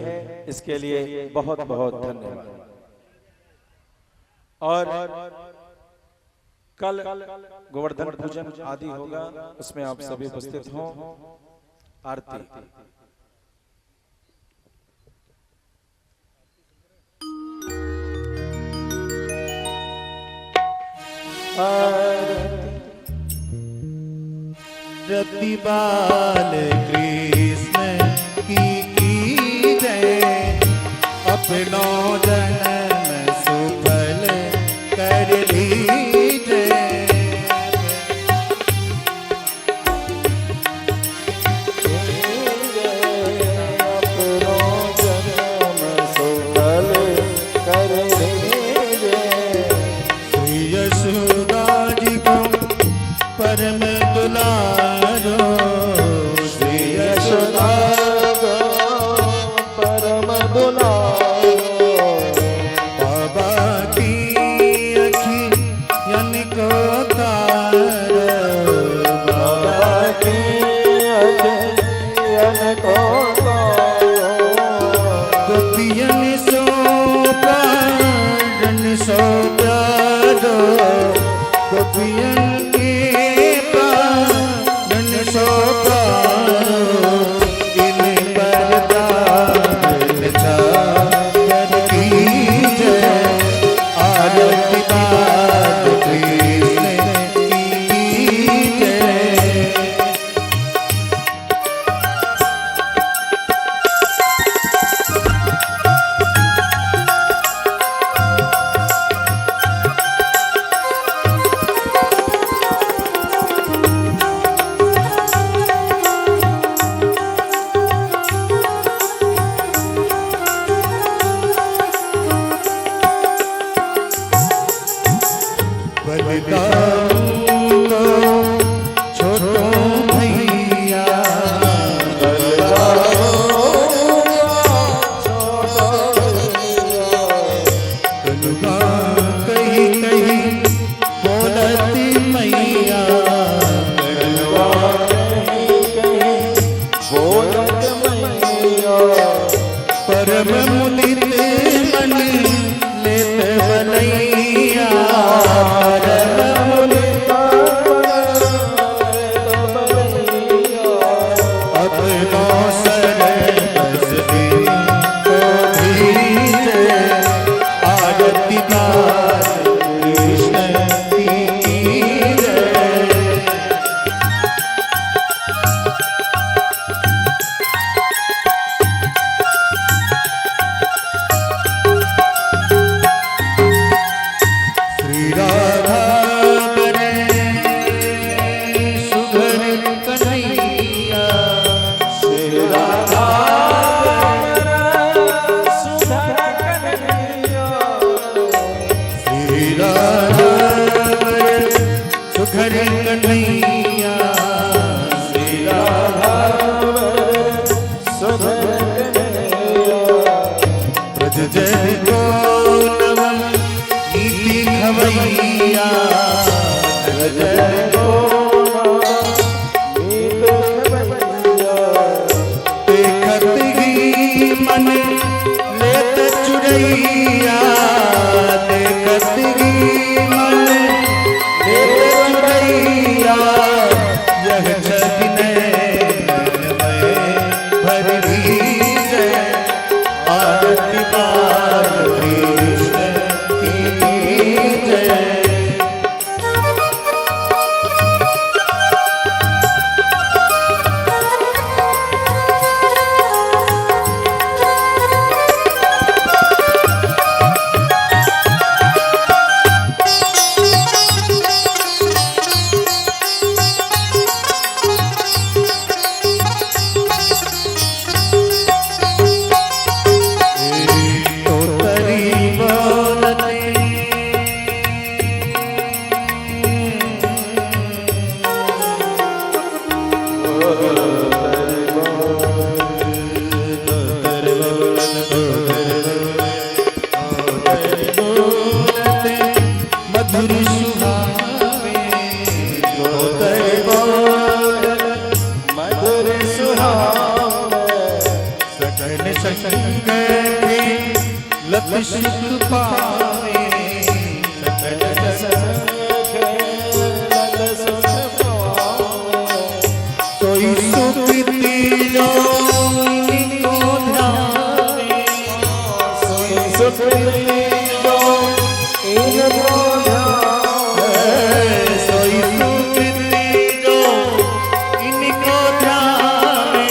इसके लिए बहुत बहुत धन्यवाद। और कल गोवर्धन पूजन आदि होगा, उसमें आप सभी उपस्थित हों। आरती प्रतिबाल कृष्ण की जय। अपनों जन्म सुफल कर लीजिए। अपनों जन्म सुफल कर लीजिए। श्री यशोदा जी को परम दुलारो। श्री यशोदा को परम दुलारो। बाबा की अखियन को तारो। बाबा की अखियन को तारो। गोपियन सो पारन सो प्यारो। गोपियन के पारन सो प्यारो। इन पर दान चाकर कीजिए। आरती बाल कृष्ण की जय। छोटो भैया कलुआ कहीं कहीं बोलती मैया। कलुआ बोलत मैया। परम मुदित मन लेत बलैया। परम मुदित अपनो शरण बस दी को भीजे। आरती बाल कृष्ण की जय। जय को नमः नीति खवैया जय को देखत ही मन लेत चुरैया देखत ही मन लेत चुरैया यह जग नैन में भरी जय आरती बाल कृष्ण की जय मधुर सुहावे मधुर सुहावे सकल संग लत सुख पावे सकल संग लत सुख पावे सोई सुकृति जो इनको ध्यावे सोई सुकृति जो इनको सोई सुकृति जो इनको ध्यावे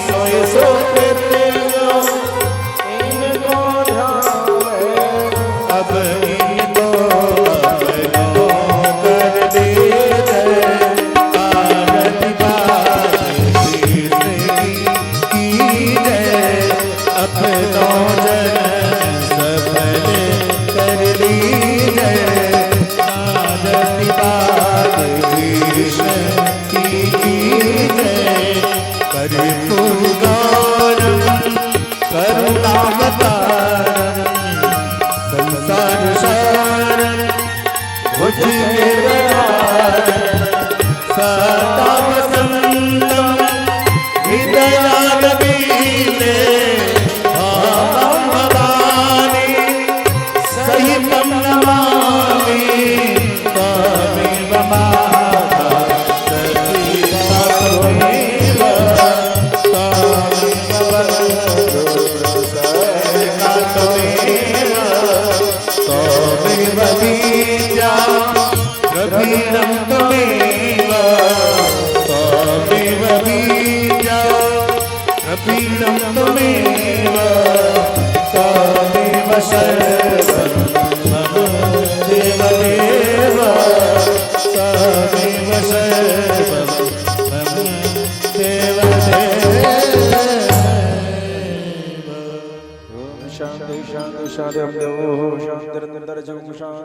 सोई सुकृति जो इनको ध्यावे अब इनको अपनों कर दे जय आरती बाल कृष्ण की जय अपनों जन सफल कर ली जय आरती बाल कृष्ण की जय कर्पूरगौरम करुणावतारम संसार सारम भुजगेन्द्रहारम सदा वसंतम हृदयारविंदे भावं भवानी सहितं नमामि त्वमेव माता सतीता त्वमेव त्वमेव बीजा प्रवीणं त्वमेव त्वमेव बीजा प्रवीणं त्वमेव त्वमेव सर्वं मम देवदेव त्वमेव सर्वं मम देवदेव शांति शांति शांति शांति